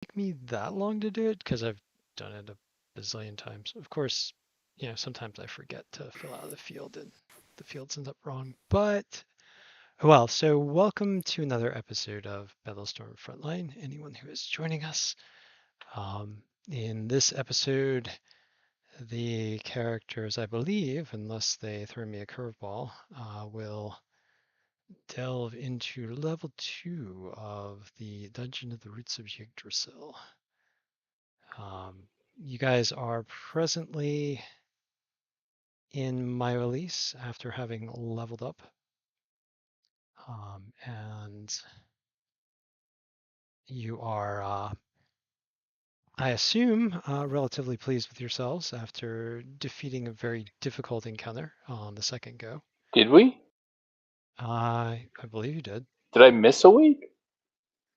take me that long to do it because I've done it a bazillion times. Of course, sometimes I forget to fill out the field and the fields end up wrong. But well, so welcome to another episode of Battlestorm Frontline. Anyone who is joining us, in this episode, the characters, I believe, unless they throw me a curveball, will delve into level 2 of the Dungeon of the Roots of Yggdrasil. You guys are presently in my release after having leveled up. And you are, I assume, relatively pleased with yourselves after defeating a very difficult encounter on the second go. Did we? I believe you did. Did I miss a week?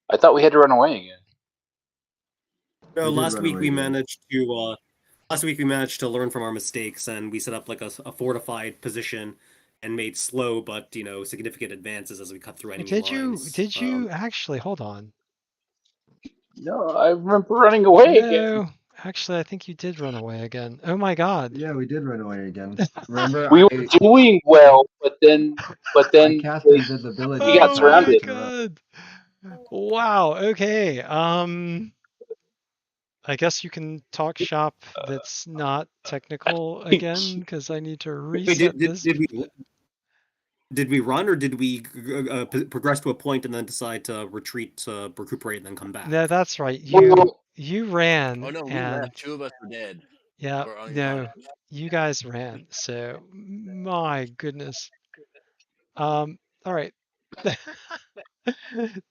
I thought we had to run away again. No, We did last run week away we again. managed to learn from our mistakes, and we set up like a fortified position and made slow but significant advances as we cut through enemy Did you? lines. Did you actually? Hold on. No, I remember running away again. No, actually, I think you did run away again. Oh my God. Yeah, we did run away again. Remember, We were doing well, but then I cast invisibility we got Oh 5 my surrounded. times in a row. God. Wow. Okay. I guess you can talk shop that's not technical again because I need to Wait, reset this. did we run, or did we progress to a point and then decide to retreat to recuperate and then come back? No, that's right. Well, You ran Oh no, we and left. Two of us were dead. yeah, Or no, unconscious. you guys ran. So my goodness. All right.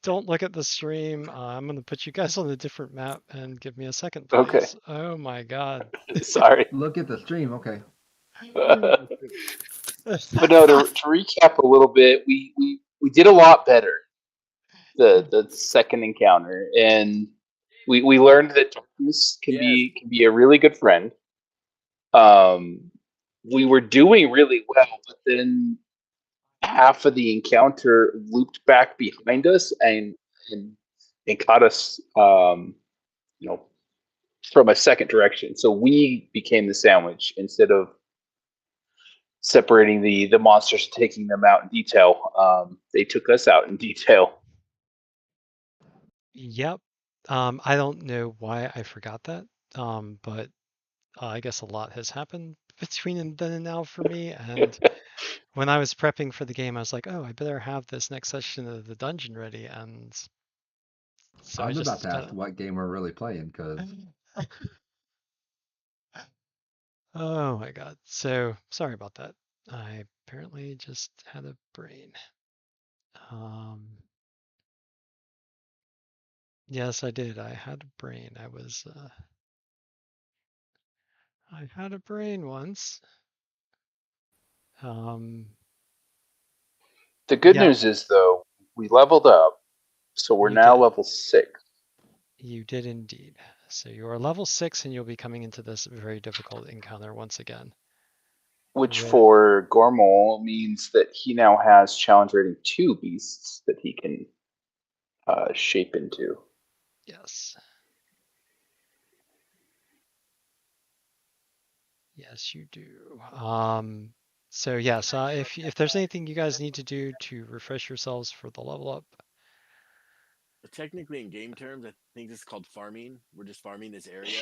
Don't look at the stream. I'm going to put you guys on a different map and give me a second, okay. please. Oh my God. Sorry. Look at the stream, okay. But no, to recap a little bit, we did a lot better the second encounter, and we learned that darkness can be a really good friend. We were doing really well, but then half of the encounter looped back behind us and caught us, from a second direction. So we became the sandwich instead of separating the monsters and taking them out in detail. They took us out in detail. Yep. I don't know why I forgot that. But I guess a lot has happened between then and now for me. And when I was prepping for the game, I was like, oh, I better have this next session of the dungeon ready. And so I'm about to ask what game we're really playing, because Oh my God. So sorry about that. I apparently just had a brain. Yes, I did. I had a brain. I had a brain once. The good Yeah, news is, though, we leveled up, so we're you now did. level 6. You did indeed. So you are level 6 and you'll be coming into this very difficult encounter once again. Which With, for Gormal means that he now has challenge rating 2 beasts that he can shape into. yes. Yes, you do. So yes, if there's anything you guys need to do to refresh yourselves for the level up, But technically, in game terms, I think this is called farming. We're just farming this area.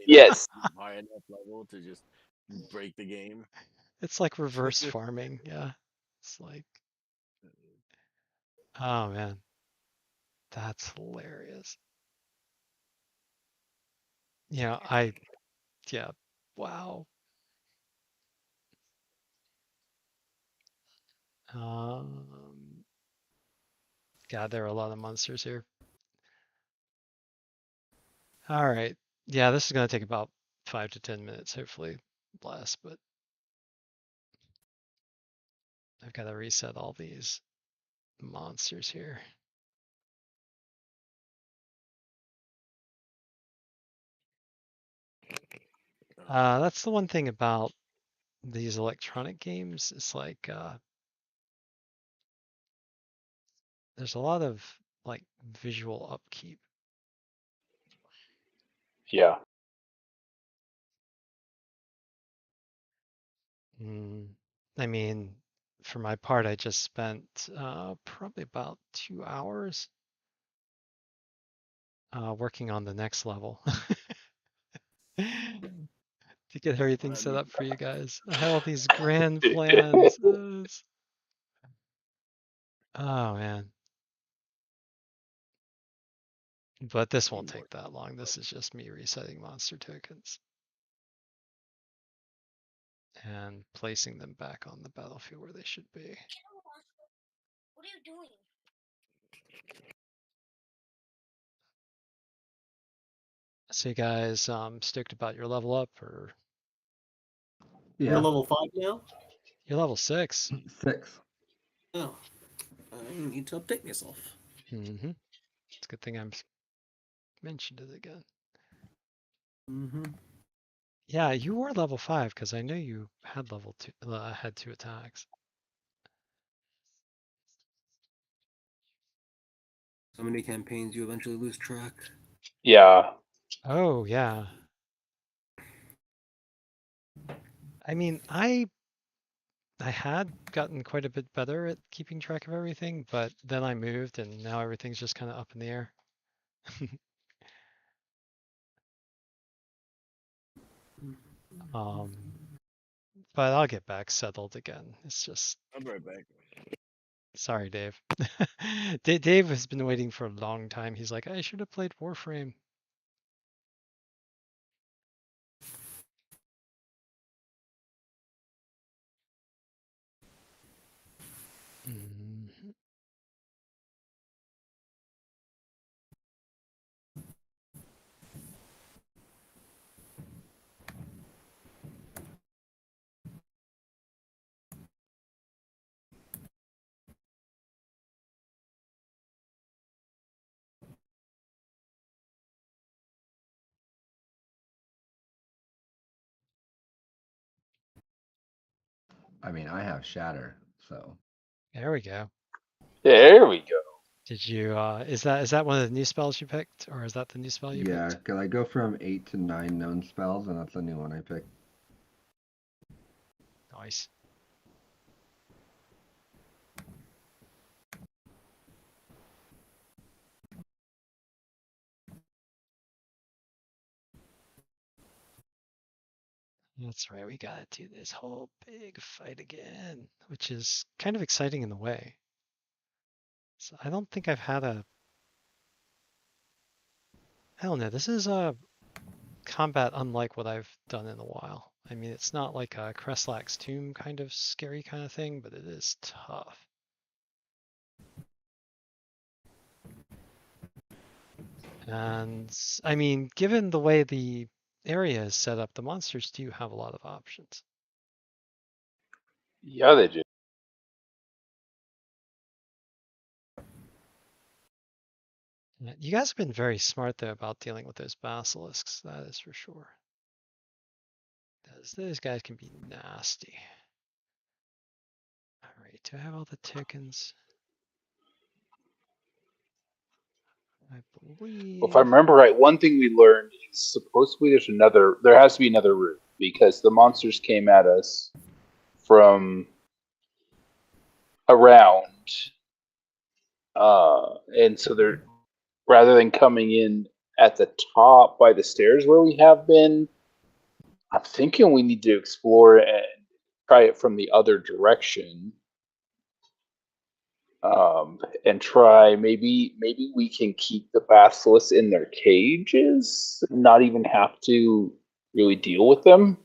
Yes. High enough level to just break the game. it's like reverse farming. Yeah, it's like, oh man, that's hilarious. Yeah, yeah, wow. God, there are a lot of monsters here. All right. Yeah, this is going to take about 5 to 10 minutes, hopefully less, but I've got to reset all these monsters here. That's the one thing about these electronic games. It's like there's a lot of like visual upkeep Yeah. I mean, for my part, I just spent probably about 2 hours working on the next level to get everything set up for you guys. I had all these grand plans. Oh man. But this won't take that long. This is just me resetting monster tokens and placing them back on the battlefield where they should be. What are you doing? So you guys stoked about your level up, or You're Yeah, level 5 now? you're level 6? 6. Oh. I need to update myself. Mm-hmm. It's a good thing I mentioned it again. Mm-hmm. Yeah, you were level 5 because I know you had level 2, had 2 attacks. So many campaigns, you eventually lose track. Yeah. Oh yeah. I mean, I had gotten quite a bit better at keeping track of everything, but then I moved and now everything's just kind of up in the air. um, but I'll get back settled again. It's just, I'll be right back. sorry, Dave. Dave has been waiting for a long time. He's like, I should have played Warframe. Mhm. I mean, I have Shatter, so. There we go. There we go. Did you, is that one of the new spells you picked, or is that the new spell you Yeah, picked? because I go from 8 to 9 known spells, and that's a new one I picked. Nice. That's right, we gotta do this whole big fight again, which is kind of exciting in the way. So I don't think I've had a, I don't know, this is a combat unlike what I've done in a while. I mean, it's not like a Kreslak's Tomb kind of scary kind of thing, but it is tough. And I mean, given the way the area is set up, the monsters do have a lot of options. Yeah, they do. You guys have been very smart though about dealing with those basilisks, that is for sure. Those guys can be nasty. Alright, do I have all the tokens? I Well, if I believe. remember right, one thing we learned is supposedly there has to be another route because the monsters came at us from around, and so they're rather than coming in at the top by the stairs where we have been. I'm thinking we need to explore and try it from the other direction. And try maybe we can keep the basilisks in their cages, not even have to really deal with them.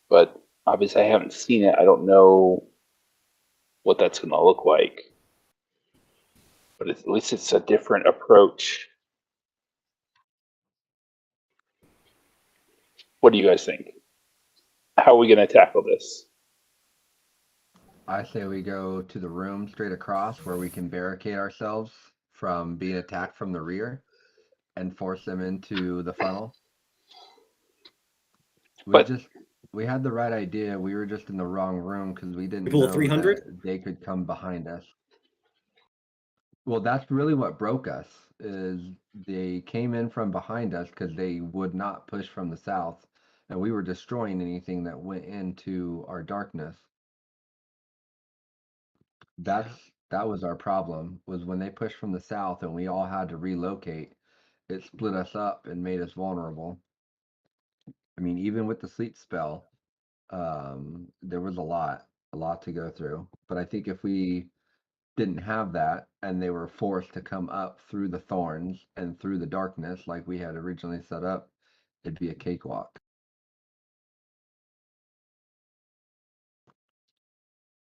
But obviously, I haven't seen it. I don't know what that's going to look like. But at least it's a different approach. What do you guys think? How are we going to tackle this? I say we go to the room straight across where we can barricade ourselves from being attacked from the rear and force them into the funnel. But We had the right idea. We were just in the wrong room because we didn't People at know 300? that they could come behind us. Well, that's really what broke us. Is they came in from behind us because they would not push from the south, and we were destroying anything that went into our darkness. Yeah. That was our problem. Was when they pushed from the south and we all had to relocate. It split us up and made us vulnerable. I mean, even with the sleep spell, there was a lot to go through. But I think if we didn't have that and they were forced to come up through the thorns and through the darkness like we had originally set up, it'd be a cakewalk.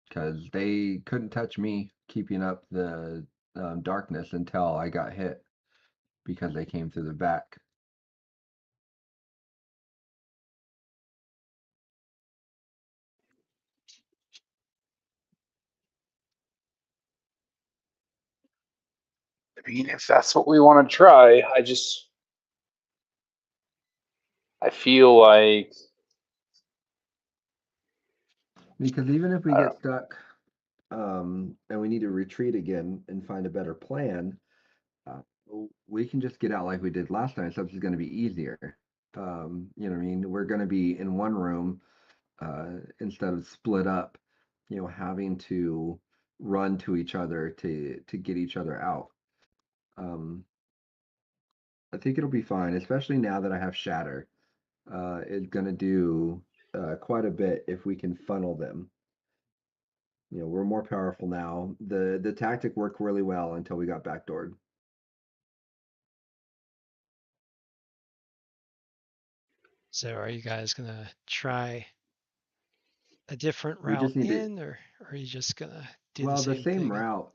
Because they couldn't touch me keeping up the darkness until I got hit because they came through the back. I mean, if that's what we want to try, I feel like Because even if we I don't get know. stuck and we need to retreat again and find a better plan, uh, we can just get out like we did last time. So it's going to be easier. You know what I mean? We're going to be in one room instead of split up, you know, having to run to each other to get each other out. Um, I think it'll be fine, especially now that I have Shatter. It's going to do quite a bit if we can funnel them. You know, we're more powerful now. The tactic worked really well until we got backdoored. So are you guys gonna try a different We route just need to, in, or are you just gonna do the well, the same same thing? route,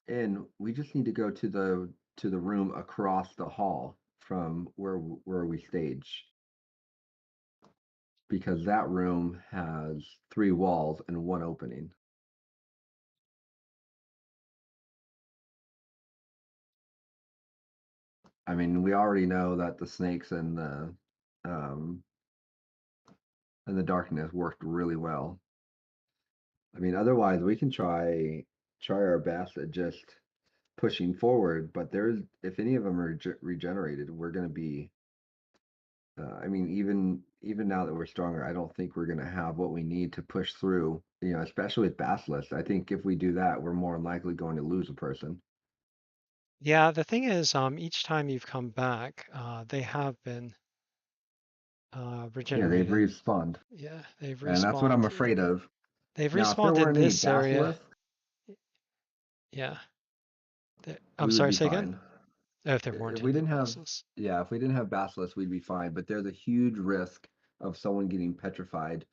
and we just need to go to the room across the hall from where we stage because that room has 3 walls and 1 opening. I mean, we already know that the snakes um and the darkness worked really well. I mean, otherwise we can try our best at just pushing forward, but there's if any of them are regenerated, we're going to be I mean, even now that we're stronger, I don't think we're going to have what we need to push through, you know, especially with Basilisk. I think if we do that, we're more likely going to lose a person. Yeah, the thing is, each time you've come back, they have been Yeah, they've regenerated. respawned, Yeah, they've and that's what I'm respawned. afraid of. They've Now, if there respawned in weren't any this area. Basilisk, Yeah. I'm we would sorry, be say again? fine. Oh, if there weren't If we any didn't have, basilisks. yeah, if we didn't have Basilisk, we'd be fine. But there's a huge risk of someone getting petrified,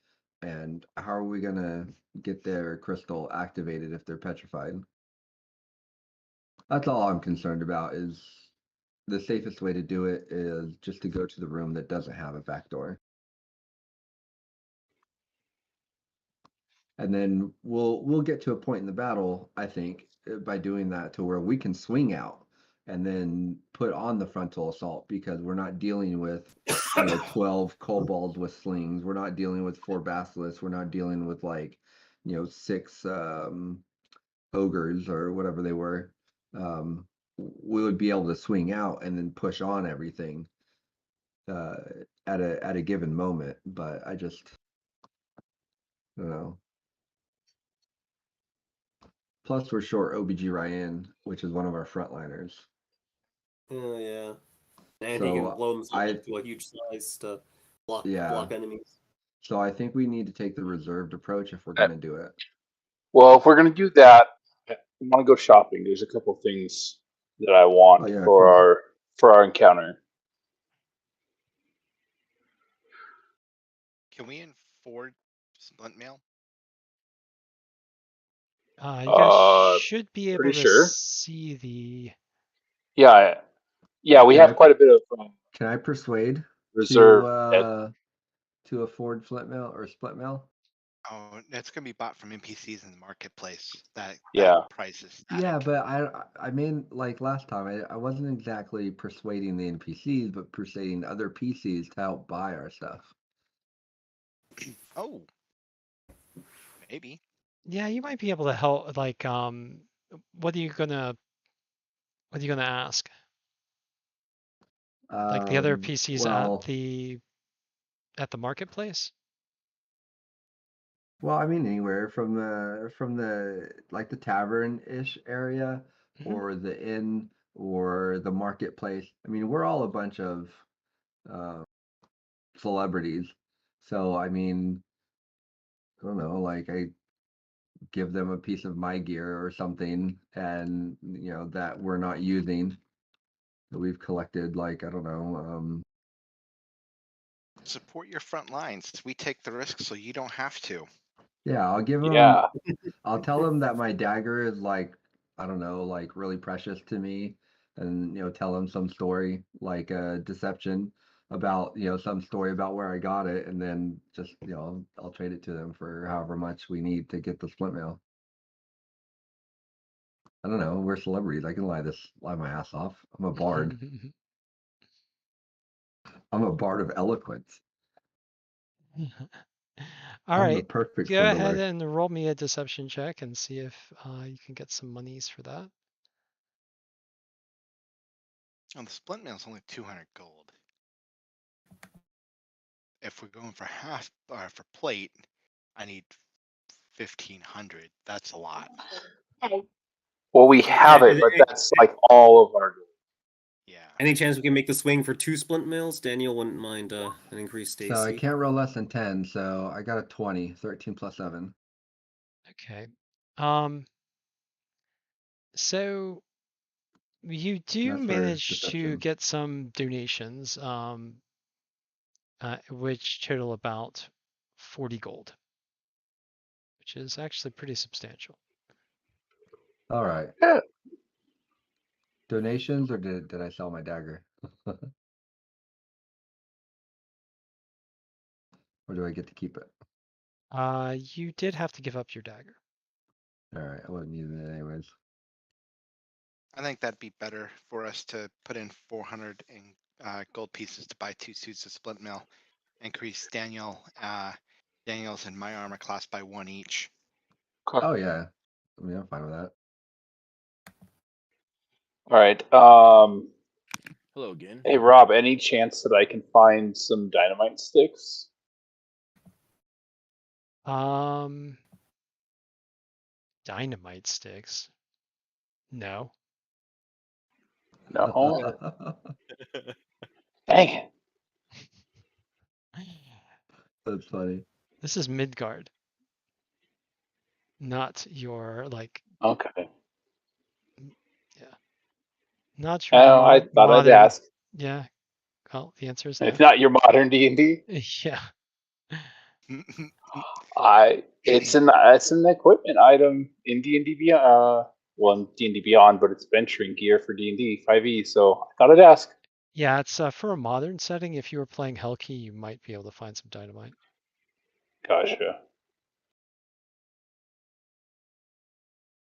and how are we gonna get their crystal activated if they're petrified? That's all I'm concerned about. Is the safest way to do it is just to go to the room that doesn't have a back door. And then we'll get to a point in the battle, I think, by doing that to where we can swing out and then put on the frontal assault because we're not dealing with, you know, 12 kobolds with slings. We're not dealing with 4 basilisks. We're not dealing with like, you know, 6 ogres or whatever they were. We would be able to swing out and then push on everything uh, at a given moment. But I just, you know. Plus, we're short OBGYN, which is one of our frontliners. Oh yeah. And he can So blow himself I, up to a huge size to yeah. block enemies. So I think we need to take the reserved approach if we're Uh, going to do it. Well, if we're gonna do that, I want to go shopping. There's a couple things that I Oh want yeah, cool. for our encounter. Can we afford splint mail? You guys Uh, should be able Pretty to sure. see the. Yeah, yeah, we Can I have quite a bit of can I persuade reserve. to afford flint mail or split mail? Oh, that's gonna be bought from NPCs in the marketplace. That Yeah, price is Yeah, static. but I mean like last time I wasn't exactly persuading the NPCs, but persuading other PCs to help buy our stuff. Oh, maybe. Yeah, you might be able to help. Like, what are you gonna What are you gonna ask? Like the other PCs Well, at the marketplace? well, I mean anywhere from the like the tavern-ish area Mhm. or the inn or the marketplace. I mean, we're all a bunch of uh, celebrities. So I mean, I don't know, like I give them a piece of my gear or something, and that we're not using that we've collected. Like I don't know. Support your front lines. We take the risk so you don't have to. Yeah, I'll give them. Yeah. I'll tell them that my dagger is like, I don't know, like really precious to me, and tell them some story, like a deception about, some story about where I got it, and then just, I'll trade it to them for however much we need to get the split mail. I don't know, we're celebrities. I can lie my ass off. I'm a bard. I'm a bard of eloquence. All I'm the right. perfect Go ahead swindler. and roll me a deception check and see if you can get some monies for that. Oh, the split mail is only 200 gold. If we're going for half or for plate, I need 1,500. That's a lot. Well, we have it, but that's like all of our. Yeah. Any chance we can make the swing for 2 splint mills? Daniel wouldn't mind an increased So I AC. can't roll less than 10, so I got a 20, 13 plus 7. Okay. So you do That's for manage to deception. get some donations, which total about 40 gold, which is actually pretty substantial. All right. Yeah. Donations, or did I sell my dagger? Or do I get to keep it? You did have to give up your dagger. All right, I wasn't using it anyways. I think that'd be better for us to put in 400 in gold pieces to buy 2 suits of splint mail. Increase Daniel's and my armor class by 1 each. Oh yeah, I mean I'm fine with that. All right. Hello again. Hey Rob, any chance that I can find some dynamite sticks? Dynamite sticks. No. No. Dang it. That's funny. This is Midgard, not your Okay. yeah, not I your know, I thought I'd modern. ask. Yeah. Well, the answer is It's no. not your modern D&D. Yeah. It's an equipment item in D&D Beyond. Well, in D&D Beyond, but it's venturing gear for D&D 5e. So I thought I'd ask. Yeah, it's for a modern setting. If you were playing Hellkey, you might be able to find some dynamite. Gotcha.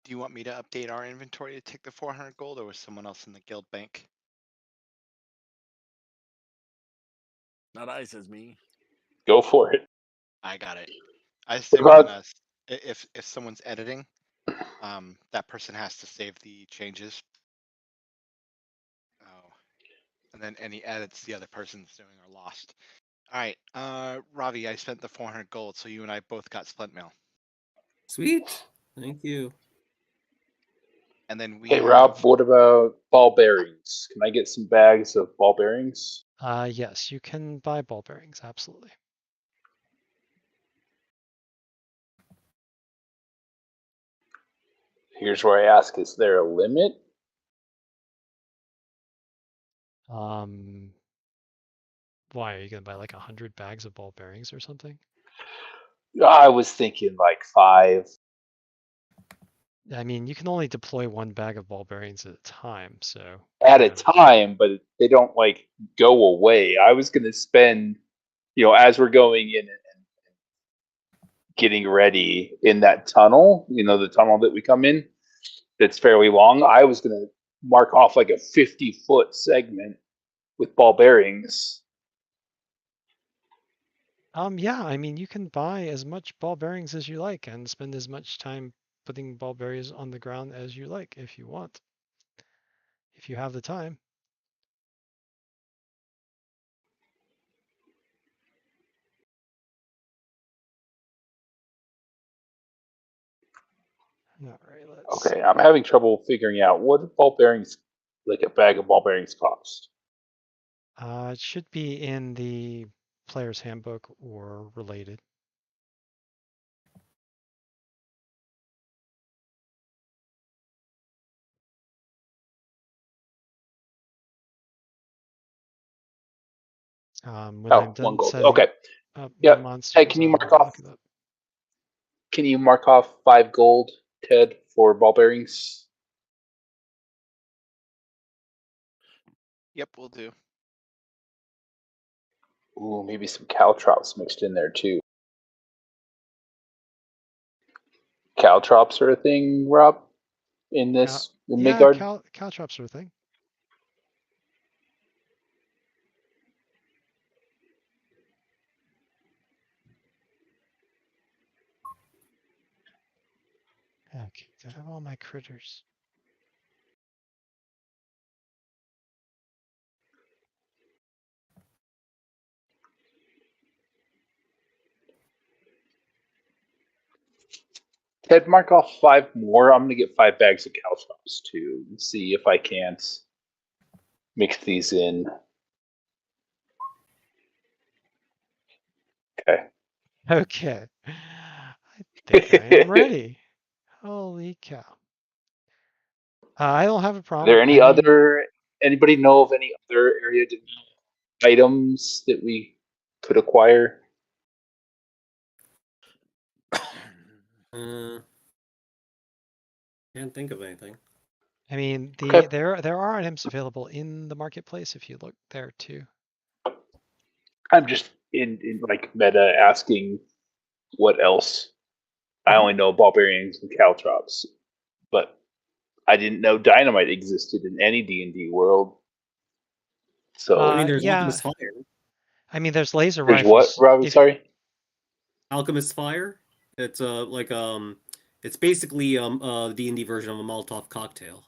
Do you want me to update our inventory to take the 400 gold, or was someone else in the guild bank? Not I, says me. Go for it. I got it. I What assume about if someone's editing, that person has to save the changes. Oh, and then any edits the other person's doing are lost. All right, Ravi, I spent the 400 gold, so you and I both got splint mail. Sweet. Thank you. And then we Hey have Rob, what about ball bearings? Can I get some bags of ball bearings? Yes, you can buy ball bearings, absolutely. Here's where I ask, is there a limit? Why are you gonna buy like 100 bags of ball bearings or something? I was thinking like 5. I mean, you can only deploy 1 bag of ball bearings at a time, so At a time, but they don't like go away. I was gonna spend, as we're going in and getting ready in that tunnel, the tunnel that we come in, that's fairly long. I was gonna mark off like a 50-foot segment with ball bearings. Yeah, I mean, you can buy as much ball bearings as you like and spend as much time putting ball bearings on the ground as you like if you want. if you have the time. All right, let's Okay, see. I'm having trouble figuring out what ball bearings, like a bag of ball bearings, cost. It should be in the player's handbook or related. When I'm Oh, one done gold. setting Okay. up my Yep. Hey, monsters, can you I'll mark off? look it up. Can you mark off 5 gold, Ted, for ball bearings? Yep, we'll do. Ooh, maybe some caltrops mixed in there too. Caltrops are a thing, Rob, in Yeah, Midgard. caltrops are a thing. Okay, do I have all my critters? Ted, mark off 5 more. I'm gonna get 5 bags of caltrops too, and see if I can't mix these in. Okay. Okay. I think I am ready. Holy cow. I don't have a Are there problem. any other? Anybody know of any other area items that we could acquire? Can't think of anything. I mean, Okay. there are items available in the marketplace if you look there too. I'm just in like meta asking what else. I Mhm. only know ball bearings and caltrops, but I didn't know dynamite existed in any D&D world. I So mean, there's Yeah. Alchemist Fire. I mean, there's laser there's what, rifles. Robbie? If Sorry. Alchemist Fire. It's it's basically D&D version of a Molotov cocktail.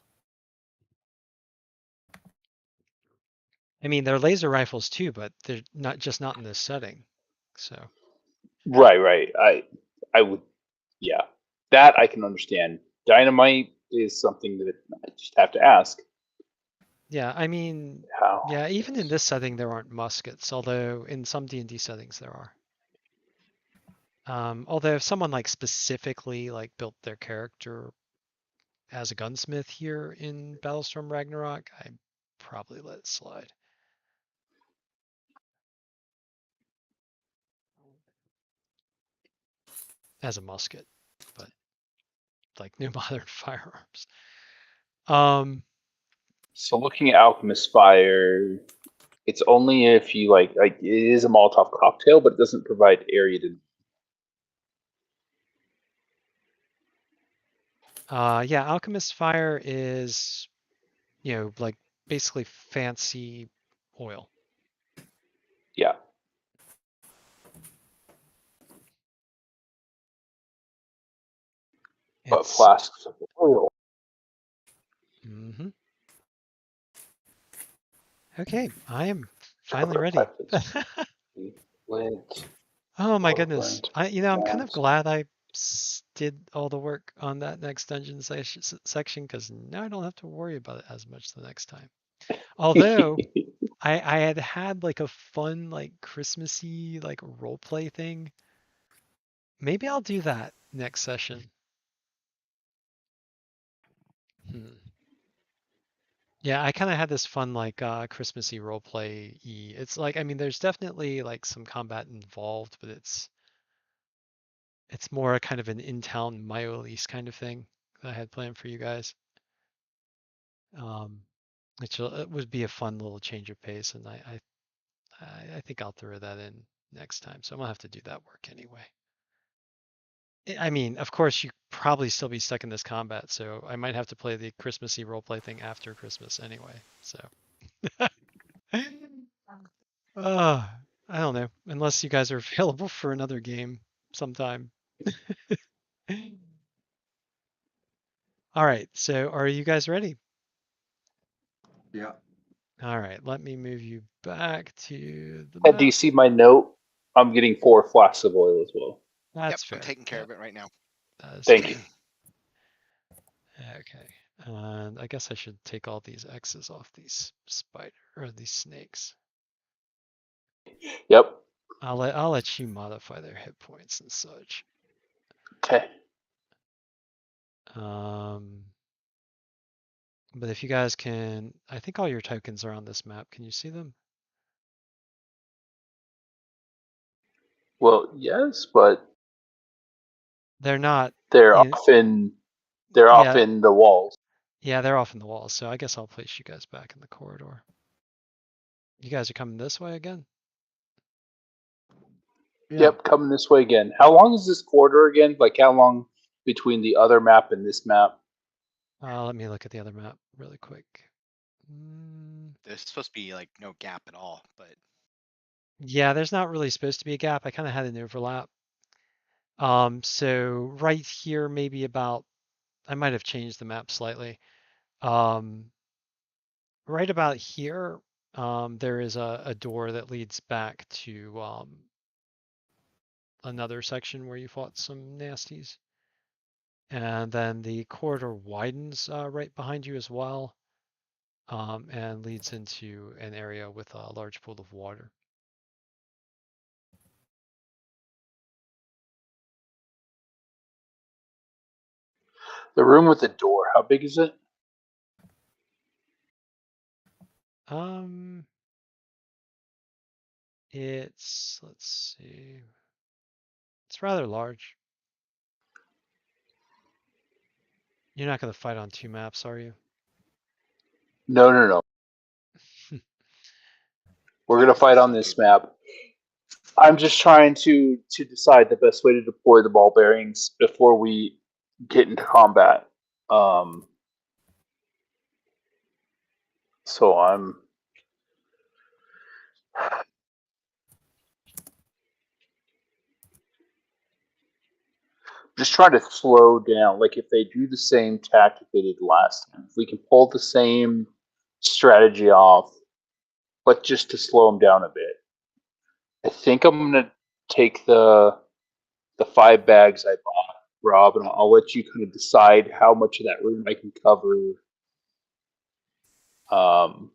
I mean, they're laser rifles too, but they're not in this setting. So Right. I would, yeah. That I can understand. Dynamite is something that I just have to ask. yeah, I mean, How? yeah, even in this setting there aren't muskets, although in some D&D settings there are. Although if someone like specifically like built their character as a gunsmith here in Battlestorm Ragnarok, I'd probably let it slide. As a musket, but like no modern firearms. So looking at Alchemist Fire, it's only if you like it is a Molotov cocktail, but it doesn't provide area to. Yeah, Alchemist Fire is, like basically fancy oil. Yeah, but It's flasks of oil. hmm Okay, I am finally Cover ready. pipe that's lit Oh my or goodness. burnt I'm kind of gas. glad I did all the work on that next dungeon section because now I don't have to worry about it as much the next time. Although I had like a fun like Christmassy like role play thing. Maybe I'll do that next session. Hmm. Yeah, I kind of had this fun like Christmassy role play. It's like I mean there's definitely like some combat involved, but it's more a kind of an in-town Myolis kind of thing that I had planned for you guys. Um, which would be a fun little change of pace, and I think I'll throw that in next time. So I'm gonna have to do that work anyway. I mean, of course, you probably still be stuck in this combat, so I might have to play the Christmassy roleplay thing after Christmas anyway. So, uh, I don't know, unless you guys are available for another game sometime. All right, so are you guys ready? Yeah. All right, let me move you back to the And do you map. see my note? I'm getting 4 flasks of oil as well. Yep, That's I'm fair. taking care Yep, of it right now. that is Thank fair. you. Okay, and I guess I should take all these X's off these spider or these snakes. Yep. I'll let you modify their hit points and such. Okay. But if you guys can, I think all your tokens are on this map. Can you see them? Well, yes, but They're not they're in, off in they're off yeah, in the walls. yeah, they're off in the walls. So I guess I'll place you guys back in the corridor. You guys are coming this way again? Yeah. Yep, coming this way again. How long is this corridor again? Like how long between the other map and this map? Let me look at the other map really quick. There's supposed to be like no gap at all, but Yeah, there's not really supposed to be a gap. I kind of had an overlap. So right here, maybe about, I might have changed the map slightly. Right about here, there is a door that leads back to another section where you fought some nasties. And then the corridor widens right behind you as well, and leads into an area with a large pool of water. The room with the door, how big is it? Um, let's see, it's rather large. You're not going to fight on 2 maps, are you? No, no, no. We're gonna fight on this map. I'm just trying to decide the best way to deploy the ball bearings before we get into combat. Um, so I'm just trying to slow down. Like if they do the same tactic they did last time, if we can pull the same strategy off, but just to slow them down a bit. I think I'm gonna take the 5 bags I bought, Rob, and I'll let you kind of decide how much of that room I can cover um,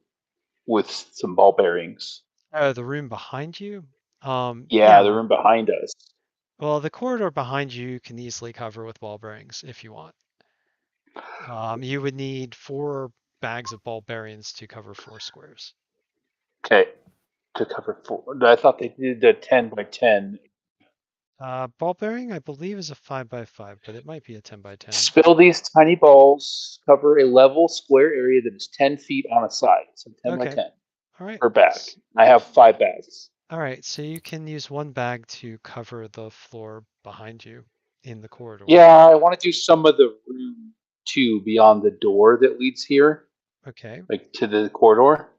with some ball bearings. Oh, the room behind you? Yeah, the Yeah. room behind us. Well, the corridor behind you can easily cover with ball bearings if you want. You would need 4 bags of ball bearings to cover 4 squares. Okay, to cover 4. I thought they did the 10 by 10. Ball bearing, I believe, is a 5x5, but it might be a 10x10. Spill these tiny balls, cover a level square area that is 10 feet on a side, so 10 by Okay. 10 All right. per bag. I have 5 bags. All right. So you can use 1 bag to cover the floor behind you in the corridor. Yeah, I want to do some of the room too beyond the door that leads here, Okay. like to the corridor.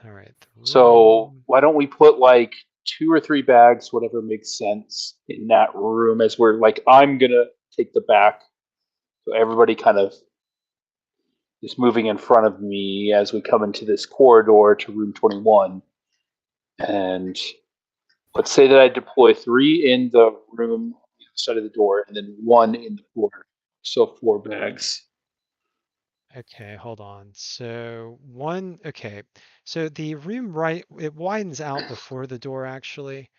All right. The So room. why don't we put like 2 or 3 bags, whatever makes sense, in that room as we're like, I'm gonna take the back. So everybody kind of is moving in front of me as we come into this corridor to room 21. And let's say that I deploy 3 in the room on the other side of the door and then 1 in the corner. So 4 bags. Okay, hold on. So okay. So the room right, it widens out before the door actually.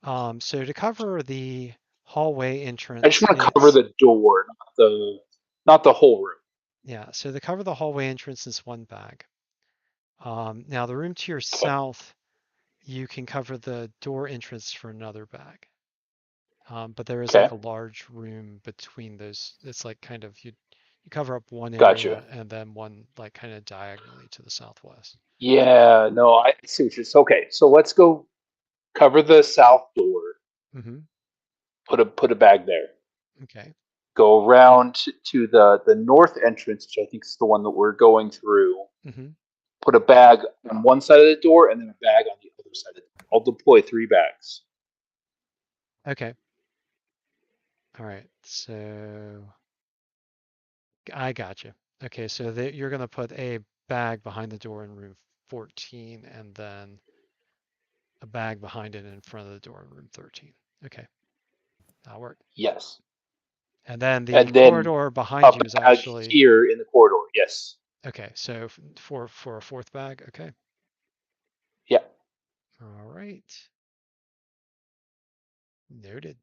So to cover the hallway I just entrance, want to cover it's, the door, not the whole room. yeah, so to cover the hallway entrance is 1 bag. Now the room to your Okay. south, you can cover the door entrance for another bag. But there is Okay. like a large room between those. It's like kind of you cover up one Gotcha. area and then one like kind of diagonally to the southwest. Yeah, no, I see what you're saying. Okay, so let's go cover the south door. Mm-hmm. Put a bag there. Okay. Go around to the north entrance, which I think is the one that we're going through. Mm-hmm. Put a bag on one side of the door and then a bag on the other side of the door. I'll deploy 3 bags. Okay. All right. So I got you. Okay, so you're gonna put a bag behind the door in room 14, and then a bag behind it in front of the door in room 13. Okay, that'll work. Yes. And then the And then corridor a behind you is bag actually here in the corridor. Yes. okay. So for a fourth bag, okay. Yeah. All right. Noted.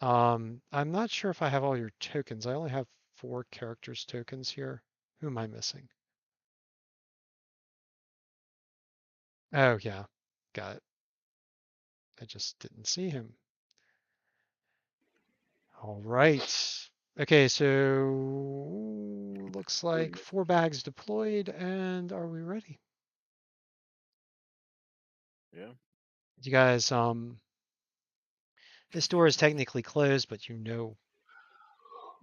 I'm not sure if I have all your tokens. I only have 4 characters tokens here. Who am I missing? Oh yeah, got it. I just didn't see him. All right. Okay, so looks like 4 bags deployed, and are we ready? Yeah. You guys, this door is technically closed, but you know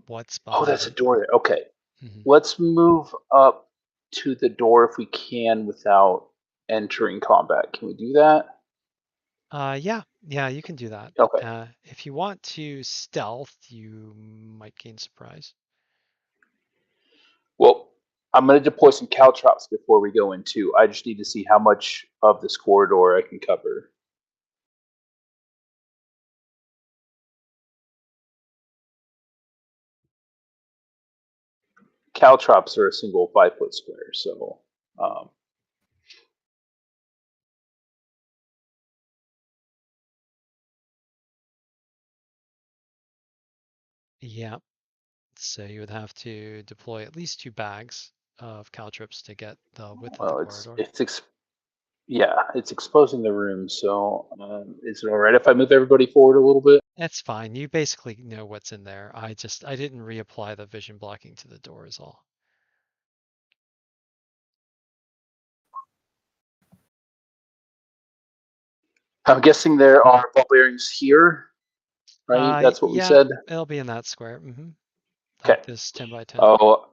what's Oh, behind that's a it. door there. Okay. Mhm. Let's move up to the door if we can without entering combat. Can we do that? Yeah, you can do that. Okay. If you want to stealth, you might gain surprise. Well, I'm going to deploy some caltrops before we go in too. I just need to see how much of this corridor I can cover. Caltrops are a single 5-foot square, so Yeah, so you would have to deploy at least 2 bags of caltrops to get the width of the well, corridor. it's exposing the room. So is it all right if I move everybody forward a little bit? That's fine. You basically know what's in there. I didn't reapply the vision blocking to the door is all. I'm guessing there are ball bearings here, right? That's what we Yeah, said. it'll be in that square. Okay. Like this 10 by 10. Oh,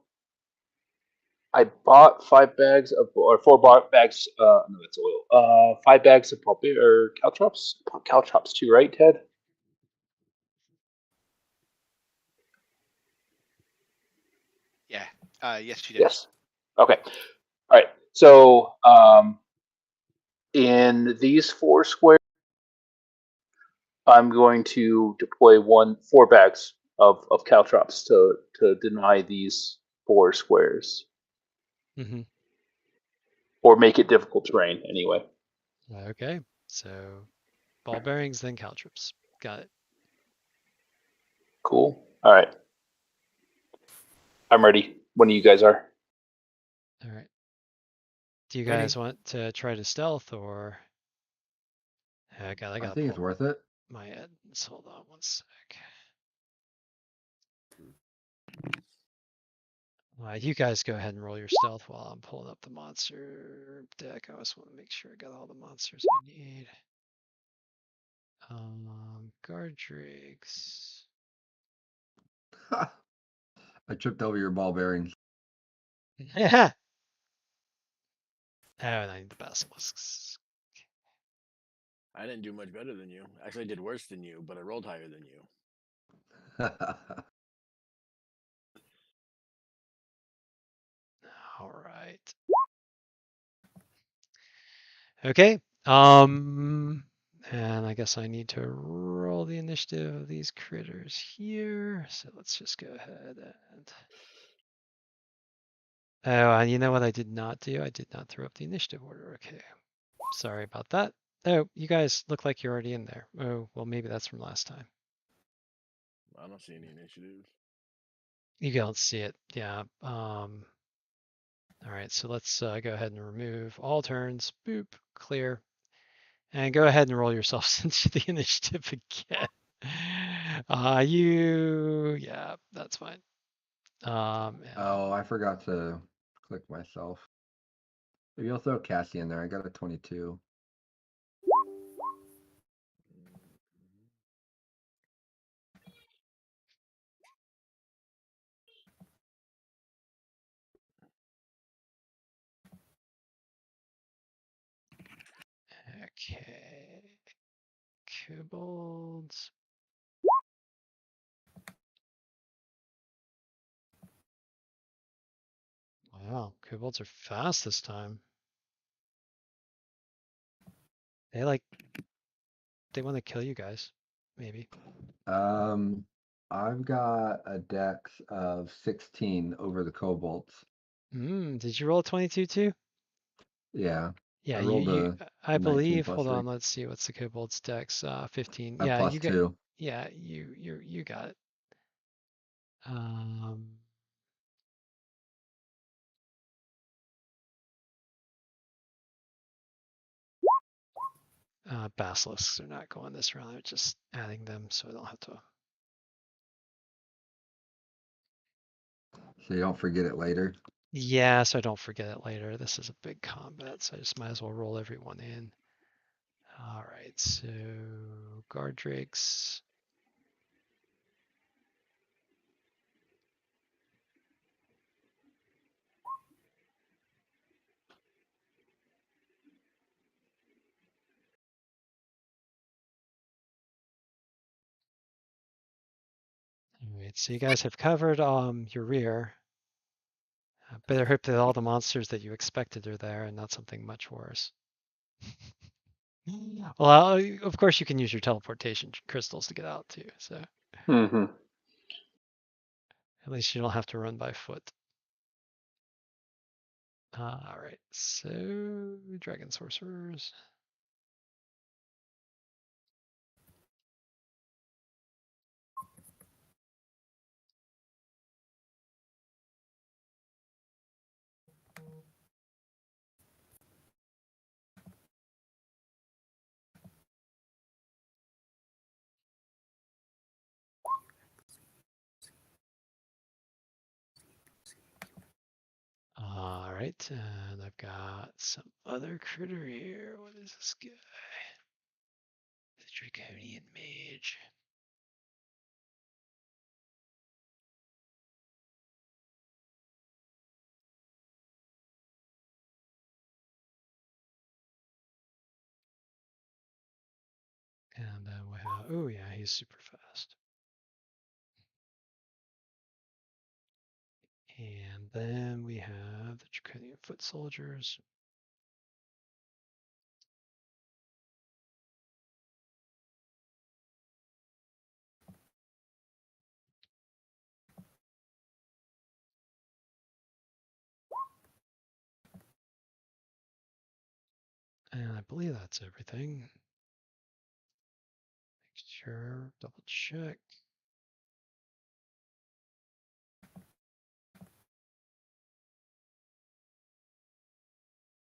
I bought 5 bags of, or 4 bags. No, that's oil. 5 bags of pulp or caltrops. Caltrops too, right, Ted? Yeah. Yes, you did. Yes. Okay. All right. So in these 4 squares, I'm going to deploy 4 bags of caltrops to deny these 4 squares Mm-hmm. or make it difficult terrain anyway. Okay, so ball bearings, then caltrops. Got it. Cool. All right. I'm ready when you guys are. All right. Do you Ready. guys want to try to stealth or? I I gotta think it's pull worth it. my ads. Hold on one sec. You guys go ahead and roll your stealth while I'm pulling up the monster deck. I just want to make sure I got all the monsters I need. Gardrigs. I tripped over your ball bearings. Yeah. Oh, and I need the basilisks. I didn't do much better than you. Actually, I did worse than you, but I rolled higher than you. All right. Okay. And I guess I need to roll the initiative of these critters here. So let's just go ahead and. Oh, and you know what I did not do? I did not throw up the initiative order. Okay. Sorry about that. Oh, you guys look like you're already in there. Oh, well, maybe that's from last time. I don't see any initiatives. You don't see it. Yeah. All right. So let's go ahead and remove all turns. Boop. Clear. And go ahead and roll yourselves into the initiative again. Yeah, that's fine. Oh, I forgot to click myself. Maybe I'll throw Cassie in there. I got a 22. Okay. Kobolds. Wow, kobolds are fast this time. They want to kill you guys, maybe. I've got a dex of 16 over the kobolds. Did you roll a 22 too? Yeah, Yeah, I rolled a I 19 believe, plus hold 3. on, let's see, what's the kobold's dex? 15. A Yeah, plus 2. yeah, you got it. Um, basilisks are not going this round. I'm just adding them so I don't have to. So you don't forget it later. Yeah, so I don't forget it later. This is a big combat, so I just might as well roll everyone in. All right, so guard drakes. All right, so you guys have covered your rear. Better hope that all the monsters that you expected are there and not something much worse. Well, of course you can use your teleportation crystals to get out too, so Mm-hmm. at least you don't have to run by foot. All right, so dragon sorcerers. All right, and I've got some other critter here. What is this guy? The Draconian Mage. And then we have, oh yeah, he's super fast. And then we have the Draconian Foot Soldiers. And I believe that's everything. Make sure, double check.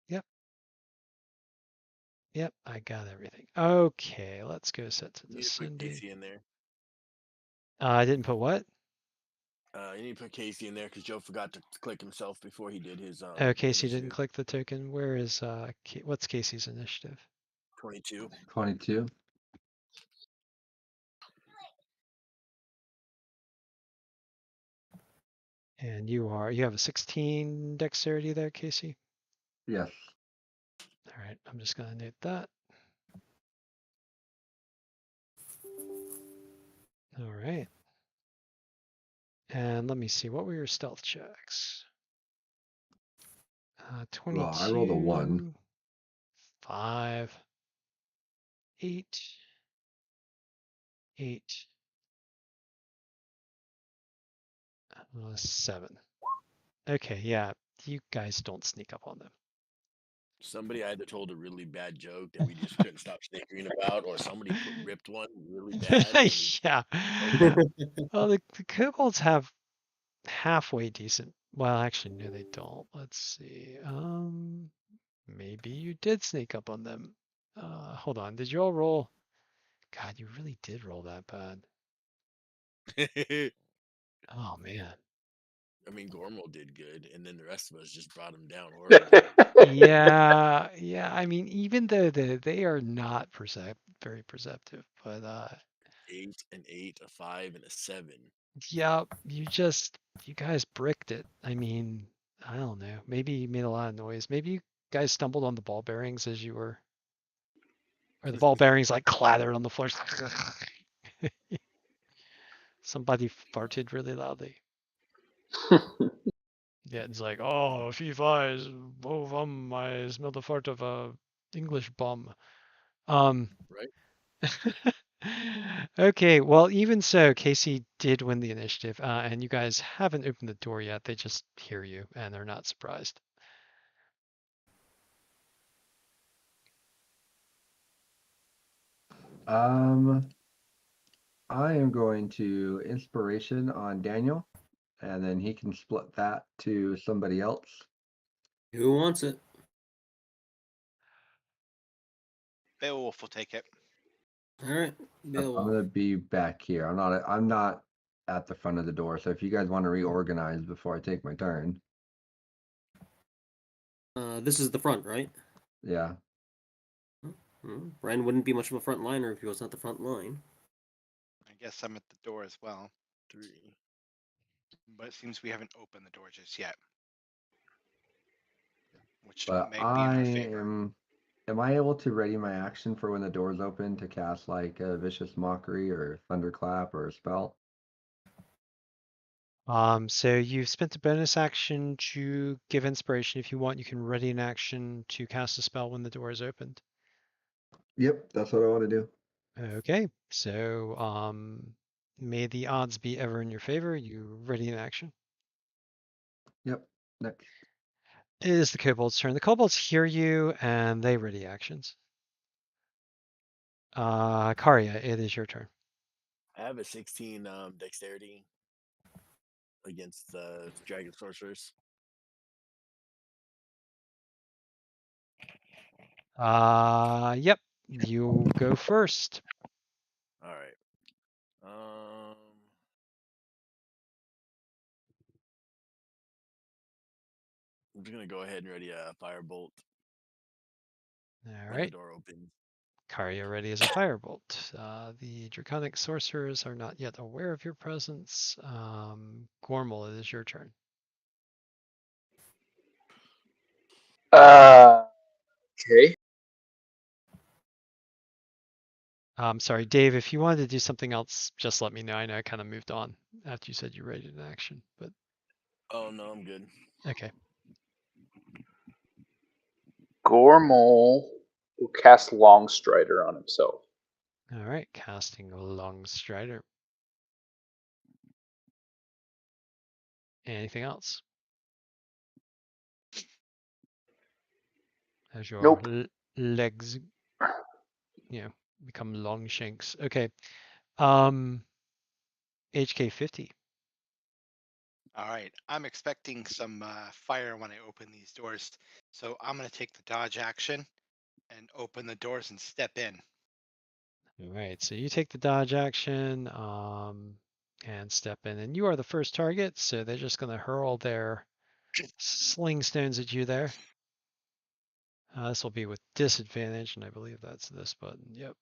Yep. Yep, I got everything. Okay, let's go set to You need to put descending. Casey in there. I didn't put what? You need to put Casey in there because Joe forgot to click himself before he did his Oh, Casey didn't initiative. click the token. Where is what's Casey's initiative? 22. 22. And you have a 16 dexterity there, Casey. Yes. All right, I'm just gonna note that. All right. And let me see, what were your stealth checks? 22. Well, I rolled a 1. 5, 8, 8, 7. Okay, yeah, you guys don't sneak up on them. Somebody either told a really bad joke that we just couldn't stop snickering about, or somebody ripped one really bad. And Yeah. Well, the kobolds have halfway decent. Well, actually, no, they don't. Let's see. Maybe you did sneak up on them. Hold on. Did you all roll? God, you really did roll that bad. Oh man. I mean, Gormal did good, and then the rest of us just brought him down horribly. Yeah, yeah. I mean, even though they are not very perceptive, but 8, an 8, a 5, and a 7. yeah, you guys bricked it. I mean, I don't know. Maybe you made a lot of noise. Maybe you guys stumbled on the ball bearings as you were, or the ball bearings like clattered on the floor. Somebody farted really loudly. Yeah, it's like, oh, fee flies, I smell the fart of a English bum. Right? Okay, well, even so, Casey did win the initiative, and you guys haven't opened the door yet. They just hear you, and they're not surprised. I am going to inspiration on Daniel, and then he can split that to somebody else. Who wants it? Beowulf will take it. All right, I'm Beowulf. gonna be back here. I'm not at the front of the door. So if you guys want to reorganize before I take my turn, This is the front, right? yeah. Ren wouldn't be much of a front liner if he was not the front line. I guess I'm at the door as well. 3. But it seems we haven't opened the door just yet. Which But may be in our favor. am I able to ready my action for when the door's open to cast like a vicious mockery or thunderclap or a spell? So you've spent a bonus action to give inspiration. If you want, you can ready an action to cast a spell when the door is opened. Yep, that's what I want to do. Okay, so may the odds be ever in your favor. You ready an action. Yep, next. It is the kobolds' turn. The kobolds hear you and they ready actions. Karya, it is your turn. I have a 16 dexterity against the dragon sorcerers. Yep, you go first. All right. I'm just gonna go ahead and ready a firebolt All when the right, door opens. Karya ready as a firebolt. The draconic sorcerers are not yet aware of your presence. Gormal, it is your turn. Okay. Sorry, Dave, if you wanted to do something else, just let me know. I know I kind of moved on after you said you rated an action, but Oh no, I'm good. okay. Gormal will cast Long Strider on himself. All right, casting Long Strider. Anything else? As your Nope. legs, become long shanks. Okay. HK 50. All right. I'm expecting some fire when I open these doors. So I'm going to take the dodge action and open the doors and step in. All right, so you take the dodge action and step in, and you are the first target, so they're just going to hurl their sling stones at you there. This will be with disadvantage, and I believe that's this button. Yep.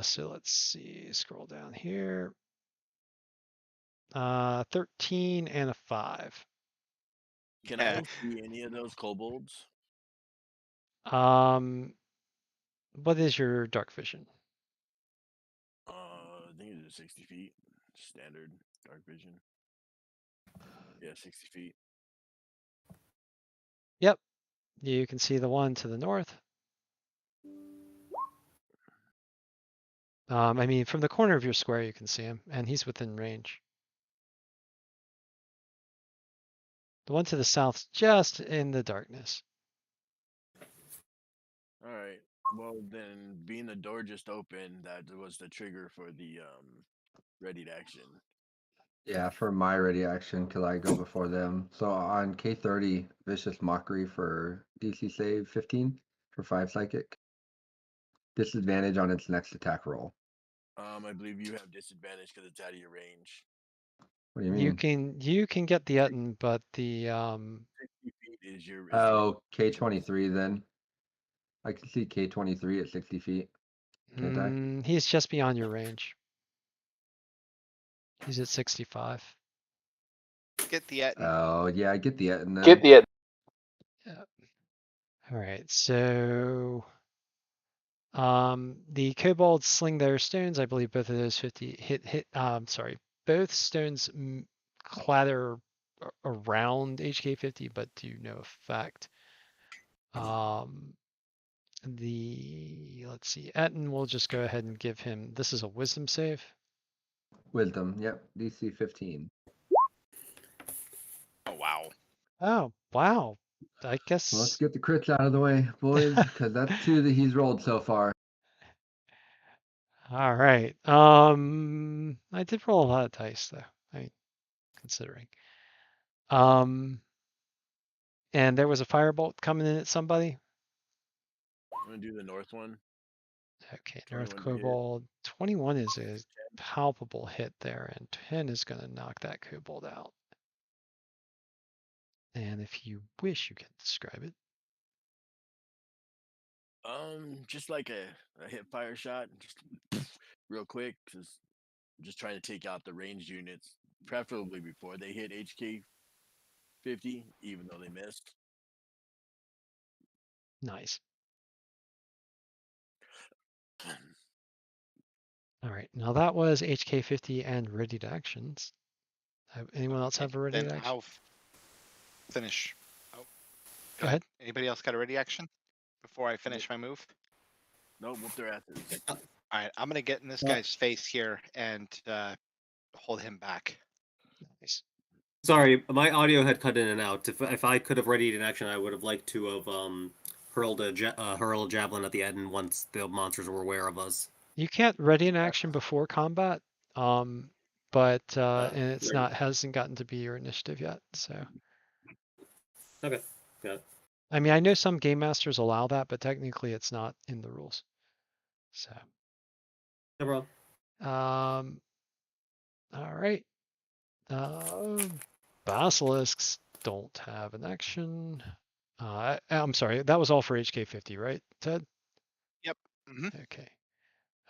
So let's see, scroll down here. 13 and a 5. Can I see any of those kobolds? What is your dark vision? I think it's 60 feet. Standard dark vision. Yeah, 60 feet. Yep, you can see the one to the north. I mean, from the corner of your square, you can see him, and he's within range. The one to the south's just in the darkness. All right. Well, then, being the door just opened, that was the trigger for the ready to action. Yeah, for my ready action, because I go before them. So on K30, Vicious Mockery for DC save 15 for 5 psychic. Disadvantage on its next attack roll. I believe you have disadvantage because it's out of your range. What do you mean? You can get the Etten, but the 60 feet is your. Oh, K23 then. I can see K23 at 60 feet. Can't I? he's just beyond your range. He's at 65. Get the Etten. Oh, yeah, I get the and then. Get the Yeah. All right, so The kobolds sling their stones. I believe both of those 50 hit. Sorry, both stones clatter around HK 50, but do no effect. Let's see, Etten will just go ahead and give him. This is a wisdom save. Wisdom. Yep. DC 15. Oh wow. Oh wow. I Well, let's guess. get the crits out of the way, boys, because that's 2 that he's rolled so far. All right. I did roll a lot of dice though. Considering. And there was a firebolt coming in at somebody. I'm gonna do the north one. Okay, North 21 to hit. Kobold. 21 is a palpable hit there, and 10 is going to knock that Kobold out. And if you wish, you can describe it. Just like a hip fire shot, just real quick, because I'm just trying to take out the ranged units, preferably before they hit HK 50, even though they missed. Nice. All right, now that was HK 50 and ready to actions. Anyone else Okay, have a ready then to action? I'll finish. Oh, Go ahead. Anybody else got a ready action before I finish my move? No, whoop their asses. All right, I'm gonna get in this guy's face here and hold him back. Nice. Sorry, my audio had cut in and out. If I could have readied an action, I would have liked to have hurl a javelin at the end once the monsters were aware of us. You can't ready an action before combat, but and it's Right. hasn't gotten to be your initiative yet. So Okay, got it. I mean, I know some game masters allow that, but technically it's not in the rules. So No problem. All right. Basilisks don't have an action. I'm sorry, that was all for HK 50, right, Ted? Yep. Mm-hmm. Okay.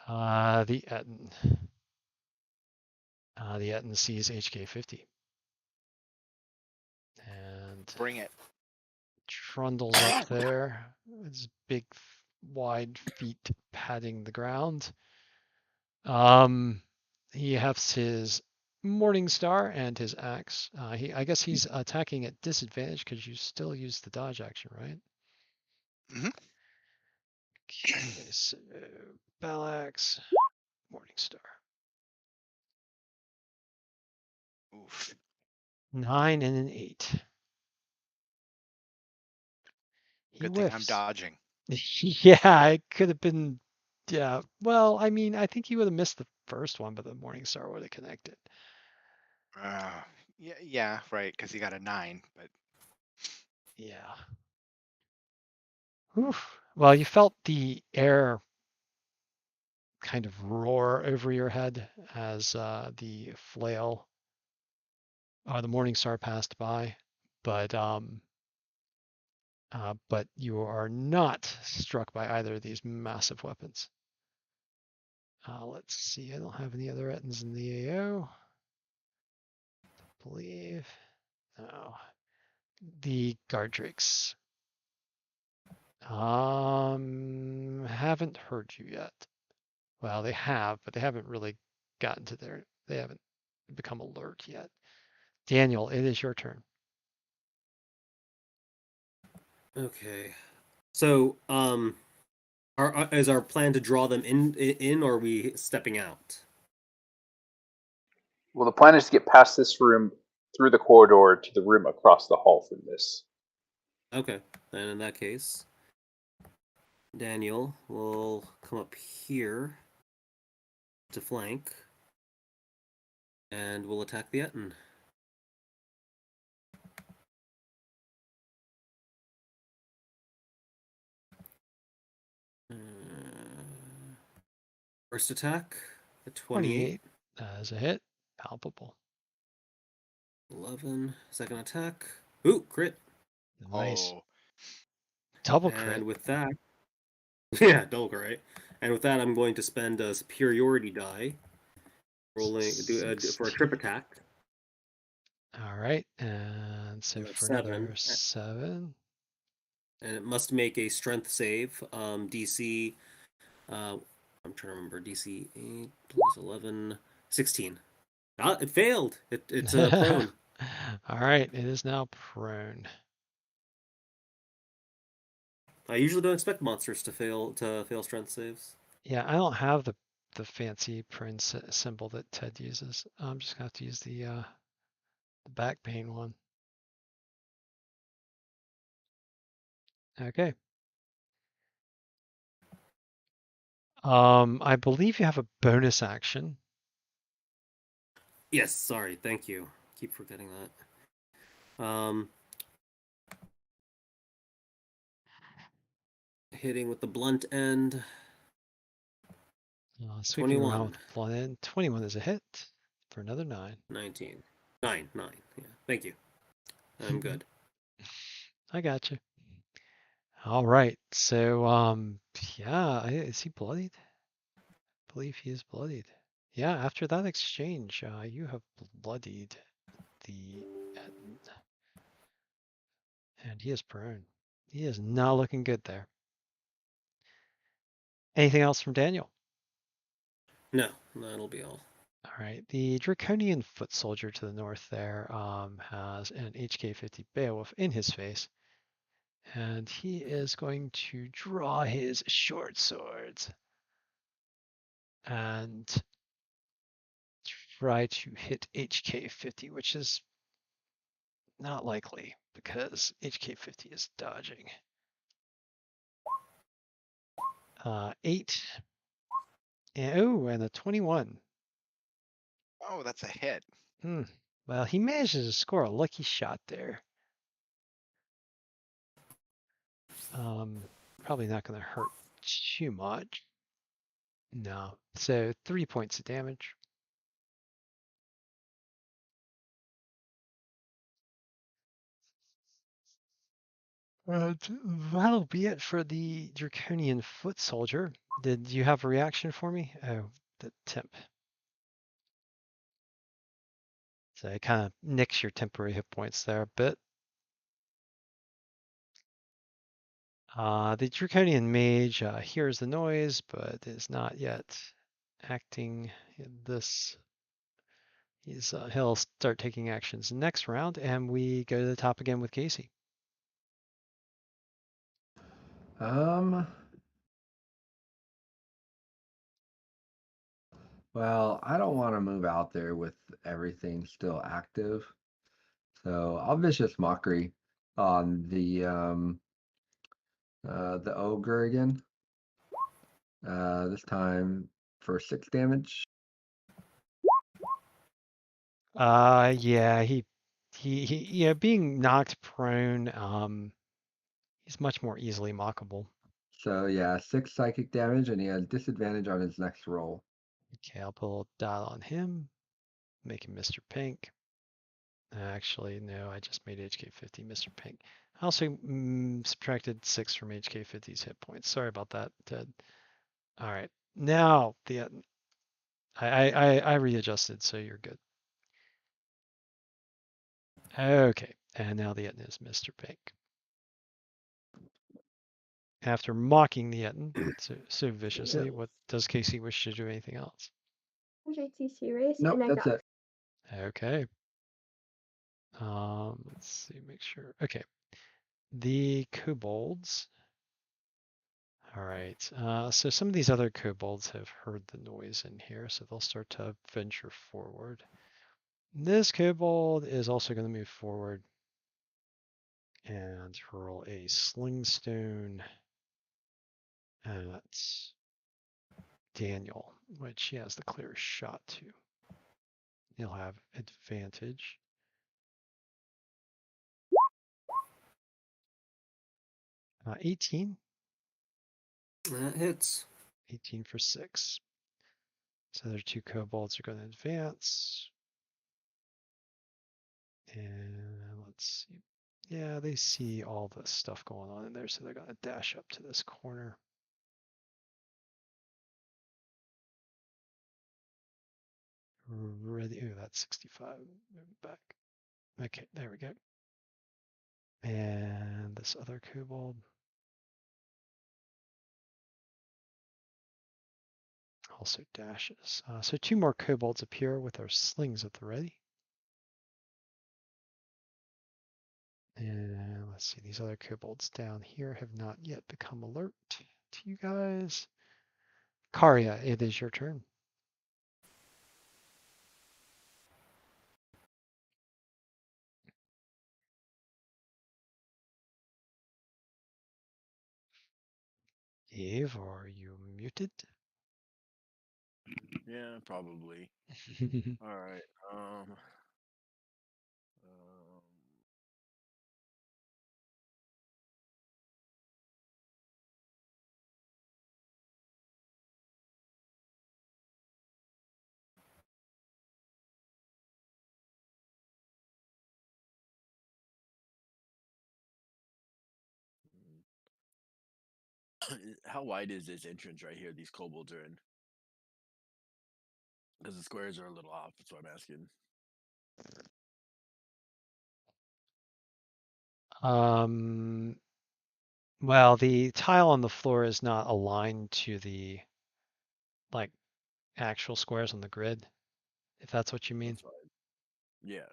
The Etten. The Etten sees HK 50. And Bring it. trundles up there. His big, wide feet padding the ground. He has his Morning Star and his axe. I guess he's attacking at disadvantage because you still use the dodge action, right? Mm-hmm. Okay, so Battle Axe, Morning Star. Oof. 9 and an 8. He Good thing I'm whiffs. dodging. Yeah, it could have been. Yeah, well, I mean, I think he would have missed the first one, but the Morning Star would have connected. Yeah, right, because he got a 9, but Yeah. Oof. Well, you felt the air kind of roar over your head as the flail the Morning Star passed by, but you are not struck by either of these massive weapons. Let's see. I don't have any other Ettins in the AO. I believe. No. The guard drakes. Haven't heard you yet. Well, they have, but they haven't really gotten to their. They haven't become alert yet. Daniel, it is your turn. Okay. So, is our plan to draw them in, or are we stepping out? Well, the plan is to get past this room, through the corridor, to the room across the hall from this. Okay, then in that case, Daniel will come up here to flank, and we'll attack the Etten. First attack, a 28. As a hit. Palpable. 11. Second attack. Ooh, crit. Nice. oh, Double And crit. with that, yeah, double crit, right? And with that, I'm going to spend a superiority die, rolling for a trip attack. All right. And so for another 7. And it must make a strength save, DC I'm trying to remember. DC 8 plus 11, 16. Ah, it failed. It's prone. All right, it is now prone. I usually don't expect monsters to fail strength saves. Yeah, I don't have the fancy prone symbol that Ted uses. I'm just gonna have to use the back pain one. Okay. I believe you have a bonus action. Yes, sorry. Thank you. Keep forgetting that. Hitting with the blunt end. Sweeping around 21. with the blunt end. 21 is a hit for another 9. 19. 9. Yeah, thank you. I'm good. I got you. All right. So, yeah, is he bloodied? I believe he is bloodied. Yeah, after that exchange, you have bloodied the Etten. And he is prone. He is not looking good there. Anything else from Daniel? No, that'll be all. All right. The Draconian foot soldier to the north there has an HK50 Beowulf in his face. And he is going to draw his short swords and try to hit HK50, which is not likely because HK50 is dodging. 8. And a 21. Oh, that's a hit. Well, he manages to score a lucky shot there. Probably not going to hurt too much. No. So 3 points of damage. That'll be it for the Draconian foot soldier. Did you have a reaction for me? Oh, the temp. So it kind of nicks your temporary hit points there a bit. The Draconian mage hears the noise, but is not yet acting in this. He'll start taking actions next round, and we go to the top again with Casey. Well, I don't want to move out there with everything still active. So I'll vicious mockery on the ogre again. This time for 6 damage. Yeah, he yeah, being knocked prone, he's much more easily mockable. So yeah, 6 psychic damage, and he has disadvantage on his next roll. Okay, I'll put a little dot on him, make him Mr. Pink. Actually, no, I just made HK50 Mr. Pink. I also subtracted 6 from HK50's hit points. Sorry about that, Ted. All right, now I readjusted, so you're good. Okay, and now the Etten is Mr. Pink. After mocking the Etten so viciously, what does Casey wish to do? Anything else? JTC race, Nope, and I that's got it. Okay. Let's see, make sure. Okay. The kobolds. All right. So some of these other kobolds have heard the noise in here, so they'll start to venture forward. This kobold is also going to move forward and hurl a sling stone at Daniel, which he has the clearest shot to. He'll have advantage. 18. That hits. 18 for 6. So their 2 kobolds are going to advance. And let's see. Yeah, they see all the stuff going on in there, so they're going to dash up to this corner. Ready. Ooh, that's 65. Move it back. Okay, there we go. And this other kobold. also dashes. So 2 more kobolds appear with our slings at the ready. And let's see, these other kobolds down here have not yet become alert to you guys. Karya, it is your turn. Eve, are you muted? Yeah, probably. All right. How wide is this entrance right here? These kobolds are in. Because the squares are a little off. That's what I'm asking. Well, the tile on the floor is not aligned to the like actual squares on the grid, if that's what you mean. That's fine. Yeah.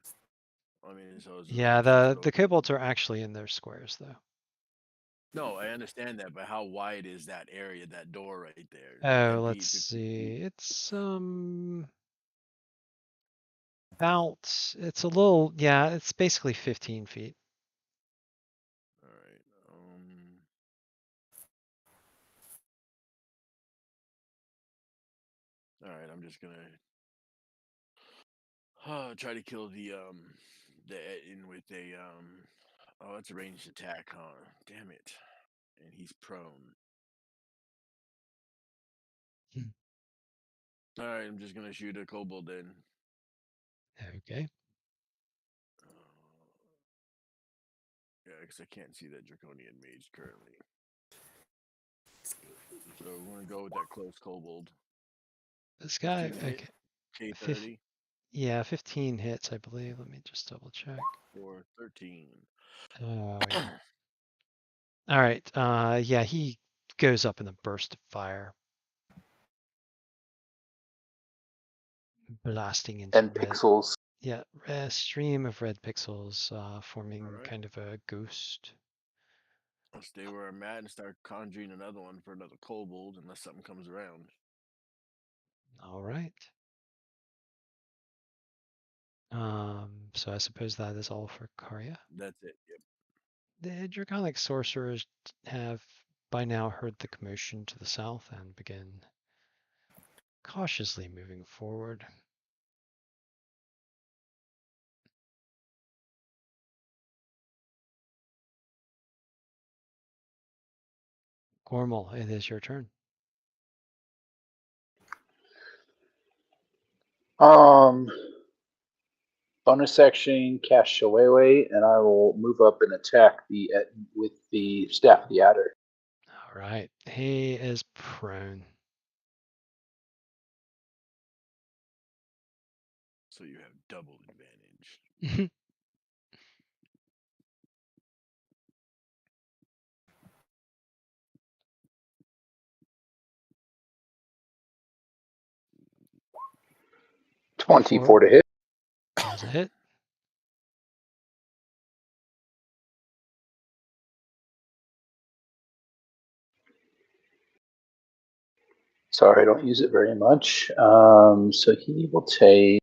I mean, so is Yeah, entrance the going? kobolds are actually in their squares though. No, I understand that, but how wide is that area, that door right there? Oh, 10 let's feet, 15 feet? see. It's about it's a little, yeah, it's basically 15 feet. All right. All right. I'm just gonna try to kill the in with a Oh, it's a ranged attack, huh? Damn it! And he's prone. Hmm. All right. I'm just gonna shoot a kobold then. Okay. Yeah, because I can't see that draconian mage currently. So we're gonna go with that close kobold. This guy, 15 hit, okay. K30 Yeah, 15 hits, I believe. Let me just double check. or 13. Oh, yeah. All right. Yeah, he goes up in a burst of fire, blasting into And red. pixels. Yeah, a stream of red pixels, forming All right. kind of a ghost. I'll stay where I'm at and start conjuring another one for another kobold unless something comes around. All right. So I suppose that is all for Karya. That's it. Yep. The draconic sorcerers have by now heard the commotion to the south and begin cautiously moving forward. Gormal, it is your turn. Um, bonus action, cast Shillelagh, and I will move up and attack the with the staff of the adder. All right, he is prone. So you have double advantage. 24 to hit. Does a hit. Sorry, I don't use it very much. So he will take.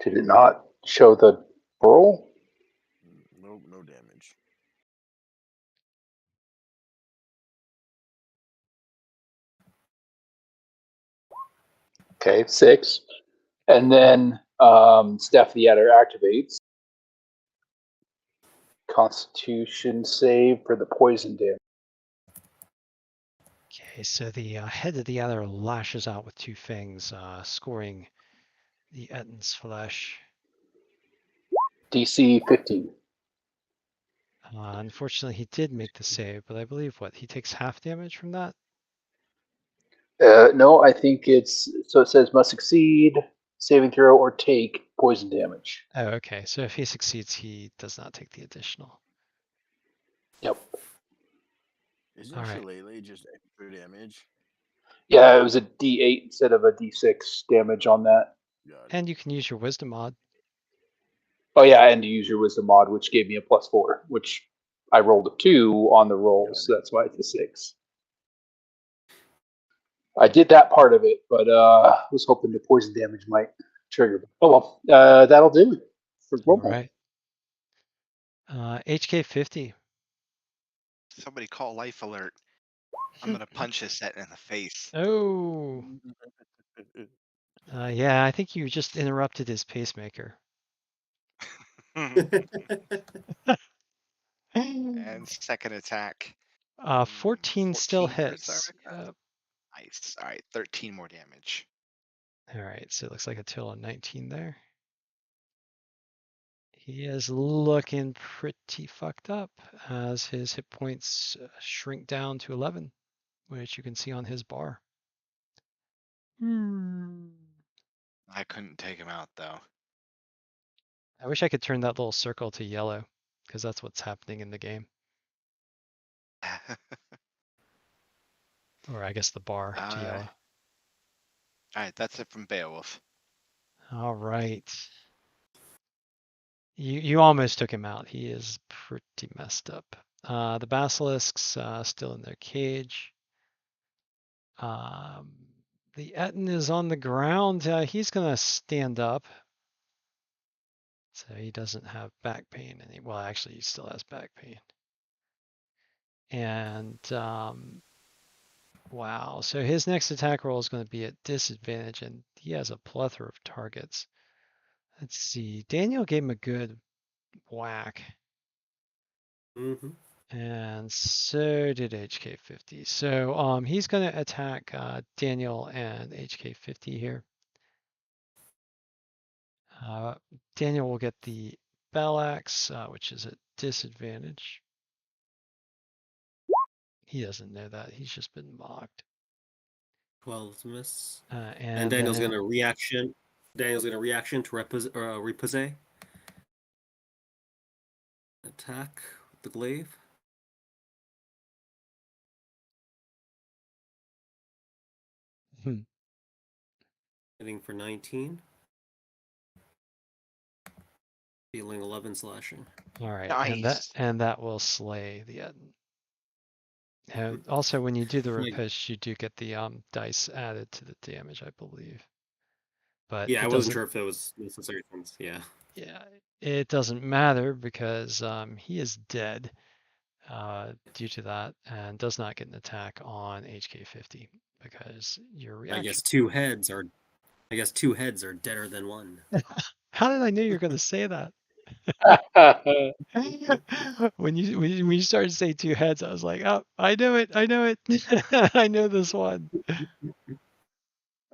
Did it not show the roll? Nope, no damage. Okay, 6. And then Staff of the Adder activates. Constitution save for the poison damage. Okay, so the head of the adder lashes out with 2 fangs, scoring the Ettin's flesh. DC 15. Unfortunately, he did make the save, but I believe he takes half damage from that? No, I think it's so it says must succeed saving throw or take poison damage. Oh, okay. So if he succeeds, he does not take the additional. Yep. Isn't All right. Shillelagh just extra damage? Yeah, it was a D8 instead of a D6 damage on that. Got it. And you can use your wisdom mod. Oh yeah, and you use your wisdom mod, which gave me a +4, which I rolled a 2 on the roll, so that's why it's a 6. I did that part of it, but was hoping the poison damage might trigger. Oh well, that'll do it for All global. right. HK 50. Somebody call life alert. I'm gonna punch this set in the face. Oh. Yeah, I think you just interrupted his pacemaker. And second attack. 14 still 14 for hits. Sarvika. Nice. All right, 13 more damage. All right, so it looks like a total of 19 there. He is looking pretty fucked up as his hit points shrink down to 11, which you can see on his bar. I couldn't take him out though. I wish I could turn that little circle to yellow, because that's what's happening in the game. Or I guess the bar to yellow. All right, that's it from Beowulf. All right. You almost took him out. He is pretty messed up. The basilisks still in their cage. The Etten is on the ground. He's gonna stand up. So he doesn't have back pain well, actually, he still has back pain. And wow, so his next attack roll is going to be at disadvantage, and he has a plethora of targets. Let's see. Daniel gave him a good whack, Mm-hmm. and so did HK50. So he's going to attack Daniel and HK50 here. Daniel will get the Bell Axe, which is at disadvantage. He doesn't know that. He's just been mocked. 12 to miss. And And Daniel's then, gonna reaction. Daniel's gonna reaction to repose. Attack with the glaive. Hitting for 19. Dealing 11 slashing. all right, Nice. and that will slay the Etten. Also, when you do the Like- rapish, you do get the dice added to the damage, I believe. But Yeah, it I wasn't doesn't. sure if that was necessary since, yeah. Yeah, it doesn't matter because he is dead due to that, and does not get an attack on HK50 because your reaction. I guess two heads are deader than one. How did I know you were going to say that? when you started to say two heads, I was like, oh, I know it, I know it, I know this one.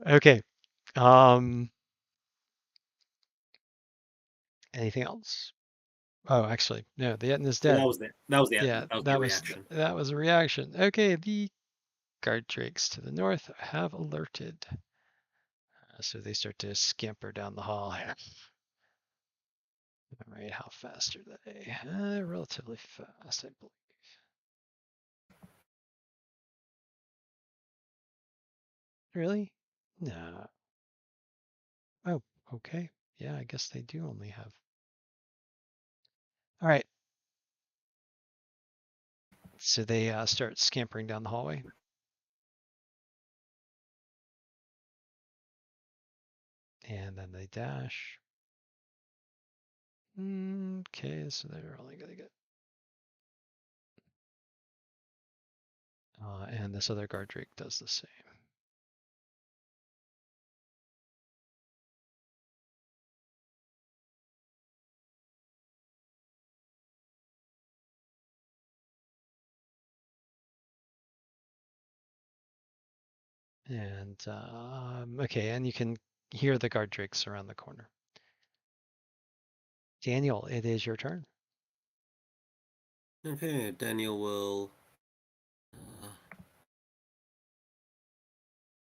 Okay. Anything else? Oh, actually, no. The Etten is dead. That was the that was the Yeah, that was the that was reaction. that was a reaction. Okay, the guard drakes to the north have alerted, so they start to scamper down the hall here. All right, how fast are they? Relatively fast, I believe. Really? No. Oh, okay. Yeah, I guess they do only have. All right. So they start scampering down the hallway. And then they dash. Okay, so they're only going to get. And this other guard drake does the same. And okay, and you can hear the guard drakes around the corner. Daniel, it is your turn. Okay, Daniel will.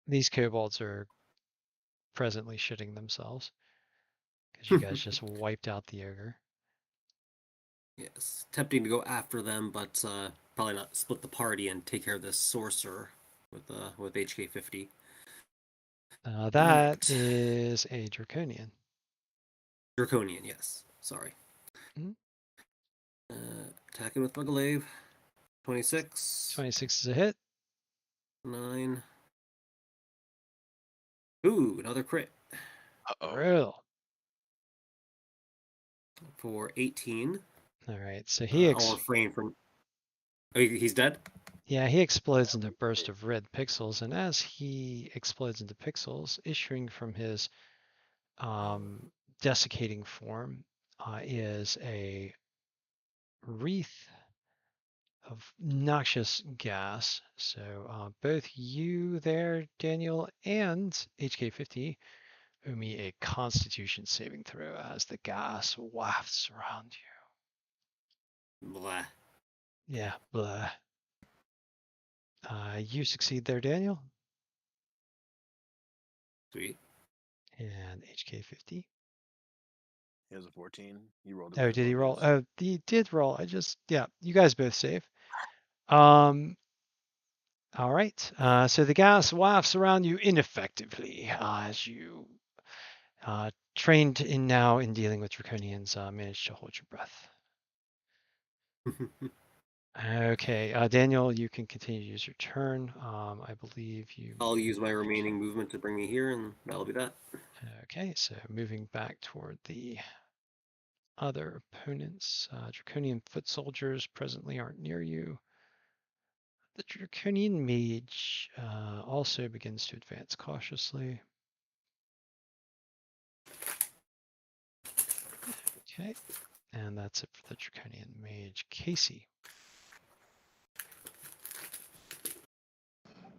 These kobolds are presently shitting themselves because you guys just wiped out the ogre. Yes, tempting to go after them, but probably not split the party and take care of this sorcerer with HK 50. That Alright. is a draconian. Draconian, yes. Sorry. Mhm. Attacking with my glaive. 26. 26 is a hit. 9. Ooh, another crit Uh-oh. Brutal. for 18. All right, so I'll refrain from. Oh, he's dead? yeah, he explodes into a burst of red pixels, and as he explodes into pixels, issuing from his desiccating form is a wreath of noxious gas. So both you there, Daniel, and HK50 owe me a Constitution saving throw as the gas wafts around you. Blah. Yeah, blah. You succeed there, Daniel, Sweet. and HK50. He has a 14. He rolled it Oh, with did he roll? advantage. Oh, he did roll. Yeah, you guys both save. Um, all right. So the gas wafts around you ineffectively as you, trained in now in dealing with draconians, manage to hold your breath. Okay, Daniel, you can continue to use your turn. I believe you. I'll use my remaining movement to bring me here, and that'll be that. Okay, so moving back toward the other opponents, draconian foot soldiers presently aren't near you. The draconian mage also begins to advance cautiously. Okay, and that's it for the draconian mage. Casey.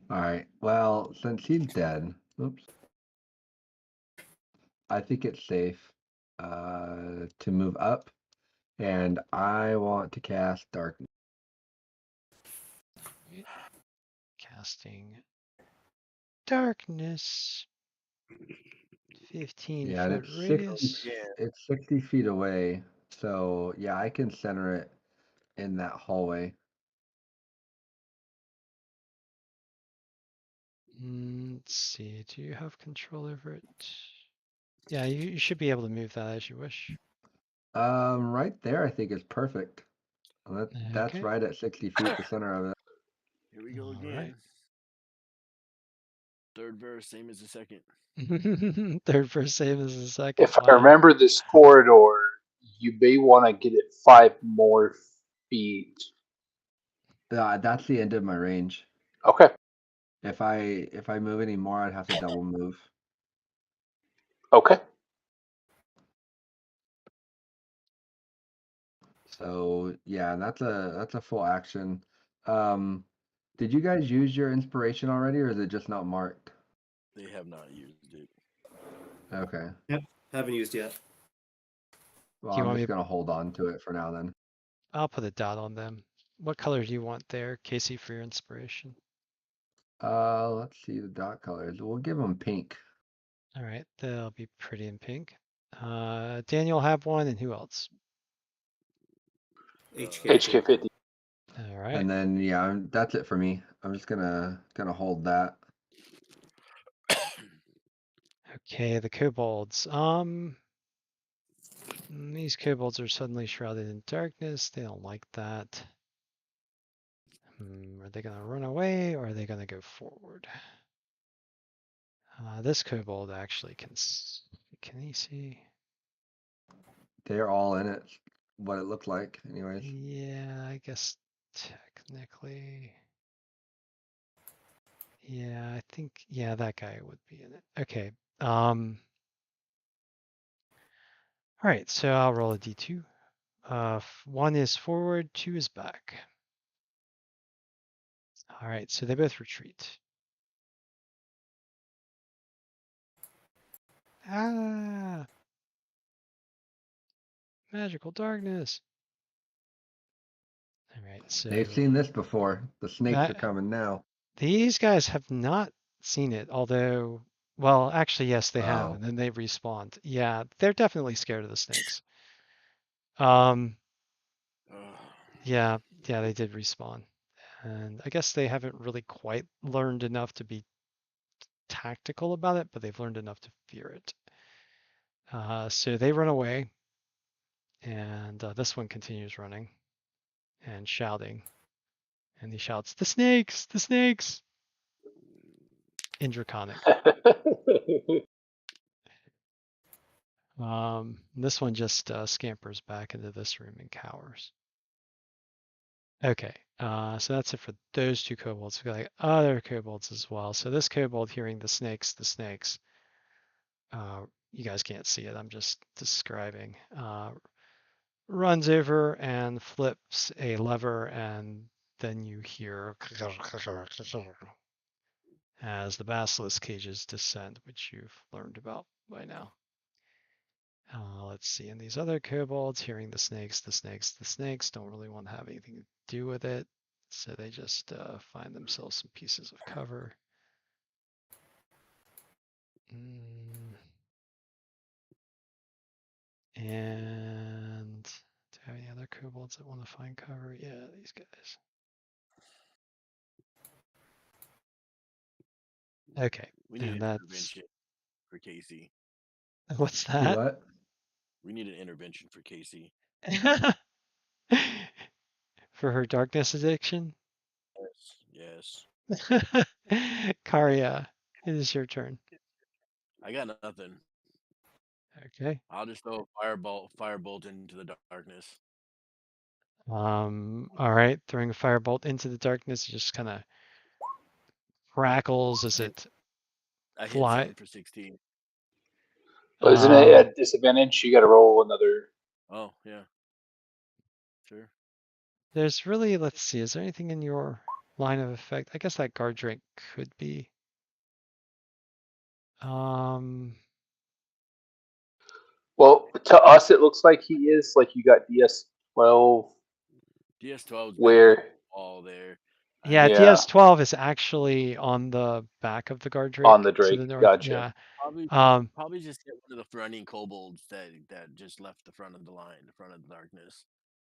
All right. Well, since he's dead, oops, I think it's safe to move up, and I want to cast darkness. Casting darkness. 15 Yeah, and foot it's 60, radius. Yeah. it's 60 feet away. So yeah, I can center it in that hallway. Let's see. Do you have control over it? Yeah, you should be able to move that as you wish. Right there, I think is perfect. That's Okay. right at 60 feet, the center of it. Here we go All again. right. Third verse, same as the second. Third first save is the second. If I Wow. remember this corridor, you may want to get it 5 more feet. That's the end of my range. Okay. If I move any more, I'd have to double move. Okay. So yeah, that's a full action. Um, did you guys use your inspiration already, or is it just not marked? They have not used it. Okay. Yep. Haven't used yet. Well, Do you I'm want just me? gonna hold on to it for now then. I'll put a dot on them. What color do you want there, Casey, for your inspiration? Let's see the dot colors. We'll give them pink. All right, they'll be pretty in pink. Daniel have one, and who else? HK. HK50. All right. And then yeah, that's it for me. I'm just gonna hold that. Okay, the kobolds. These kobolds are suddenly shrouded in darkness. They don't like that. Are they gonna run away or are they gonna go forward? This kobold actually can he see? They're all in it. What it looked like, anyways. Yeah, I guess technically. Yeah, I think, yeah, that guy would be in it. Okay. All right, so I'll roll a d2. 1 is forward, 2 is back. All right, so they both retreat. Ah, magical darkness. All right, so They've seen this before. The snakes are coming now. these guys have not seen it, although, well, actually, yes, they have, Oh. and then they respawned. Yeah, they're definitely scared of the snakes. Um, Yeah, they did respawn. And I guess they haven't really quite learned enough to be tactical about it, but they've learned enough to fear it. So they run away, and this one continues running and shouting. And he shouts, "The snakes! The snakes!" in Draconic. This one just scampers back into this room and cowers. Okay, so that's it for those two kobolds. We got like other kobolds as well. So this kobold hearing the snakes, you guys can't see it, I'm just describing. Runs over and flips a lever, and then you hear as the basilisk cages descend, which you've learned about by now. Let's see, and these other kobolds hearing the snakes don't really want to have anything to do with it, so they just find themselves some pieces of cover. And do I have any other kobolds that want to find cover? Yeah, these guys. Okay, We need and an that's intervention for Casey. what's Do that? what? We need an intervention for Casey. For her darkness addiction? Yes. Karya, it is your turn. I got nothing. Okay. I'll just throw a firebolt into the darkness. All right, throwing a firebolt into the darkness, it just kind of crackles as it I hit fly. 7 for 16. But isn't it at disadvantage? You got to roll another. Oh yeah. Sure. There's really, let's see, is there anything in your line of effect? I guess that guard drink could be. Well, to us, it looks like he is. Like you got DS12. DS12 is Where all there. Yeah, Yeah. DS12 is actually on the back of the guard drake On the to the Drake, north. gotcha. Yeah. Probably just hit one of the fronting kobolds that just left the front of the line, the front of the darkness.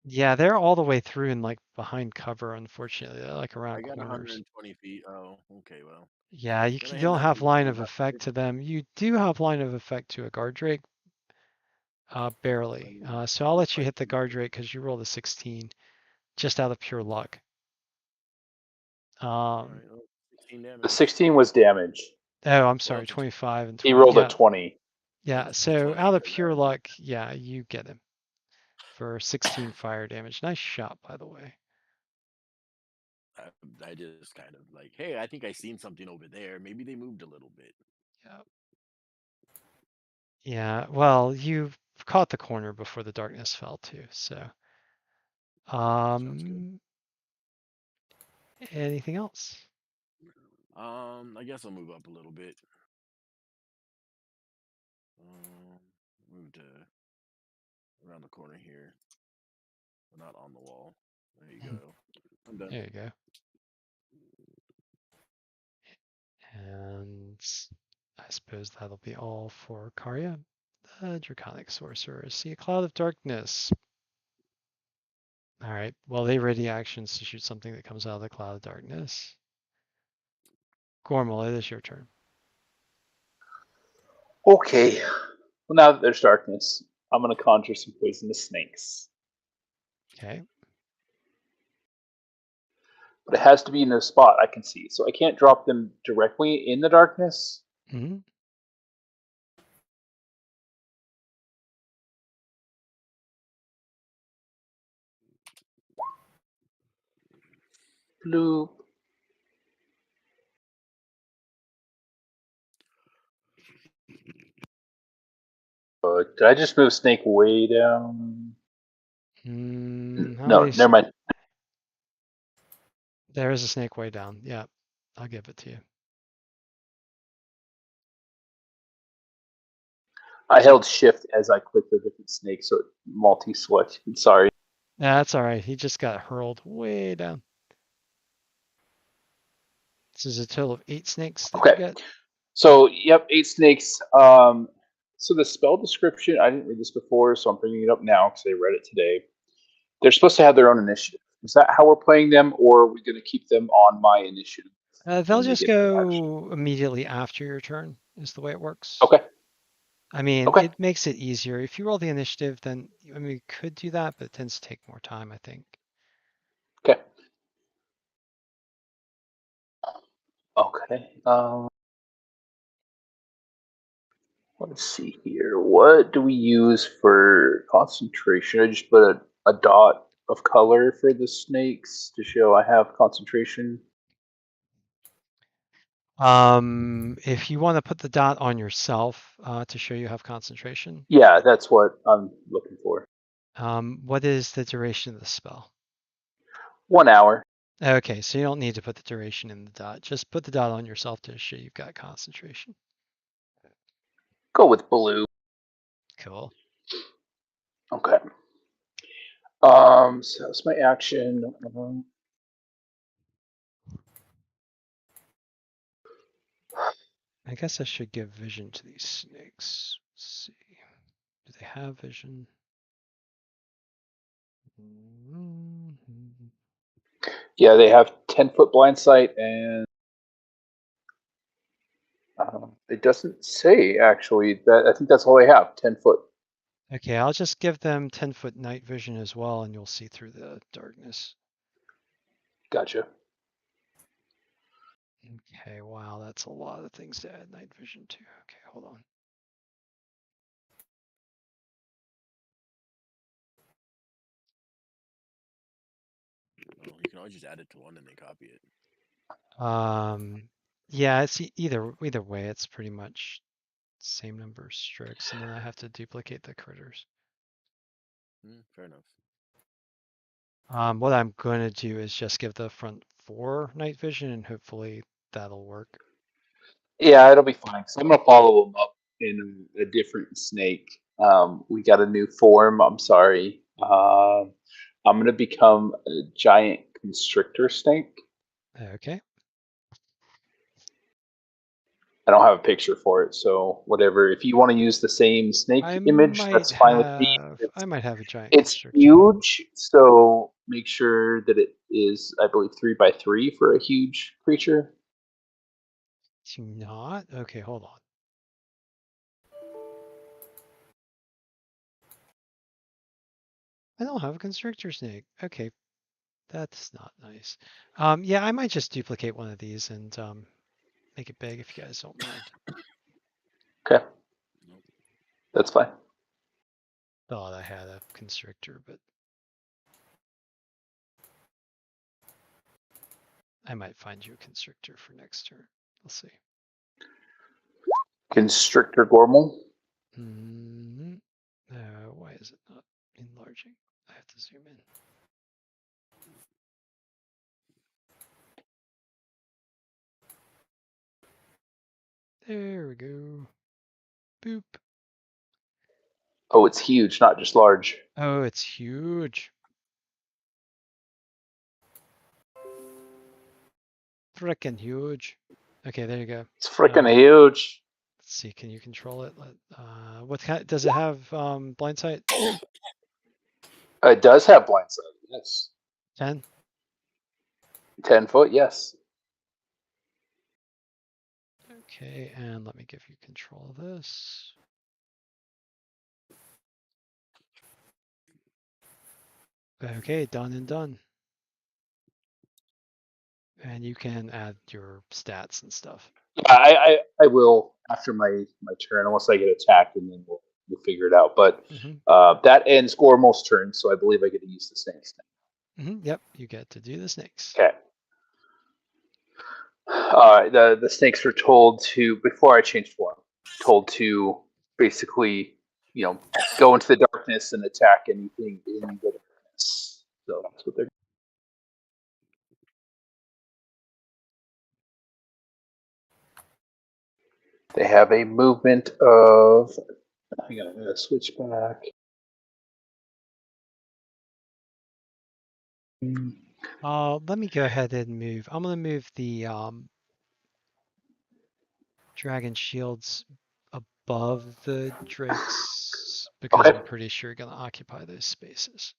Yeah, they're all the way through and like behind cover, unfortunately. They're like around I got corners. 120 feet. Oh, okay, well. Yeah, you Then I hit don't have nothing. line of effect to them. You do have line of effect to a guard drake, barely. So I'll let you hit the guard drake because you rolled a 16, just out of pure luck. All right, 16 The damage. 16 was damage. Oh, I'm sorry, 25 and 20. He rolled yeah. a 20. Yeah, That's so 20, out of then, pure luck, yeah, you get him for 16 fire damage. Nice shot, by the way. I just kind of like, hey, I think I seen something over there. Maybe they moved a little bit. Yeah. Yeah, well, you caught the corner before the darkness fell too, so. Anything else? I guess I'll move up a little bit. Move to around the corner here. We're not on the wall. There you go. I'm done. There you go. And I suppose that'll be all for Karya. The Draconic Sorcerer. See a cloud of darkness. All right. Well, they ready actions to shoot something that comes out of the cloud of darkness. Gormal, it is your turn. Okay. Well, now that there's darkness, I'm going to conjure some poisonous snakes. Okay. But it has to be in a spot I can see. So I can't drop them directly in the darkness. Mm-hmm. Blue. Did I just move snake way down? No, never mind. There is a snake way down. Yeah, I'll give it to you. I held shift as I clicked the different snakes, so it multi-select. Sorry. Yeah, that's all right. He just got hurled way down. This is a total of 8 snakes that you get. So, yep, 8 snakes. So the spell description, I didn't read this before, so I'm bringing it up now because I read it today. They're supposed to have their own initiative. Is that how we're playing them, or are we going to keep them on my initiative? They'll when they just get their action? go immediately after your turn, is the way it works. Okay. I mean, Okay. it makes it easier. If you roll the initiative, then I mean, we could do that, but it tends to take more time, I think. Okay. Okay. Let's see here. What do we use for concentration? I just put a dot of color for the snakes to show I have concentration. If you want to put the dot on yourself to show you have concentration, Yeah, that's what I'm looking for. what is the duration of the spell? 1 hour. Okay, so you don't need to put the duration in the dot. Just put the dot on yourself to show you've got concentration. Go with blue. Cool. Okay. So that's my action. I guess I should give vision to these snakes. Let's see. Do they have vision? Yeah, they have 10-foot blind sight, and it doesn't say actually that. I think that's all they have. 10 foot. Okay, I'll just give them 10-foot night vision as well, and you'll see through the darkness. Gotcha. Okay, wow, that's a lot of things to add night vision to. Okay, hold on. Well, you can always just add it to one and then copy it. Yeah, it's either way, it's pretty much same number of strokes, and then I have to duplicate the critters. Fair enough. What I'm going to do is just give the front 4 night vision, and hopefully that'll work. Yeah, it'll be fine. So I'm gonna follow them up in a different snake. We got a new form. I'm sorry. I'm gonna become a giant constrictor snake. Okay. I don't have a picture for it, so whatever. If you want to use the same snake I image, might that's fine with me. have a giant It's constrictor. huge, so make sure that it is, I believe, 3x3 for a huge creature. Do not? Okay, hold on. I don't have a constrictor snake. Okay, that's not nice. Yeah, I might just duplicate one of these and make it big if you guys don't mind. Okay, that's fine. Thought I had a constrictor, but I might find you a constrictor for next turn. We'll see. Constrictor Gormal. Why is it not enlarging? I have to zoom in. There we go. Boop. Oh, it's huge, not just large. Oh, it's huge. Frickin' huge. Okay, there you go. It's freaking huge. Let's see, can you control it? What kind, does it have blind sight? It does have blind sight. Yes. 10? 10 foot. Yes. Okay, and let me give you control of this. Okay, done and done. And you can add your stats and stuff. Yeah, I will after my turn, unless I get attacked, and then we'll figure it out. But that ends Gormal's turn, so I believe I get to use the snakes now. Yep, you get to do the snakes. Okay. The snakes were told to, before I changed form, told to basically, go into the darkness and attack anything in the darkness. So that's what they're. They have a movement of. Hang on, I'm gonna switch back. Let me go ahead and move. I'm gonna move the dragon shields above the drakes because Okay. I'm pretty sure you're gonna occupy those spaces.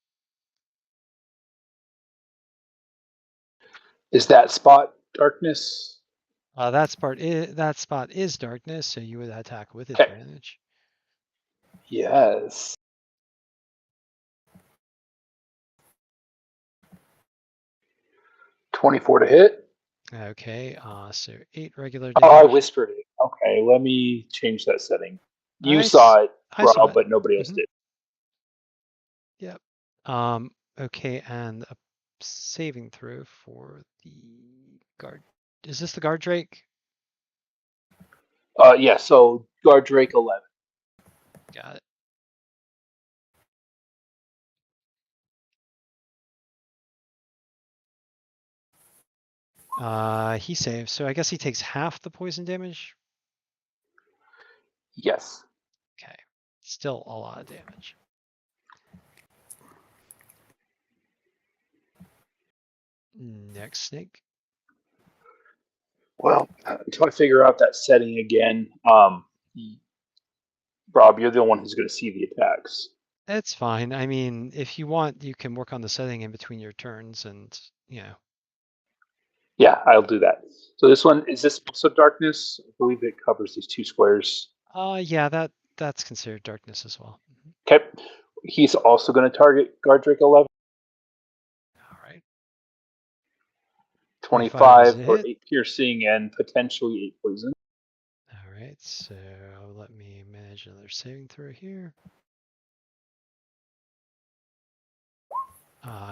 Is that spot darkness? That spot is darkness, so you would attack with Okay. advantage. Yes. $24 to hit. Okay, so 8 regular Oh, I damage. whispered it. Okay, let me change that setting. You I saw it, I saw Rob, it. but nobody else Mhm. did. Yep. Okay, and a saving throw for the guard. Is this the guard drake? Yeah, so Guard Drake 11. Got it. He saves, so I guess he takes half the poison damage. Yes. Okay, still a lot of damage. Next snake. Well, until I figure out that setting again, Rob, you're the one who's going to see the attacks. It's fine. I mean, if you want, you can work on the setting in between your turns, and Yeah, I'll do that. So this one, is this also darkness? I believe it covers these 2 squares. yeah, that's considered darkness as well. Okay. He's also going to target Guard Drake 11. All right. 25 is a for hit. 8 piercing and potentially 8 poison. All right, so let me manage another saving throw here.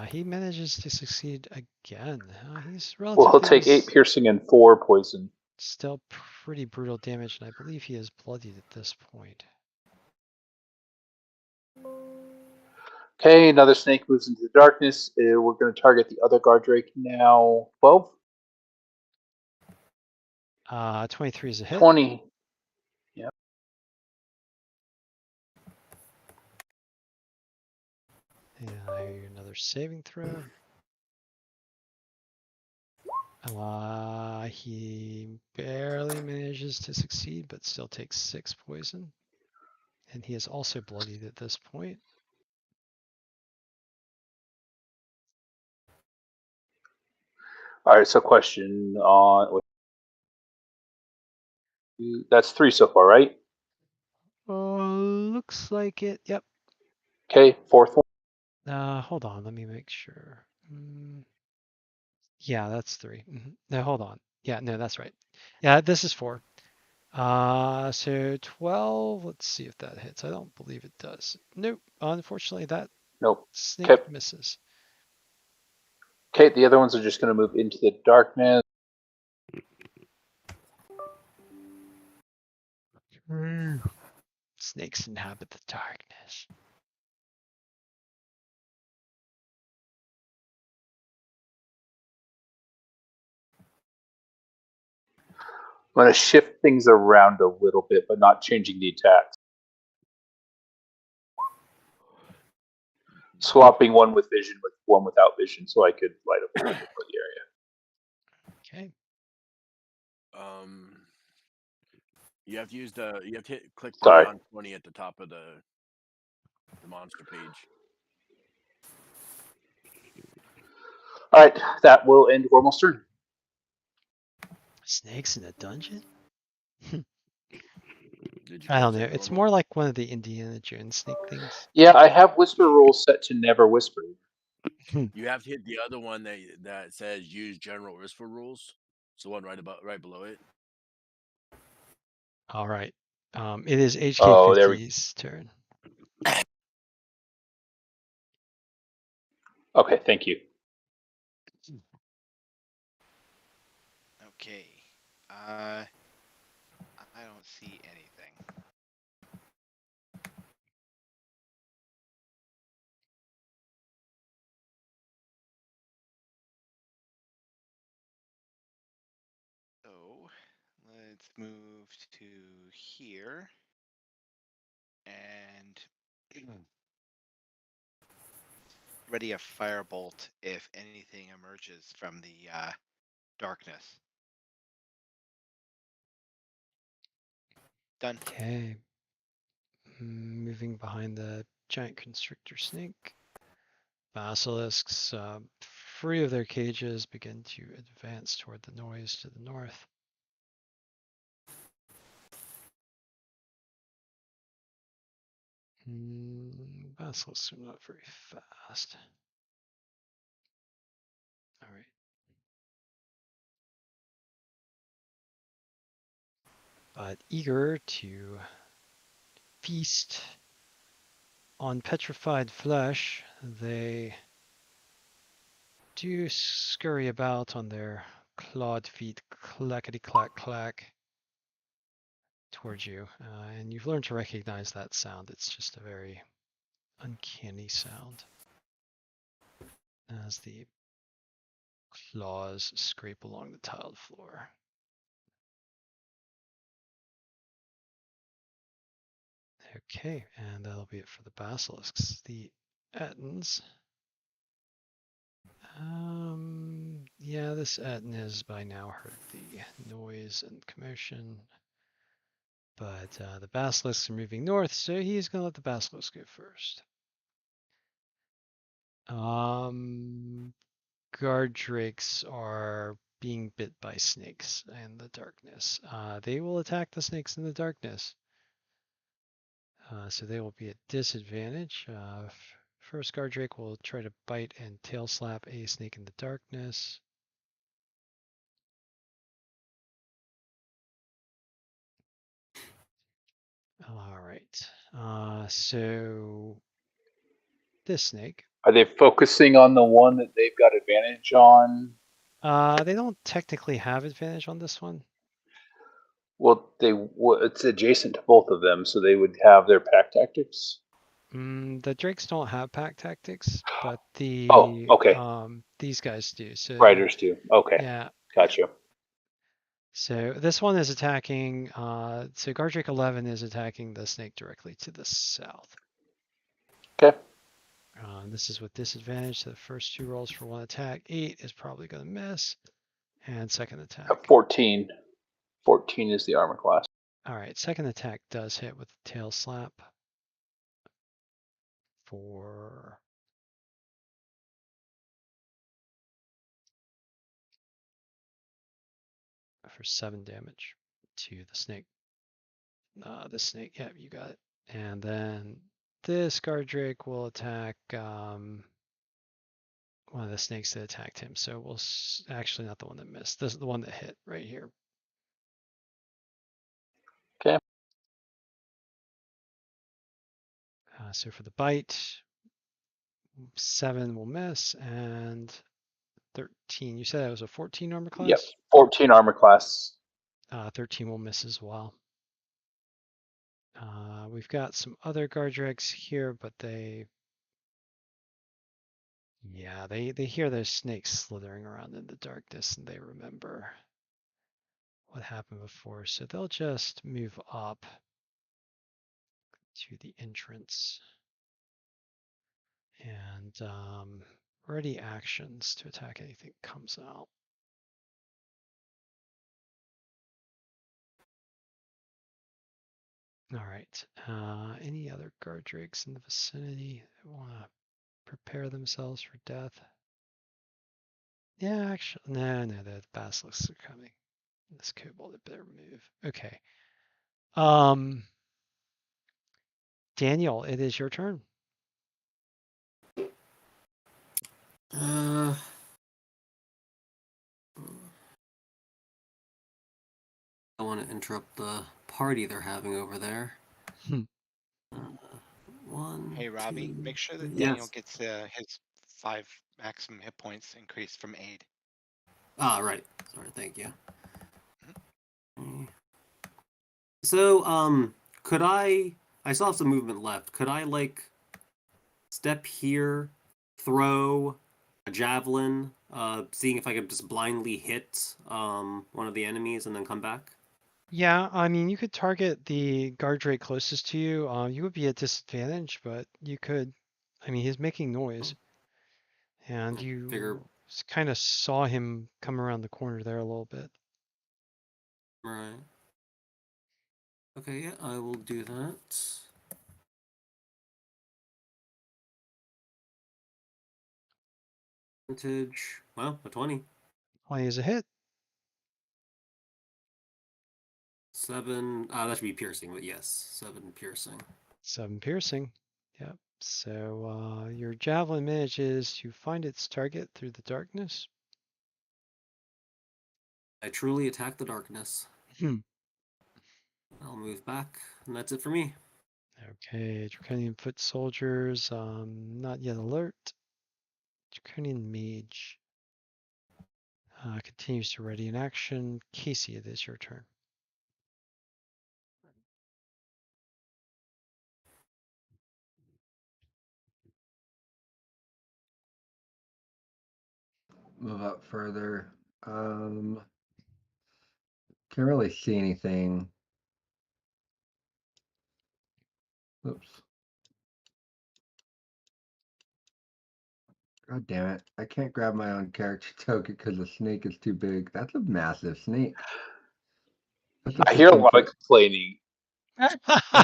He manages to succeed again. He's Well, relatively he'll take 8 piercing and 4 poison. still pretty brutal damage, and I believe he is bloodied at this point. Okay, another snake moves into the darkness. We're going to target the other Guard Drake now. 12? 23 is a hit. 20. Yep. And another saving throw. He barely manages to succeed, but still takes 6 poison. And he is also bloodied at this point. All right, so question on. That's 3 so far, right? Looks like it. Yep. Okay, 4th one. Hold on. Let me make sure. Yeah, that's 3. No, hold on. Yeah, no, that's right. Yeah, this is 4. So 12. Let's see if that hits. I don't believe it does. Nope. Unfortunately, that Nope. snake Okay. misses. Okay, the other ones are just going to move into the darkness. Snakes inhabit the darkness. I'm going to shift things around a little bit, but not changing the attacks. Swapping one with vision with one without vision, so I could light up a little bit more of the area. Okay. You have to use click the Sorry. beyond 20 at the top of the monster page. All right, that will end Gormal's turn. Snakes in a dungeon? Did you I don't catch know. that, It's Gormal? more like one of the Indiana Jones snake things. Yeah, I have whisper rules set to never whisper. You have to hit the other one that says use general whisper rules. It's the one right below it. All right. It is Oh, there we HK50's turn. Okay, thank you. Okay. I don't see anything. So let's move to here and ready a firebolt if anything emerges from the darkness. Done. Okay. Moving behind the giant constrictor snake. Basilisks free of their cages, begin to advance toward the noise to the north. Basilisks are not very fast. All right. But eager to feast on petrified flesh, they do scurry about on their clawed feet, clackety clack clack, towards you. And you've learned to recognize that sound. It's just a very uncanny sound as the claws scrape along the tiled floor. Okay, and that'll be it for the basilisks. The Ettins. Yeah, this Ettin has by now heard the noise and commotion. But the basilisks are moving north, so he's going to let the basilisks go first. Guard drakes are being bit by snakes in the darkness. They will attack the snakes in the darkness. So they will be at disadvantage. First guard drake will try to bite and tail slap a snake in the darkness. All right. So this snake. Are they focusing on the one that they've got advantage on? They don't technically have advantage on this one. Well, it's adjacent to both of them, so they would have their pack tactics. The drakes don't have pack tactics, but okay. These guys do. So Riders do. Okay. Yeah. Gotcha. So this one is attacking. So guard drake 11 is attacking the snake directly to the south. Okay. This is with disadvantage. So the first two rolls for one attack. 8 is probably going to miss, and second attack. 14. 14 is the armor class. All right, second attack does hit with the tail slap for 7 damage to the snake. Yeah, you got it. And then this guard drake will attack one of the snakes that attacked him. So we'll actually not the one that missed. This is the one that hit right here. Okay. So for the bite, 7 will miss, and 13. You said that was a 14 armor class? Yep, 14 armor class. 13 will miss as well. We've got some other guard drakes here, but they hear those snakes slithering around in the darkness, and they remember what happened before. So they'll just move up to the entrance and ready actions to attack anything that comes out. All right. Any other guard drakes in the vicinity that want to prepare themselves for death? Yeah, actually, no, the basilisks are coming. This kobold had better move. Okay. Daniel, it is your turn. I want to interrupt the party they're having over there. One. Hey, Robbie, 2, make sure that 3. Daniel Yes. gets his 5 maximum hit points increased from aid. Ah, right. Sorry, thank you. So, could I still have some movement left. Could I, like, step here, throw a javelin, seeing if I could just blindly hit one of the enemies and then come back? Yeah, I mean, you could target the guard drake closest to you. You would be at disadvantage, but you could. I mean, he's making noise, and you kind of saw him come around the corner there a little bit. Right. Okay, yeah, I will do that. Advantage. Well, a 20. 20 is a hit. 7. That should be piercing, but yes, 7 piercing. 7 piercing. Yep. So your javelin manages to find its target through the darkness. I truly attack the darkness. Hmm. I'll move back, and that's it for me. Okay, Draconian foot soldiers, not yet alert. Draconian mage continues to ready in action. Casey, it is your turn. Move up further. Can't really see anything. Oops. God damn it. I can't grab my own character token because the snake is too big. That's a massive snake. That's a I hear a 15 lot of foot. complaining. That's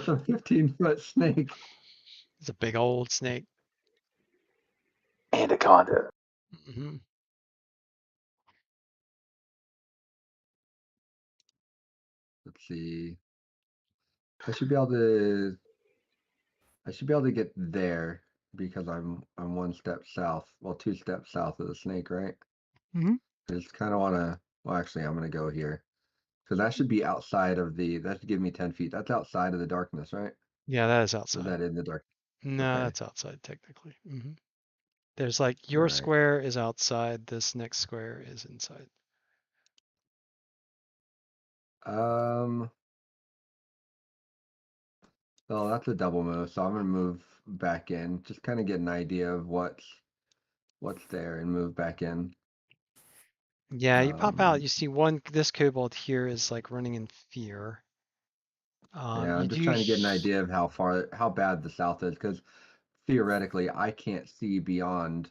a 15-foot snake. It's a big old snake. Anaconda. Hmm. Let's see. I should be able to. I should be able to get there because I'm 1 step south. Well, 2 steps south of the snake, right? Hmm. I just kind of want to. Well, actually, I'm gonna go here because that should be outside of the. That should give me 10 feet. That's outside of the darkness, right? Yeah, that is Or is outside. that in the dark? No, Okay. that's outside technically. There's like your Right. square is outside. This next square is inside. Um. Well, that's a double move, so I'm gonna move back in. Just kind of get an idea of what's there and move back in. Yeah, you pop out. Um, You see this kobold here is like running in fear. yeah, You I'm just do. trying to get an idea of how bad the south is, because theoretically I can't see beyond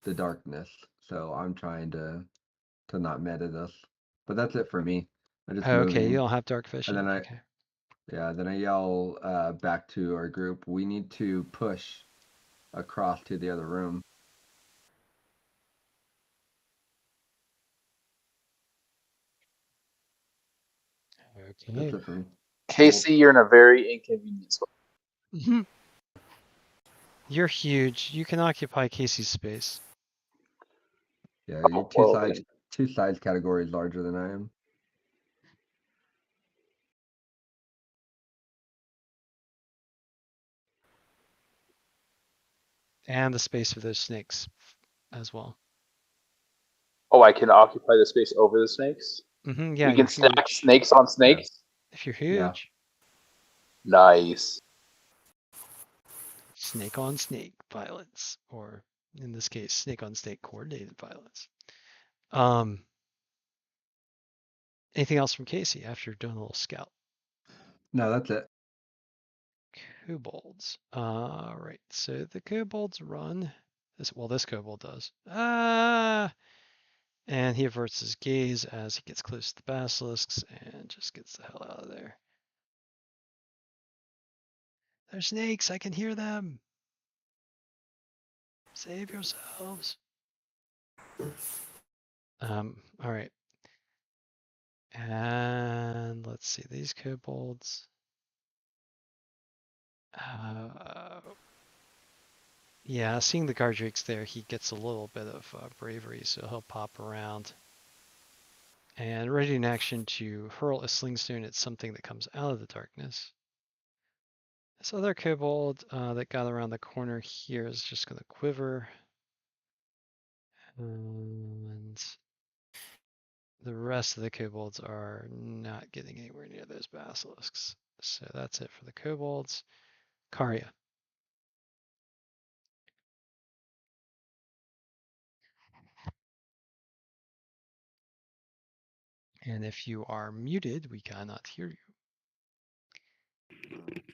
the darkness, so I'm trying to not meta this. But that's it for me. I'm just Okay, you moving, don't have dark and vision. then Okay. then I yell back to our group. We need to push across to the other room. That's Okay. it for me. Casey, you're in a very inconvenient spot. Mhm. You're huge. You can occupy Casey's space. Yeah, you're Well, then. two size categories larger than I am. And the space for those snakes as well. Oh, I can occupy the space over the snakes? Yeah, We you're can stack huge. snakes on snakes? If you're Yeah. huge. Nice. Snake on snake violence, or in this case, snake on snake coordinated violence. Anything else from Casey after doing a little scout? No, that's it. Kobolds. Right. So the kobolds run. This kobold does. And he averts his gaze as he gets close to the basilisks and just gets the hell out of there. They're snakes. I can hear them. Save yourselves. All right. And let's see these kobolds. Yeah, seeing the Gardrakes there, he gets a little bit of bravery, so he'll pop around. And ready in action to hurl a slingstone at something that comes out of the darkness. This other kobold that got around the corner here is just going to quiver. And the rest of the kobolds are not getting anywhere near those basilisks. So that's it for the kobolds. Karya. And if you are muted, we cannot hear you.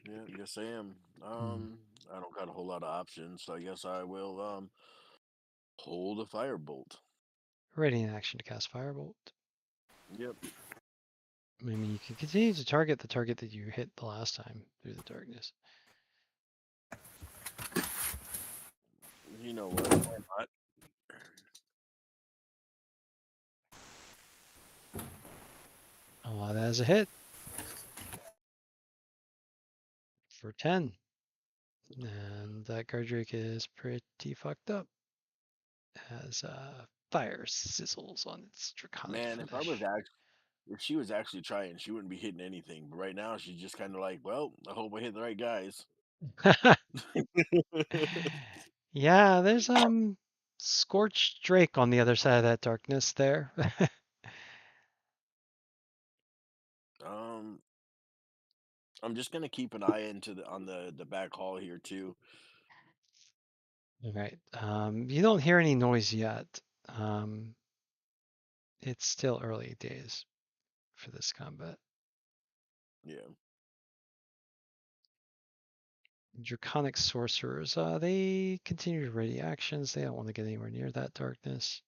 Yeah, yes I am. I don't got a whole lot of options, so I guess I will hold a firebolt. Ready in action to cast Firebolt. Yep. I mean, you can continue to target the target that you hit the last time through the darkness. You know what? Why not? Oh, that is a hit. For 10. And that Guardrake is pretty fucked up. As fire sizzles on its draconic Man, finish. if she was actually trying, she wouldn't be hitting anything. But right now, she's just kind of like, well, I hope I hit the right guys. Yeah, there's Scorched Drake on the other side of that darkness there. I'm just gonna keep an eye on the back hall here too. All right. You don't hear any noise yet. It's still early days for this combat. Yeah. Draconic sorcerers, they continue to ready actions. They don't want to get anywhere near that darkness.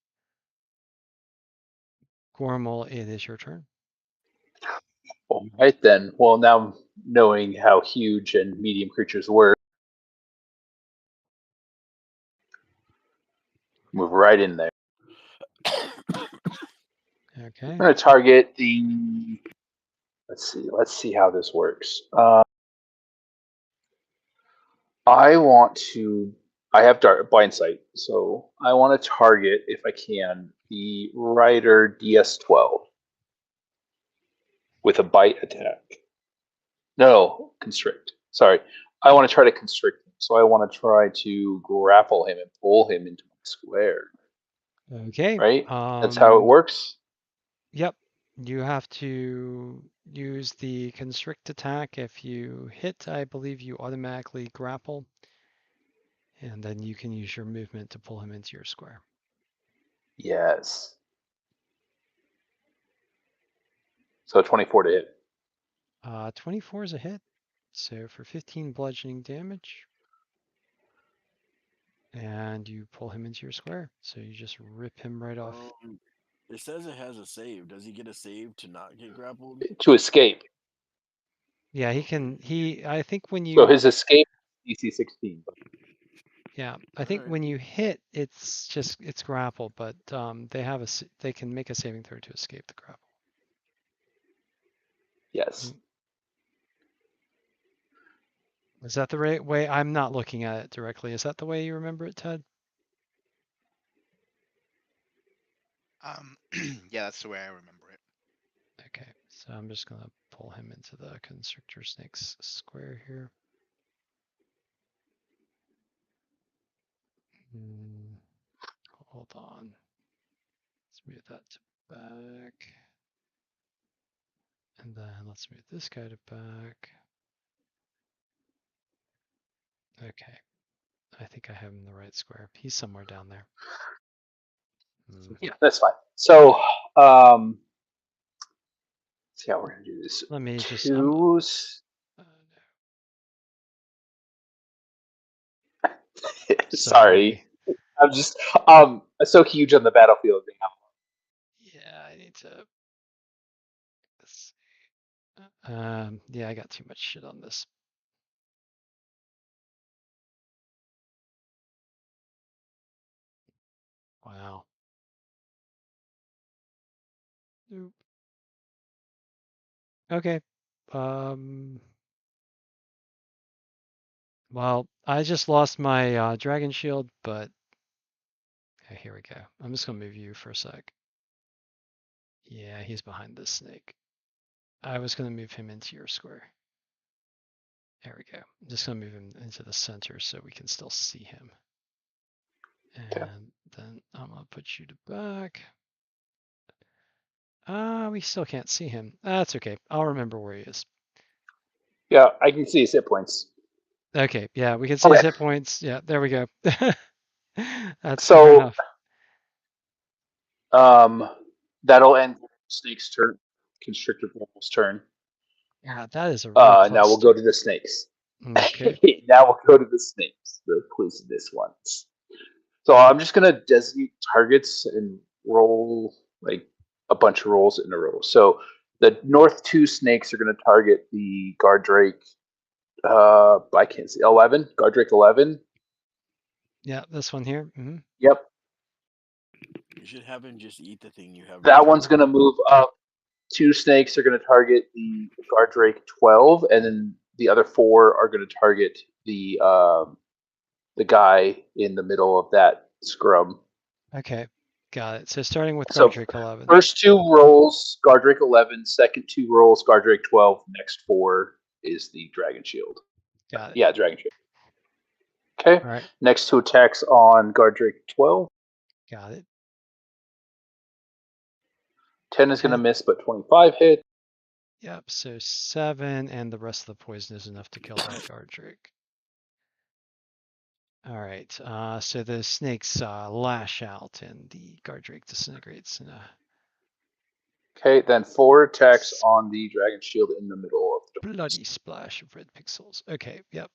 Gormal, it is your turn. All right then. Well, now knowing how huge and medium creatures were, move right in there. Okay. I'm going to target the. Let's see. Let's see how this works. I want to. I have blind sight, so I want to target, if I can, the Rider DS12 with a bite attack. No, constrict. Sorry, I want to try to constrict him. So I want to try to grapple him and pull him into my square. Okay. Right? That's how it works. Yep. You have to use the constrict attack. If you hit, I believe you automatically grapple. And then you can use your movement to pull him into your square. Yes. So 24 to hit. 24 is a hit. So for 15 bludgeoning damage. And you pull him into your square. So you just rip him right off. It says it has a save. Does he get a save to not get grappled? To escape. Yeah, he can. I think when you. So his escape is DC 16. Yeah, I think when you hit, it's grapple, but they can make a saving throw to escape the grapple. Yes. Is that the right way? I'm not looking at it directly. Is that the way you remember it, Ted? Yeah, that's the way I remember it. Okay, so I'm just gonna pull him into the constrictor snakes square here. Hold on. Let's move that to back. And then let's move this guy to back. Okay. I think I have him in the right square. He's somewhere down there. Yeah, that's fine. So, see how we're gonna do this. Let me just. Sorry. I'm just so huge on the battlefield now. Yeah, I need to. Yeah, I got too much shit on this. Wow. Nope. Okay. Well, I just lost my dragon shield, but okay, here we go. I'm just gonna move you for a sec. Yeah, he's behind this snake. I was gonna move him into your square. There we go. I'm just gonna move him into the center so we can still see him. And then I'm gonna put you to back. We still can't see him. That's okay. I'll remember where he is. Yeah, I can see his hit points. Okay, yeah, we can see his hit points. Yeah, there we go. That's so, fair enough. That'll end Snake's turn. Constrictor Wolf's turn. Yeah, that is a real close now we'll go to the snakes. Okay. Now we'll go to the snakes, the poisonous ones. So I'm just gonna designate targets and roll like a bunch of rolls in a row. So the north two snakes are gonna target the guard drake. I can't see 11. Guard drake 11. Yeah, this one here. Yep. You should have him just eat the thing you have. That one's gonna move up 2 snakes are going to target the guard drake 12, and then the other 4 are going to target the guy in the middle of that scrum. Okay, got it. So starting with So Guardrake 11. first 2 rolls, guard drake 11. Second 2 rolls, guard drake 12. Next 4 is the dragon shield. Got it. Yeah, dragon shield. Okay. All right, Next 2 attacks on guard drake 12. got it. 10 is going to 10. miss, but 25 hit. Yep, so 7, and the rest of the poison is enough to kill that Guardrake. All right, so the snakes lash out, and the Guardrake disintegrates in a Okay, then 4 attacks on the dragon shield in the middle of the bloody splash of red pixels. Okay, yep.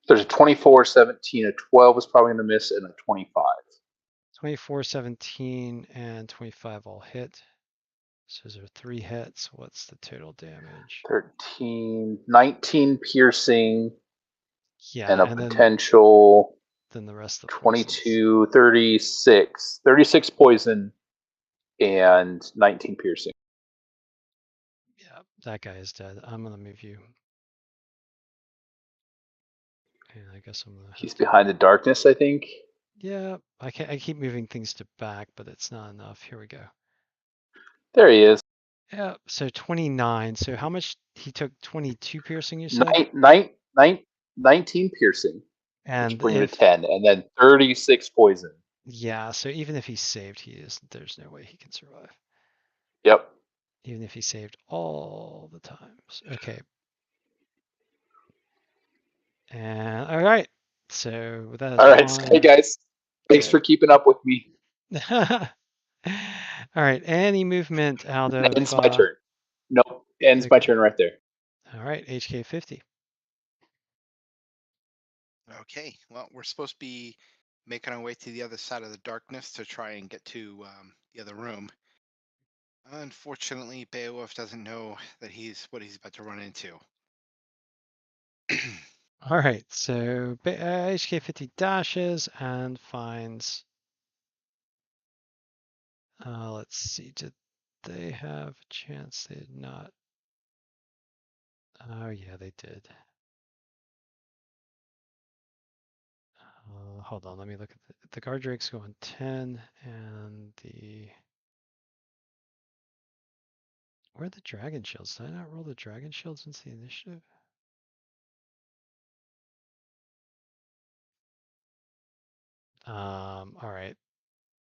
There's a 24, 17, a 12 is probably going to miss, and a 25. 24, 17, and 25 all hit. So those are 3 hits. What's the total damage? 13, 19 piercing, Yeah, and a and potential then the rest of the poisons. 22, 36. 36 poison and 19 piercing. Yeah, that guy is dead. I'm gonna move you. And I guess I'm gonna have He's to. behind the darkness, I think. Yeah, I keep moving things to back, but it's not enough. Here we go. There he is. Yeah, so 29. So how much he took? 22 piercing, you said? 19 piercing, which And bring you to if 10, and then 36 poison. yeah, so even if he's saved, there's no way he can survive. Yep. Even if he saved all the times. Okay. And all right. So that is All right, hey 1. guys. Thanks Good. for keeping up with me. All right. Any movement out of Ends my turn. Nope. Ends my okay. turn right there. All right, HK 50. Okay, well, we're supposed to be making our way to the other side of the darkness to try and get to the other room. Unfortunately, Beowulf doesn't know that what he's about to run into. All right, so HK 50 dashes and finds. Let's see, did they have a chance? They did not. Oh yeah, they did. Hold on, let me look at the guard drake's going 10, and where are the dragon shields? Did I not roll the dragon shields into the initiative? All right.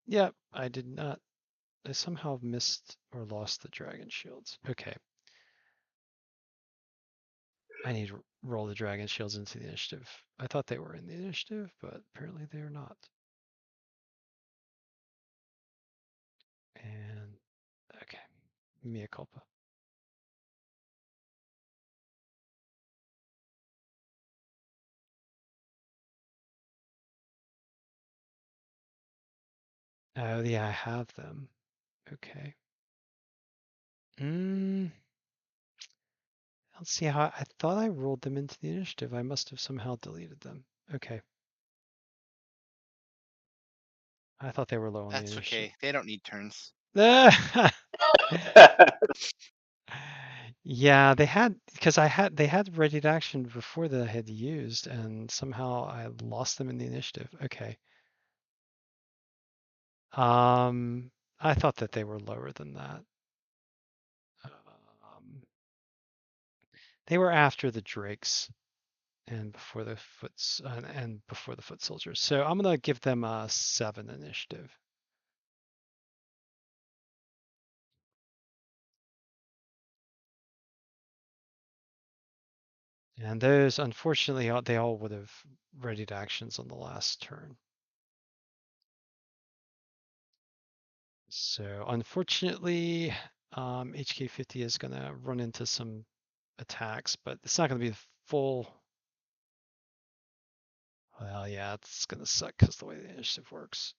Yep, I did not. I somehow missed or lost the dragon shields. Okay. I need to roll the dragon shields into the initiative. I thought they were in the initiative, but apparently they are not. And okay, mea culpa. Oh yeah, I have them. Okay. Let's see how I thought I rolled them into the initiative. I must have somehow deleted them. Okay. I thought they were low on the That's initiative. okay. They don't need turns. Yeah, they had because they had ready to action before that I had used, and somehow I lost them in the initiative. Okay. I thought that they were lower than that. They were after the drakes and before the before the foot soldiers. So I'm gonna give them a 7 initiative. And those, unfortunately, they all would have readied actions on the last turn. So unfortunately, HK50 is going to run into some attacks, but it's not going to be the full. Well, yeah, it's going to suck because the way the initiative works.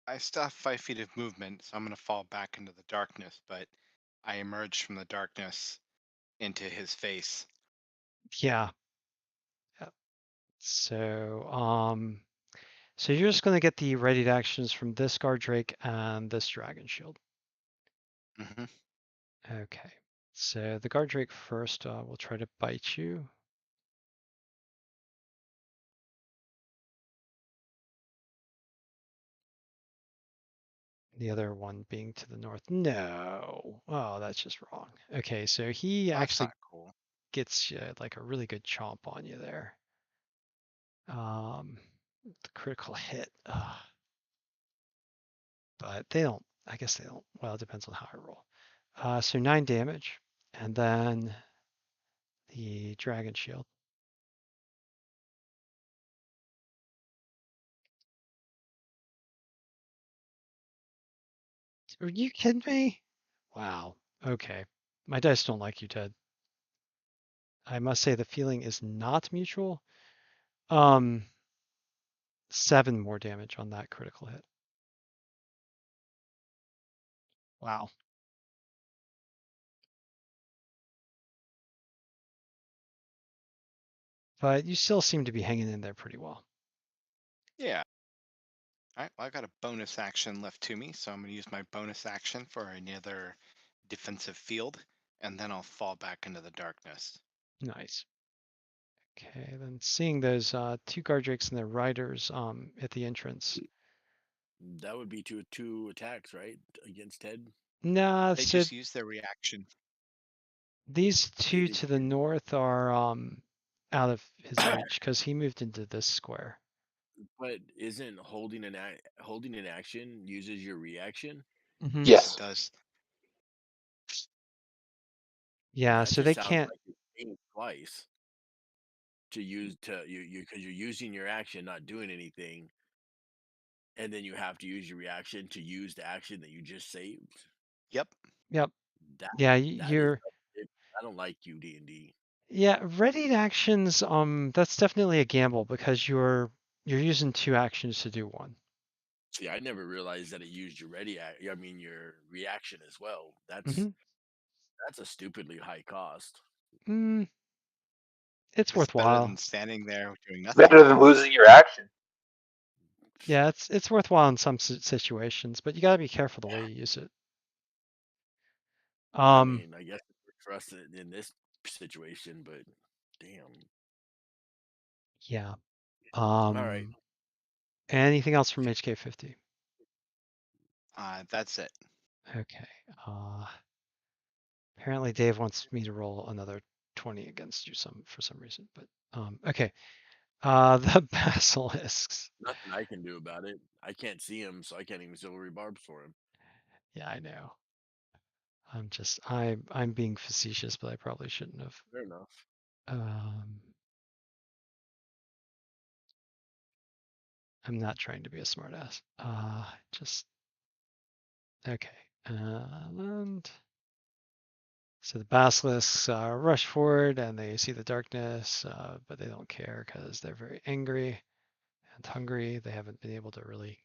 I still have 5 feet of movement, so I'm going to fall back into the darkness, but I emerged from the darkness into his face. Yeah. So, So you're just going to get the readied actions from this Guard Drake and this Dragon Shield. Hmm. Okay. So the Guard Drake first will try to bite you. The other one being to the north. No. Oh, that's just wrong. Okay, so he Well, that's actually not cool. gets like a really good chomp on you there. The critical hit. But they don't, I guess they don't. Well, it depends on how I roll. So 9 damage. And then the Dragon Shield. Are you kidding me? Wow. Okay. My dice don't like you, Ted. I must say the feeling is not mutual. 7 more damage on that critical hit. Wow. But you still seem to be hanging in there pretty well. Yeah. All right. Well, I got a bonus action left to me, so I'm going to use my bonus action for another defensive field, and then I'll fall back into the darkness. Nice. Okay, then seeing those 2 guard drakes and their riders at the entrance. That would be two attacks, right, against Ted. Nah, They so just use their reaction. these 2 They to the north are out of his reach because he moved into this square. But isn't holding an action uses your reaction? Mm-hmm. Yes, it Yes. does. Yeah, That so just they sounds can't. like you're paying twice to use to you because you're using your action, not doing anything, and then you have to use your reaction to use the action that you just saved. Yep. Yep. That Yeah, that is you're. I don't like you, D&D. Yeah, readied actions. That's definitely a gamble because you're using 2 actions to do one. See, I never realized that it used your your reaction as well. Mm-hmm. That's a stupidly high cost. Mm, it's It's better worthwhile. than standing there doing nothing. Better than losing your action. Yeah, it's worthwhile in some situations, but you gotta be careful the way you use it. I mean, I guess it worked for us in this situation, but damn. Yeah. All right. Anything else from HK50? That's it. Okay. Apparently Dave wants me to roll another 20 against you for some reason, but okay. The basilisks. Nothing I can do about it. I can't see him, so I can't even silvery barbs for him. Yeah, I know. I'm being facetious, but I probably shouldn't have. Fair enough. I'm not trying to be a smartass. Just okay. And so the basilisks rush forward and they see the darkness, but they don't care because they're very angry and hungry. They haven't been able to really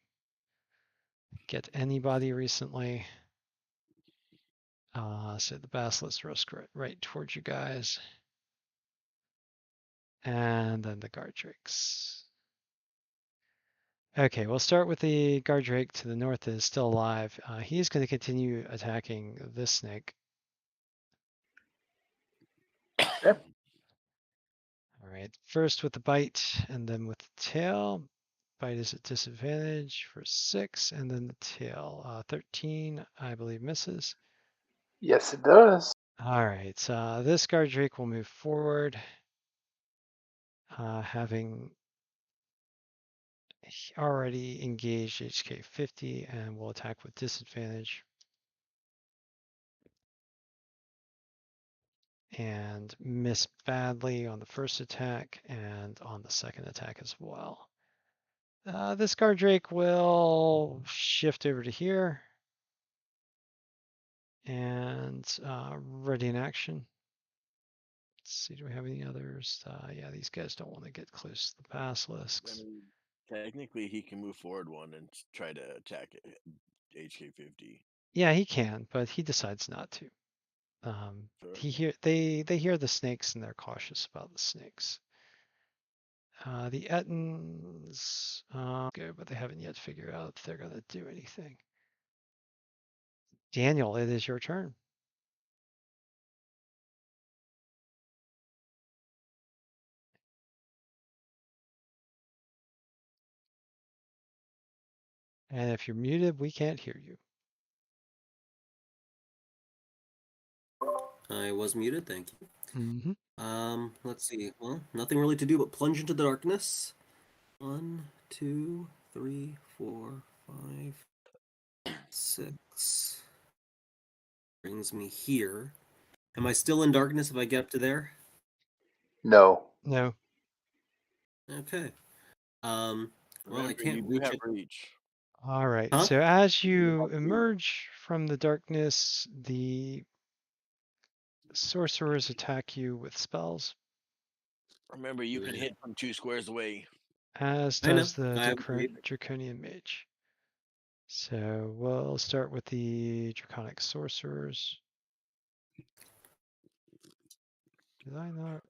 get anybody recently. So the basilisks rush right towards you guys. And then the guard drakes. Okay, we'll start with the guard drake to the north that is still alive. He's going to continue attacking this snake. Okay. All right, first with the bite and then with the tail. Bite is at disadvantage for 6, and then the tail. 13, I believe, misses. Yes, it does. All right, this guard drake will move forward, having already engaged HK 50 and will attack with disadvantage. And miss badly on the first attack and on the second attack as well. This guard drake will shift over to here and ready in action. Let's see, do we have any others? Yeah, these guys don't want to get close to the I basilisks. mean, technically, he can move forward one and try to attack HK50. Yeah, he can, but he decides not to. Sure. They hear the snakes and they're cautious about the snakes. The Ettins go, but they haven't yet figured out if they're going to do anything. Daniel, it is your turn. And if you're muted, we can't hear you. I was muted, thank you. Mm-hmm. Let's see. Well, nothing really to do but plunge into the darkness. 1, 2, 3, 4, 5, 6. Brings me here. Am I still in darkness if I get up to there? No. No. Okay. Well, I Remember, can't you do reach have it. reach. All right. Huh? So as you have reach. emerge from the darkness, the sorcerers attack you with spells, Remember, you can Yeah. hit from 2 squares away. as I know. does the I have reach. Draconian Mage. So we'll start with the Draconic Sorcerers. Did I not?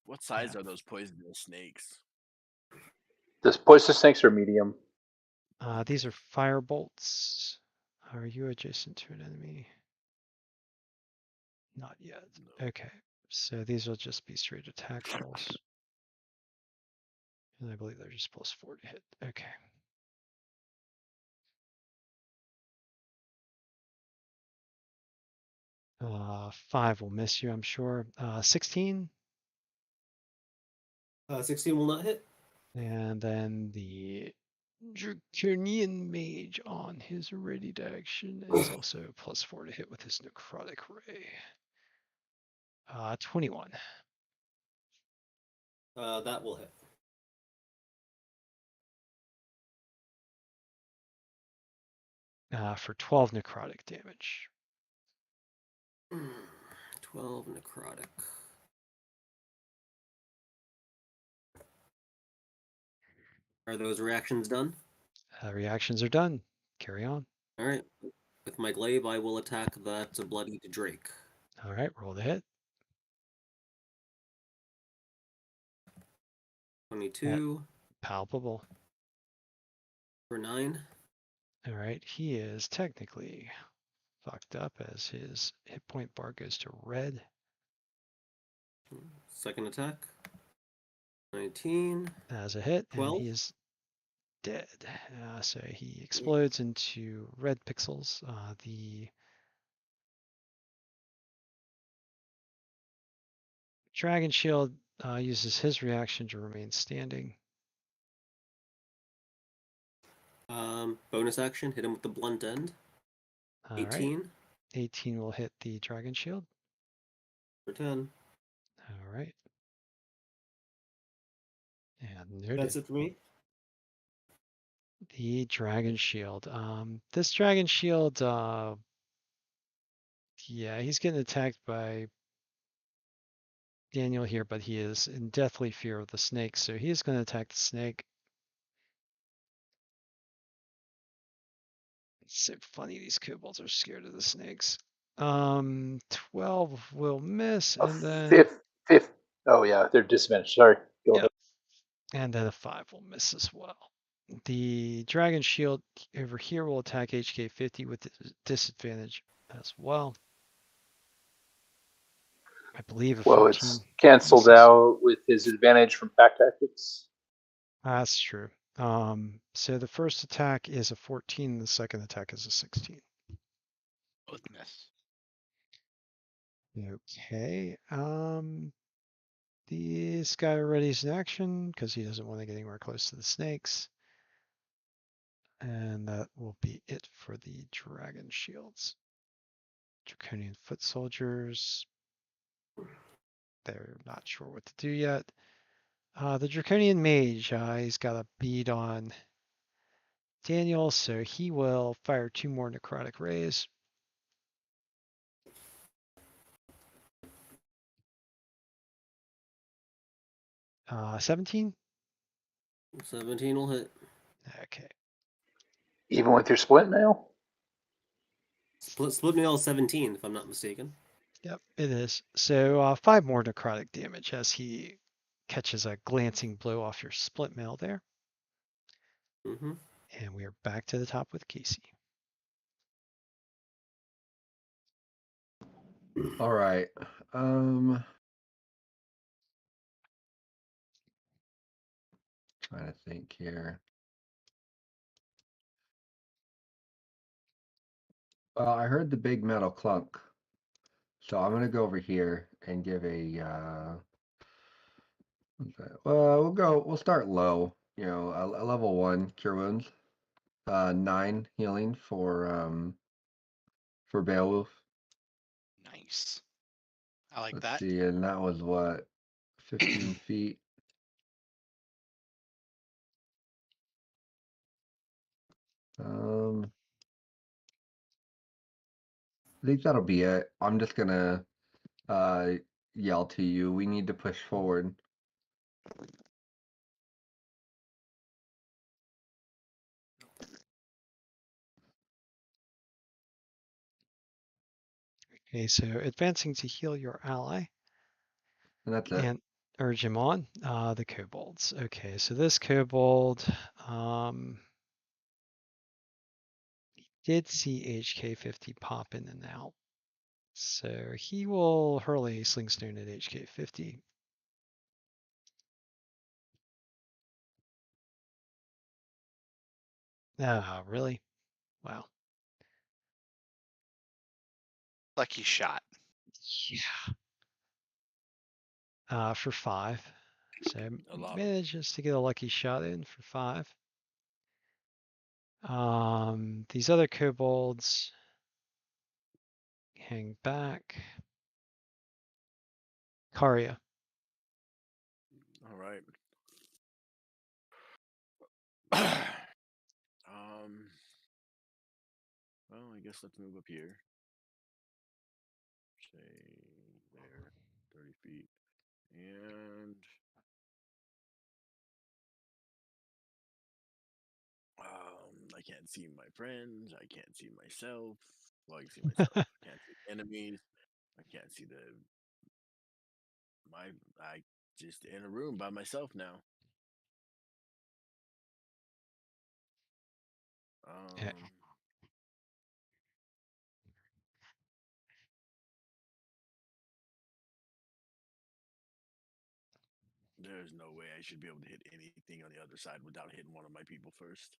What size Yeah. are those poisonous snakes? The poisonous snakes are medium. These are fire bolts. Are you adjacent to an enemy? Not yet. No. Okay. So these will just be straight attack rolls. And I believe they're just +4 to hit. Okay. Uh, 5 will miss you, I'm sure. 16. 16 will not hit. And then the Draconian Mage on his readied action is also +4 to hit with his Necrotic Ray. 21. That will hit. For 12 necrotic damage. 12 necrotic. Are those reactions done? Reactions are done. Carry on. All right. With my glaive, I will attack that bloodied Drake. All right, roll the hit. 22 Palpable. for 9. All right, he is technically fucked up as his hit point bar goes to red. Second attack. 19. As a hit, 12. and he is dead. So he explodes into red pixels. The Dragon Shield uses his reaction to remain standing. Bonus action, hit him with the blunt end. All 18 right. 18 will hit the Dragon Shield. for 10. All right. And noted. That's it for me. The Dragon Shield. This Dragon Shield, yeah, he's getting attacked by Daniel here, but he is in deathly fear of the snake, so he is going to attack the snake. It's so funny, these kobolds are scared of the snakes. 12 will miss, and then Fifth. Oh yeah, they're disadvantaged. Sorry. Go yeah, ahead. and then a 5 will miss as well. The Dragon Shield over here will attack HK 50 with disadvantage as well. I believe a Well, 14 it's canceled misses. out with his advantage from pack tactics. That's true. So the first attack is a 14, the second attack is a 16. Both miss. Okay. This guy readies an action because he doesn't want to get anywhere close to the snakes. And that will be it for the Dragon Shields. Draconian Foot Soldiers. They're not sure what to do yet. The Draconian Mage, he's got a bead on Daniel, so he will fire 2 more Necrotic Rays. 17? 17 will hit. Okay. Even with your split mail? Split mail 17, if I'm not mistaken. Yep, it is. So 5 more necrotic damage as he catches a glancing blow off your split mail there. Mm-hmm. And we are back to the top with Casey. All right. Trying to think here. Well, I heard the big metal clunk, so I'm gonna go over here and give a. What's that? Well, We'll start low. You know, a level 1 cure wounds. 9 healing for Beowulf. Nice. I like Let's that. see, and that was what, 15 feet. I think that'll be it. I'm just gonna uh yell to you. We need to push forward. Okay, so advancing to heal your ally And that's it. and urge him on. The kobolds. Okay, so this kobold did see HK 50 pop in and out. So he will hurl a sling stone at HK 50. Ah, really? Wow. Lucky shot. Yeah. For 5. So A lot. manages to get a lucky shot in for 5. These other kobolds hang back. Karya. All right. Well, I guess let's move up here. Say there, 30 feet, and I can't see my friends. I can't see myself. Well, I can see myself. I can't see enemies. I can't see my. I just in a room by myself now. Yeah. Um, there's no way I should be able to hit anything on the other side without hitting one of my people first.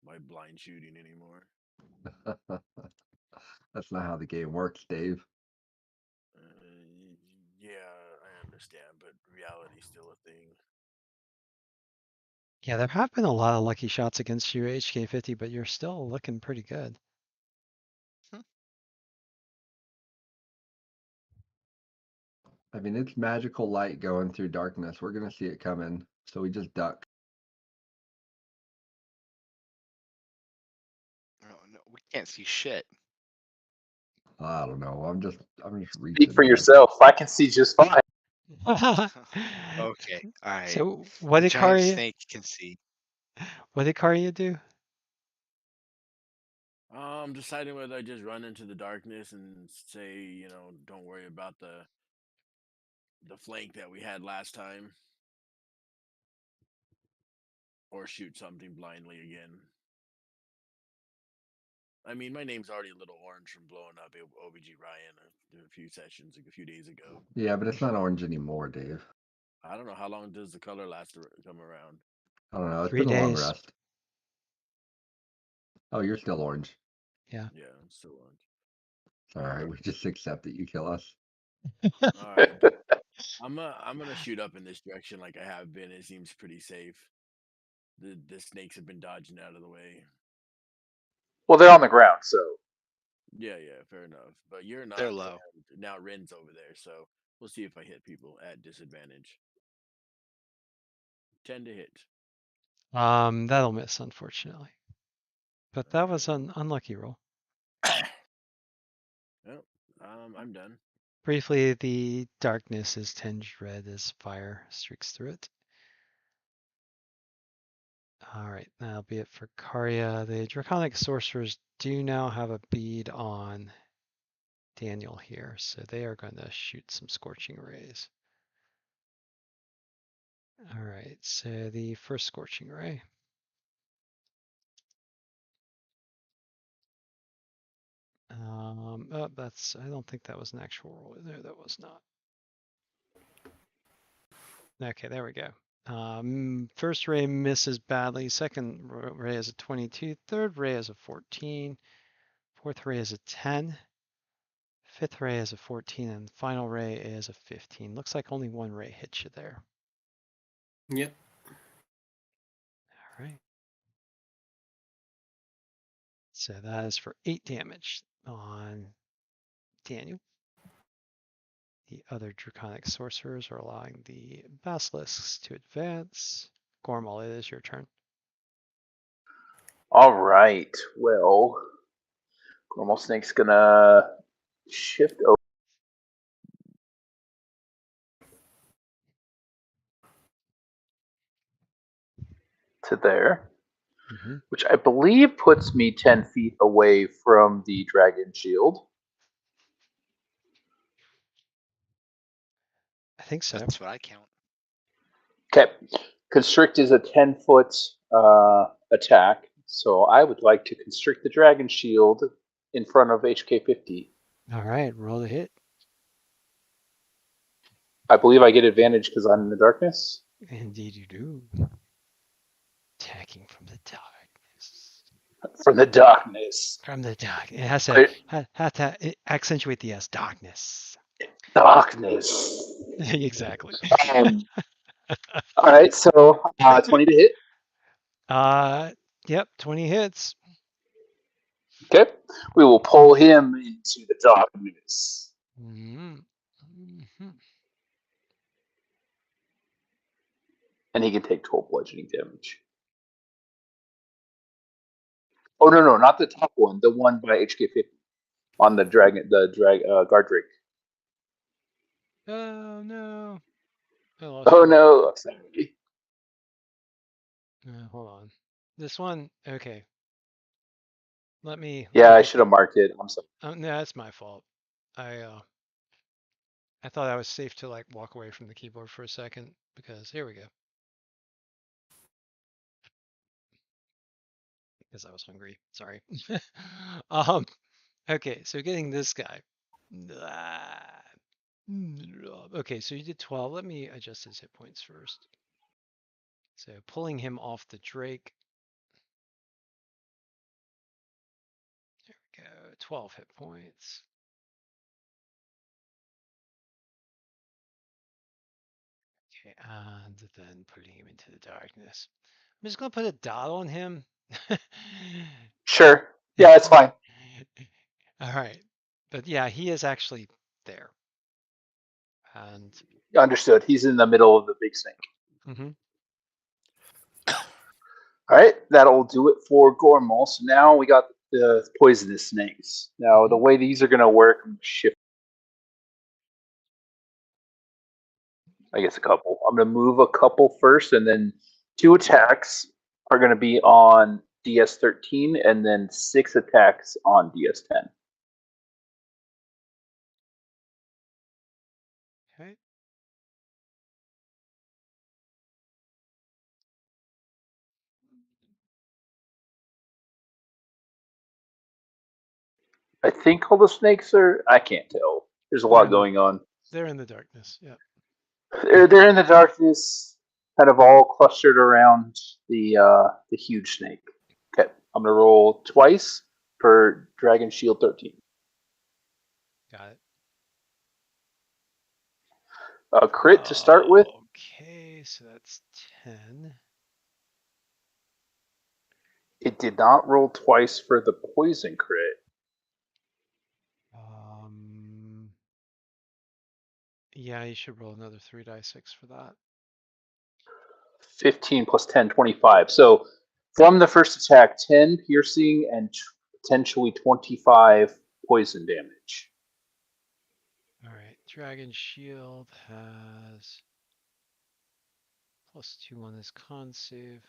My blind shooting anymore. That's not how the game works, Dave. Yeah, I understand, but reality's still a thing. Yeah, there have been a lot of lucky shots against you, HK50, but you're still looking pretty good. I mean, it's magical light going through darkness. We're gonna see it coming, so we just duck. No, no, we can't see shit. I don't know. I'm just Speak reaching, for man. yourself. I can see just fine. Okay, all right. So what did Giant Karya snake can see. do? I'm deciding whether I just run into the darkness and say, don't worry about the flank that we had last time, or shoot something blindly again. I mean, my name's already a little orange from blowing up OBG Ryan a few sessions, like a few days ago. Yeah, but it's not orange anymore, Dave. I don't know how long does the color last to come around. I don't know. It's 3 been a long days. rest. Oh, you're still orange. Yeah. Yeah, it's still orange. It's all right. We just accept that you kill us. All right, I'm gonna shoot up in this direction like I have been. It seems pretty safe. The snakes have been dodging out of the way. Well, they're on the ground, so Yeah, fair enough. But you're They're not, low. and now Ren's over there, so we'll see if I hit people at disadvantage. 10 to hit. That'll miss, unfortunately. But that was Alright. an unlucky roll. Well, I'm done. Briefly, the darkness is tinged red as fire streaks through it. All right, that'll be it for Karya. The Draconic Sorcerers do now have a bead on Daniel here, so they are going to shoot some scorching rays. All right, so the first scorching ray. Oh, I don't think that was an actual roll. No, that was not. Okay, there we go. First ray misses badly. Second ray is a 22. Third ray is a 14. Fourth ray is a 10. Fifth ray is a 14, and final ray is a 15. Looks like only one ray hits you there. Yep. All right. So that is for 8 damage on Daniel. The other draconic sorcerers are allowing the basilisks to advance. Gormal, it is your turn. All right. Well, Normal Snake's gonna shift over to there, Mm-hmm. which I believe puts me 10 feet away from the dragon shield. I think so. That's what I count. Okay. Constrict is a 10-foot attack, so I would like to constrict the dragon shield in front of HK 50. All right, roll the hit. I believe I get advantage because I'm in the darkness. Indeed you do. Attacking from the darkness. From the darkness. From the dark. It has to accentuate the S. Darkness. Darkness. Exactly. All right, so 20 to hit. Yep, 20 hits. Okay. We will pull him into the darkness. Mm-hmm. Mm-hmm. And he can take 12 bludgeoning damage. Oh, no, not the top one. The one by HK 50 on the guard drake. Oh no. I lost Oh, you. no. Sorry. Hold on. This one, okay. Let me Yeah, I get should have marked it. I'm sorry. no, that's my fault. I thought I was safe to like walk away from the keyboard for a second because here we go. Because I was hungry. Sorry. Okay, so getting this guy. Okay, so you did 12. Let me adjust his hit points first. So pulling him off the Drake. There we go. 12 hit points. Okay, and then putting him into the darkness. I'm just gonna put a dot on him. Sure. Yeah, it's fine. All right, but yeah, he is actually there. And Understood. He's in the middle of the big snake. mm-hmm. All right, that'll do it for Gormal. So now we got the poisonous snakes. Now, the way these are going to work, shift, I guess, a couple. I'm going to move a couple first, and then 2 attacks are going to be on DS13, and then 6 attacks on DS10. Okay. I think all the snakes are. I can't tell. There's a lot going on. They're in the darkness. Yeah. They're in the darkness, kind of all clustered around the huge snake. Okay, I'm gonna roll twice for Dragon Shield 13. Got it. A crit to start with. Okay, so that's 10. It did not roll twice for the poison crit. Yeah, you should roll another 3d6 for that. 15 plus 10, 25. So from the first attack, 10 piercing and potentially 25 poison damage. All right, Dragon Shield has +2 on his con save.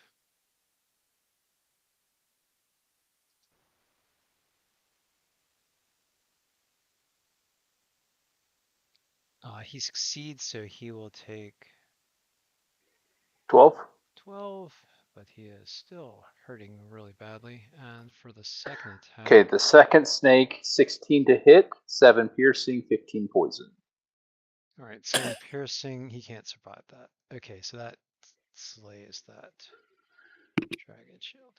He succeeds, so he will take 12. 12, but he is still hurting really badly. And for the second attack, Okay, the second snake, 16 to hit, 7 piercing, 15 poison. all right, 7 piercing, he can't survive that. Okay, so that slays that dragon shield.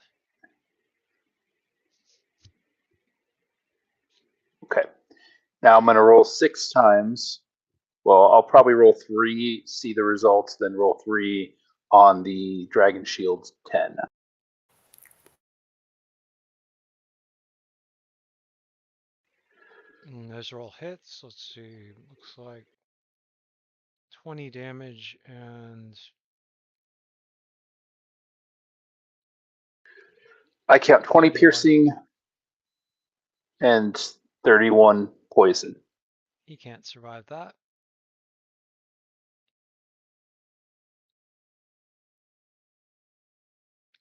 Okay. Now I'm going to roll 6 times. Well, I'll probably roll 3, see the results, then roll 3 on the dragon shield 10. Those are all hits. Let's see, looks like 20 damage and I count 20 31. piercing and 31 poison. He can't survive that.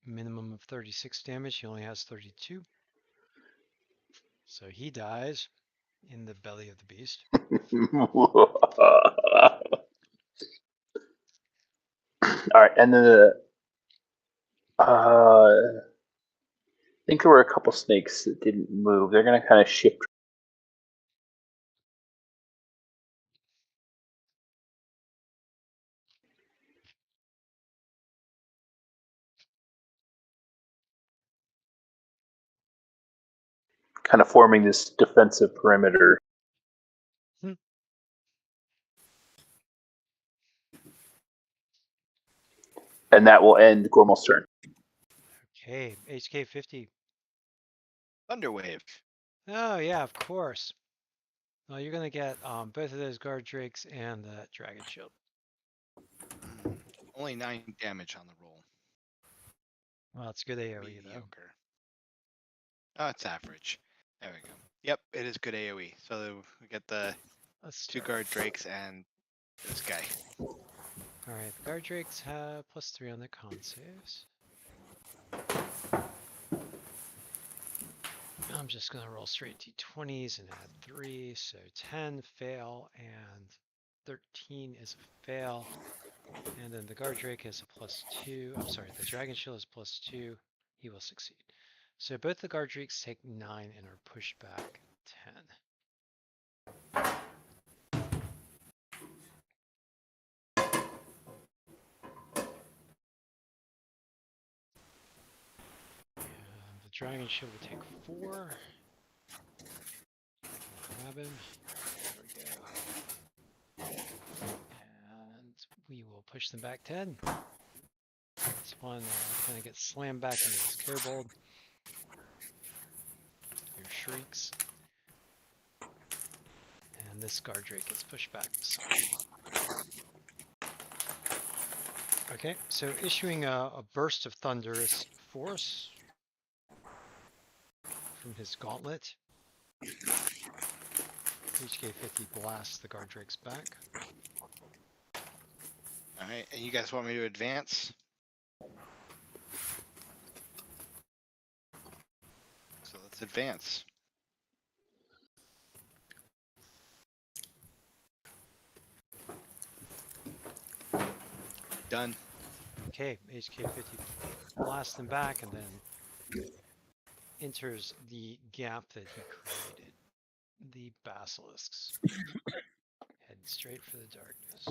Minimum of 36 damage. He only has 32. So he dies in the belly of the beast. All right, and then I think there were a couple snakes that didn't move. They're going to kind of shift. Kind of forming this defensive perimeter. Hmm. And that will end Gormal's turn. Okay, HK 50. Thunderwave. Oh yeah, of course. Well, you're gonna get both of those guard drakes and that dragon shield. Only 9 damage on the roll. Well, it's good AOE though. Mediocre. Oh, it's average. There we go. Yep, it is good AoE. So we get the Let's 2 start. guard drakes and this guy. All right, the guard drakes have +3 on their con saves. I'm just gonna roll straight d20s and add 3, so 10 fail and 13 is a fail. And then the guard drake is a +2. I'm sorry, the dragon shield is +2. He will succeed. So both the guard drakes take 9 and are pushed back 10. And the dragon shield will take 4. Grab him. There we go. And we will push them back 10. This one kind of gets slammed back into this kobold. Your shrieks. And this guard drake gets pushed back some. Okay, so issuing a burst of thunderous force from his gauntlet. HK 50 blasts the guard drakes back. Alright, and you guys want me to advance? So let's advance. Done. Okay, HK 50 blasts them back and then enters the gap that he created. The basilisks. Heading straight for the darkness.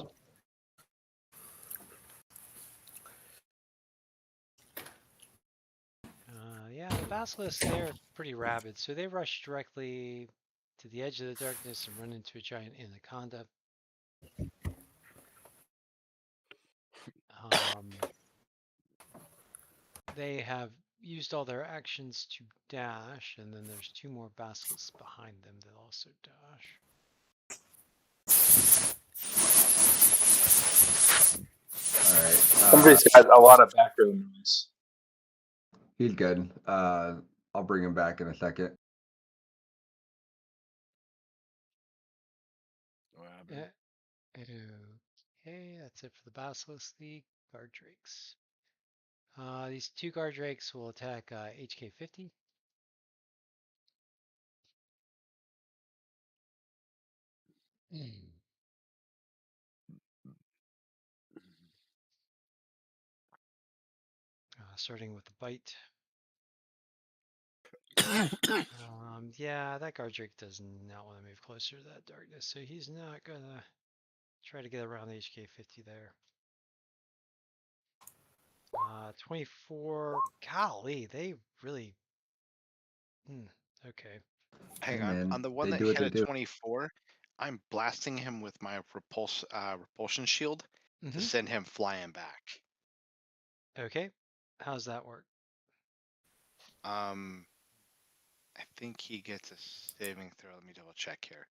Yeah, the basilisks, they're pretty rabid, so they rush directly to the edge of the darkness and run into a giant anaconda. They have used all their actions to dash, and then there's 2 more basilisks behind them that also dash. All right. Somebody's got a lot of background noise. He's good. I'll bring him back in a second. What happened? Okay, that's it for the basilisk. The guard drakes. These 2 guard drakes will attack HK 50. starting with the bite. Yeah, that guard drake does not want to move closer to that darkness, so he's not gonna try to get around HK 50 there. 24. Golly, they really. Okay. Hang Hey, on. man, On the one they that do what hit they at do. 24, I'm blasting him with my repulsion shield to Mm-hmm. send him flying back. Okay. How's that work? I think he gets a saving throw. Let me double check here.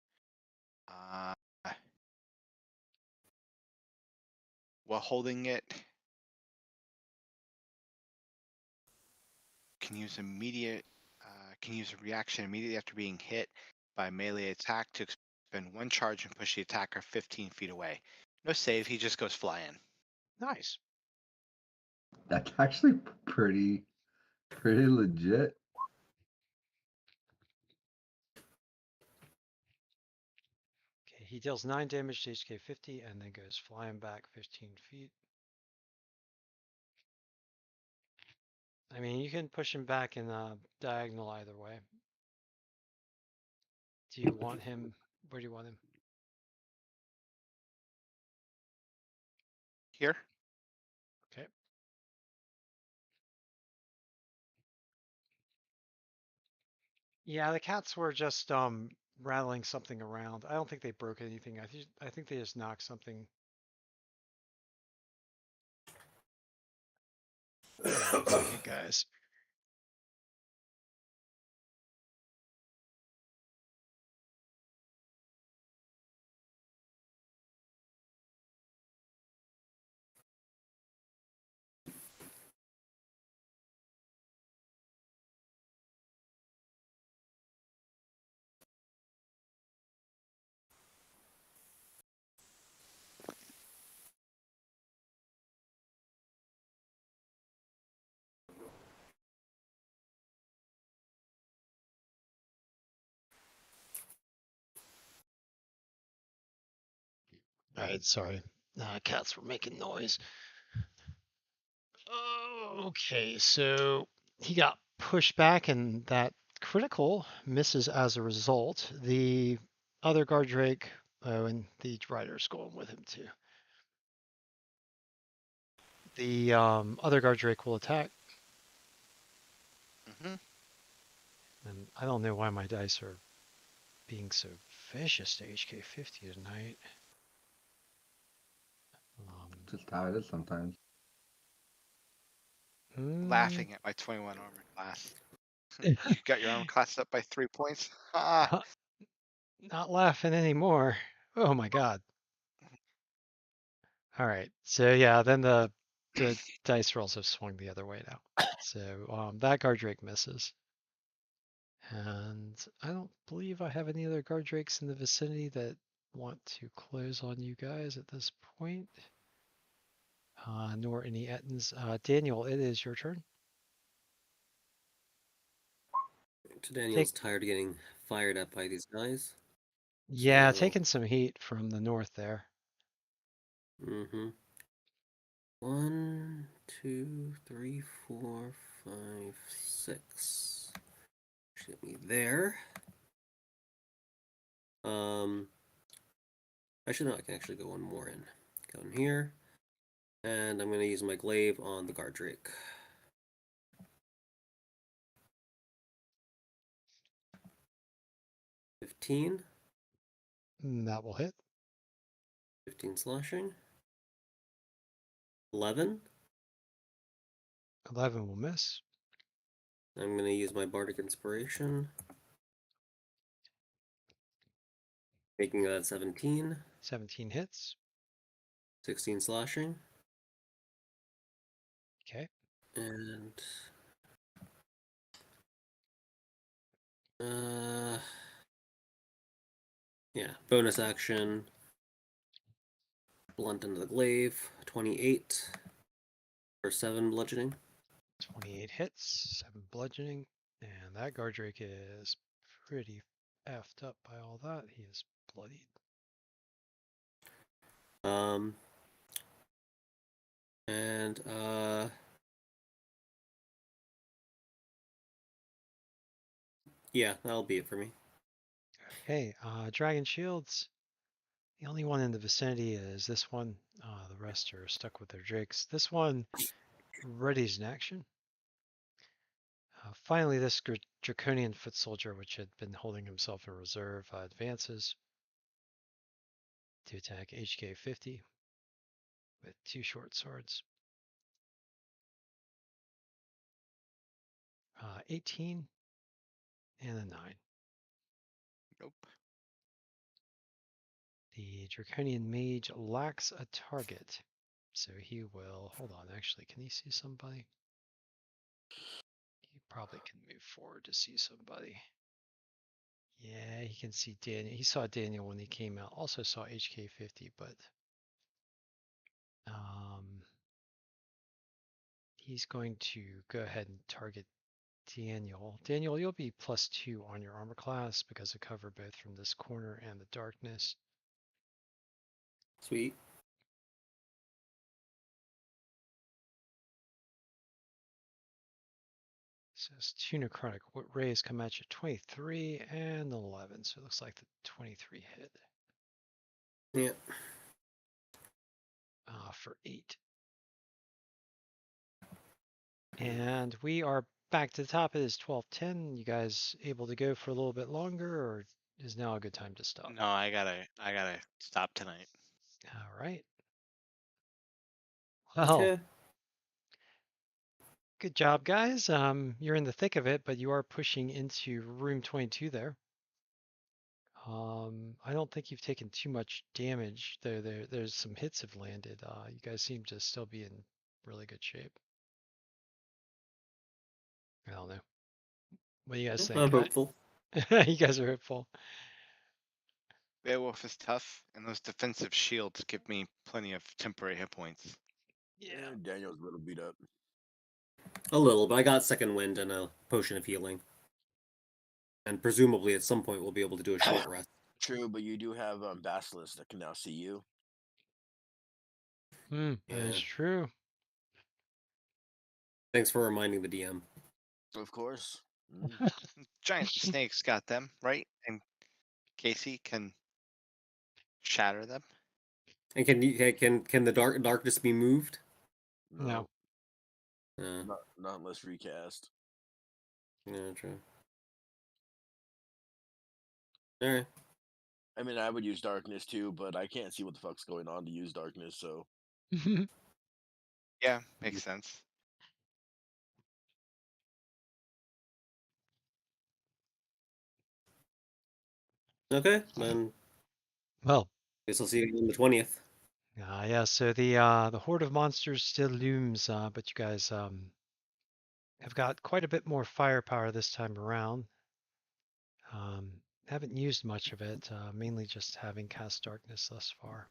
While holding it, can use a reaction immediately after being hit by a melee attack to expend one charge and push the attacker 15 feet away. No save, he just goes flying. Nice. That's actually pretty legit. Okay, he deals 9 damage to HK 50 and then goes flying back 15 feet. I mean, you can push him back in diagonal either way. Do you want him? Where do you want him? Here? Okay. Yeah, the cats were just rattling something around. I don't think they broke anything. I think they just knocked something. Hang on a second, guys. All right, sorry. Cats were making noise. Okay, so he got pushed back, and that critical misses as a result. The other guard drake, and the rider's going with him too. The other guard drake will attack, and I don't know why my dice are being so vicious to HK 50 tonight. Just how it is sometimes. Laughing at my 21 armor class. You got your armor class up by 3 points? Ah! Not laughing anymore. Oh my god. All right. So yeah, then the dice rolls have swung the other way now. So that guard drake misses. And I don't believe I have any other guard drakes in the vicinity that want to close on you guys at this point. Nor any Ettins. Daniel, it is your turn. Daniel's tired of getting fired up by these guys. Yeah, So- taking some heat from the north there. Mm-hmm. 1, 2, 3, 4, 5, 6. Shoot me there. Actually, no, I can actually go one more in. Go in here. And I'm going to use my glaive on the guard drake. $15. That will hit. 15 slashing. 11. 11 will miss. I'm going to use my bardic inspiration. Making that 17. 17 hits. 16 slashing. Okay. And yeah, bonus action. Blunt into the glaive. 28 for 7 bludgeoning. 28 hits, 7 bludgeoning, and that guard drake is pretty effed up by all that. He is bloodied. And Yeah, that'll be it for me. Okay, Dragon Shields. The only one in the vicinity is this one. The rest are stuck with their drakes. This one readies in action. Finally, this Draconian foot soldier, which had been holding himself in reserve, advances to attack HK 50 with 2 short swords. 18 and a 9. Nope. The Draconian mage lacks a target, so he will. Hold on, actually, can he see somebody? He probably can move forward to see somebody. Yeah, he can see Daniel. He saw Daniel when he came out. Also saw HK 50, but he's going to go ahead and target Daniel. Daniel, you'll be +2 on your armor class because of cover both from this corner and the darkness. Sweet. Says 2 necrotic rays come at you, 23 and 11. So it looks like the 23 hit. Yeah. For 8. And we are back to the top. It is 12:10. You guys able to go for a little bit longer, or is now a good time to stop? No, I gotta stop tonight. All right. Well, Okay. good job, guys. You're in the thick of it, but you are pushing into room 22 there. I don't think you've taken too much damage, though there's some hits have landed. You guys seem to still be in really good shape. I don't know. What do you guys I'm think? hopeful. You guys are hopeful. Beowulf is tough, and those defensive shields give me plenty of temporary hit points. Yeah. Daniel's a little beat up. A little, but I got second wind and a potion of healing. And presumably at some point we'll be able to do a short rest. True, but you do have Basilisk that can now see you. That is Yeah. true. Thanks for reminding the DM. Of course. Giant snakes got them, right? And Casey can shatter them. And can the darkness be moved? No. Not unless recast. Yeah, true. All right. I mean, I would use darkness too, but I can't see what the fuck's going on to use darkness. So Yeah, makes sense. Okay, then Well, guess I'll see you on the 20th. yeah. So the horde of monsters still looms, but you guys have got quite a bit more firepower this time around. Haven't used much of it, mainly just having cast darkness thus far.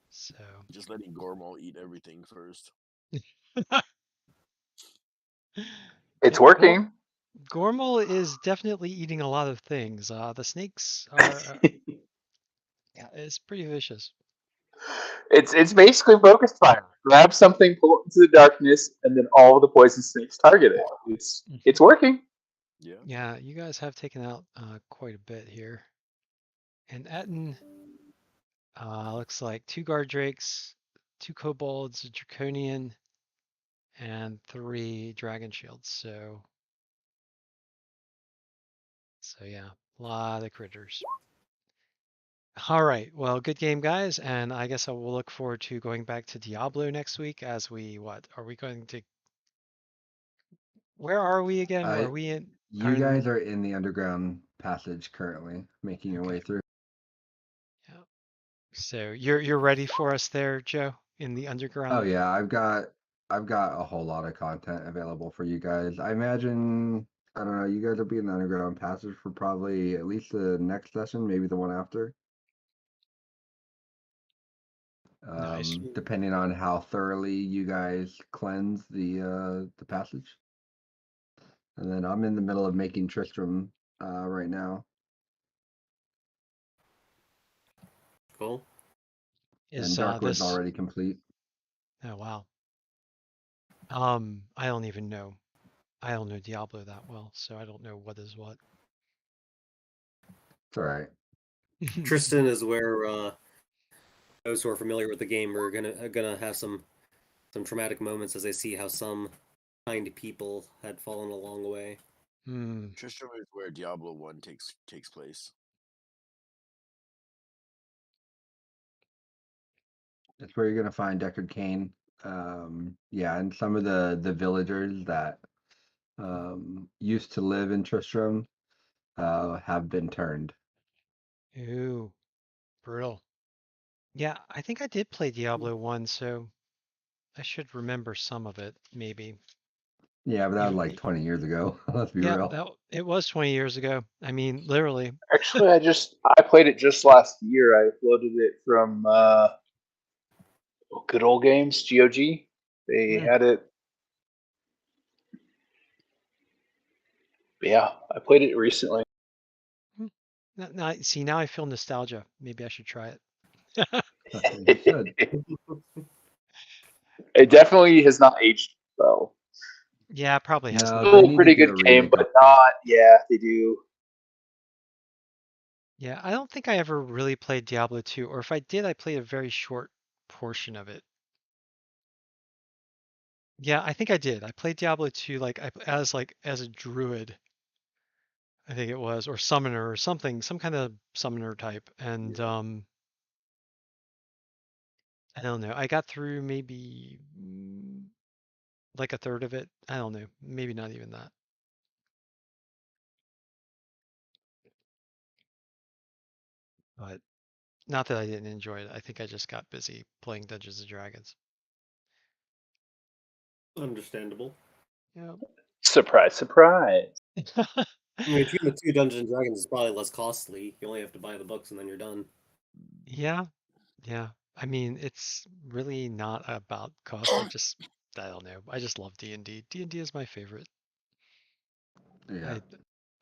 So just letting Gormal eat everything first. It's yeah, working. Gormal is definitely eating a lot of things. The snakes are, yeah, it's pretty vicious. It's basically focused fire. Grab something, pull it into the darkness, and then all the poison snakes target it. It's working. Yeah. Yeah, you guys have taken out quite a bit here. And Etten looks like 2 guard drakes, 2 kobolds, a draconian, and 3 dragon shields. So yeah, a lot of critters. All right, well, good game, guys, and I guess I will look forward to going back to Diablo next week as what are we going to? Where are we again? Are we in? You guys are in the underground passage currently, making your way Okay. through. Yeah. So you're ready for us there, Joe, in the Oh underground? yeah, I've got a whole lot of content available for you guys. I imagine, I don't know, you guys will be in the underground passage for probably at least the next session, maybe the one after. Nice. Depending on how thoroughly you guys cleanse the passage. And then I'm in the middle of making Tristram right now. Cool. Is And Darkwood's this? already complete. Oh wow. I don't even know. I don't know Diablo that well, so I don't know what is what. It's all right. Tristan is where those who are familiar with the game are gonna have some traumatic moments as they see how some kind people had fallen along the way. Tristram is where Diablo 1 takes place. That's where you're gonna find Deckard Cain. Yeah, and some of the villagers that used to live in Tristram have been turned. Ooh, brutal. Yeah, I think I did play Diablo 1, so I should remember some of it, maybe. Yeah, but that was Even, like 20 years ago. Let's be yeah, real. it was 20 years ago. I mean, literally. Actually, I played it just last year. I uploaded it from Good Old Games, GOG. They Hmm. had it. Yeah, I played it recently. Now, see, now I feel nostalgia. Maybe I should try it. You should. It definitely has not aged well. Yeah, probably hasn't. No, Still they a need to pretty do a good game, remake. but not. Yeah, they do. Yeah, I don't think I ever really played Diablo 2, or if I did, I played a very short portion of it. Yeah, I think I did. I played Diablo 2 as a druid, I think it was, or summoner or something, some kind of summoner type. And I don't know. I got through maybe like a third of it. I don't know. Maybe not even that. But not that I didn't enjoy it. I think I just got busy playing Dungeons and Dragons. Understandable. Yeah. Surprise, surprise. I mean, if you have 2 Dungeons and Dragons, it's probably less costly. You only have to buy the books and then you're done. Yeah. Yeah. I mean, it's really not about cost. I don't know. I just love D&D. D&D is my favorite. Yeah.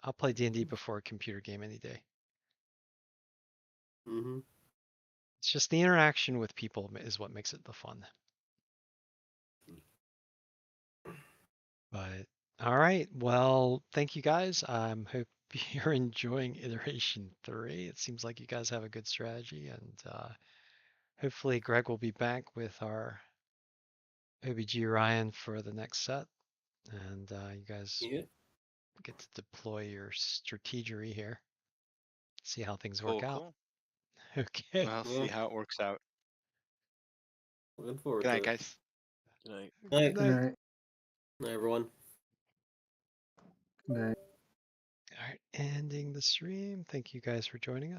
I'll play D&D before a computer game any day. Mm-hmm. It's just the interaction with people is what makes it the fun. But all right. Well, thank you guys. Hope you're enjoying iteration 3. It seems like you guys have a good strategy, and hopefully Greg will be back with our OBG Ryan for the next set, and you guys Yeah. get to deploy your strategery here. See how things Cool, work out. cool. Okay. Well, see Yeah. how it works out. Looking forward Good to night, it. guys. Good night. Night. Good night. Night, everyone. Good night. All right, ending the stream. Thank you guys for joining us.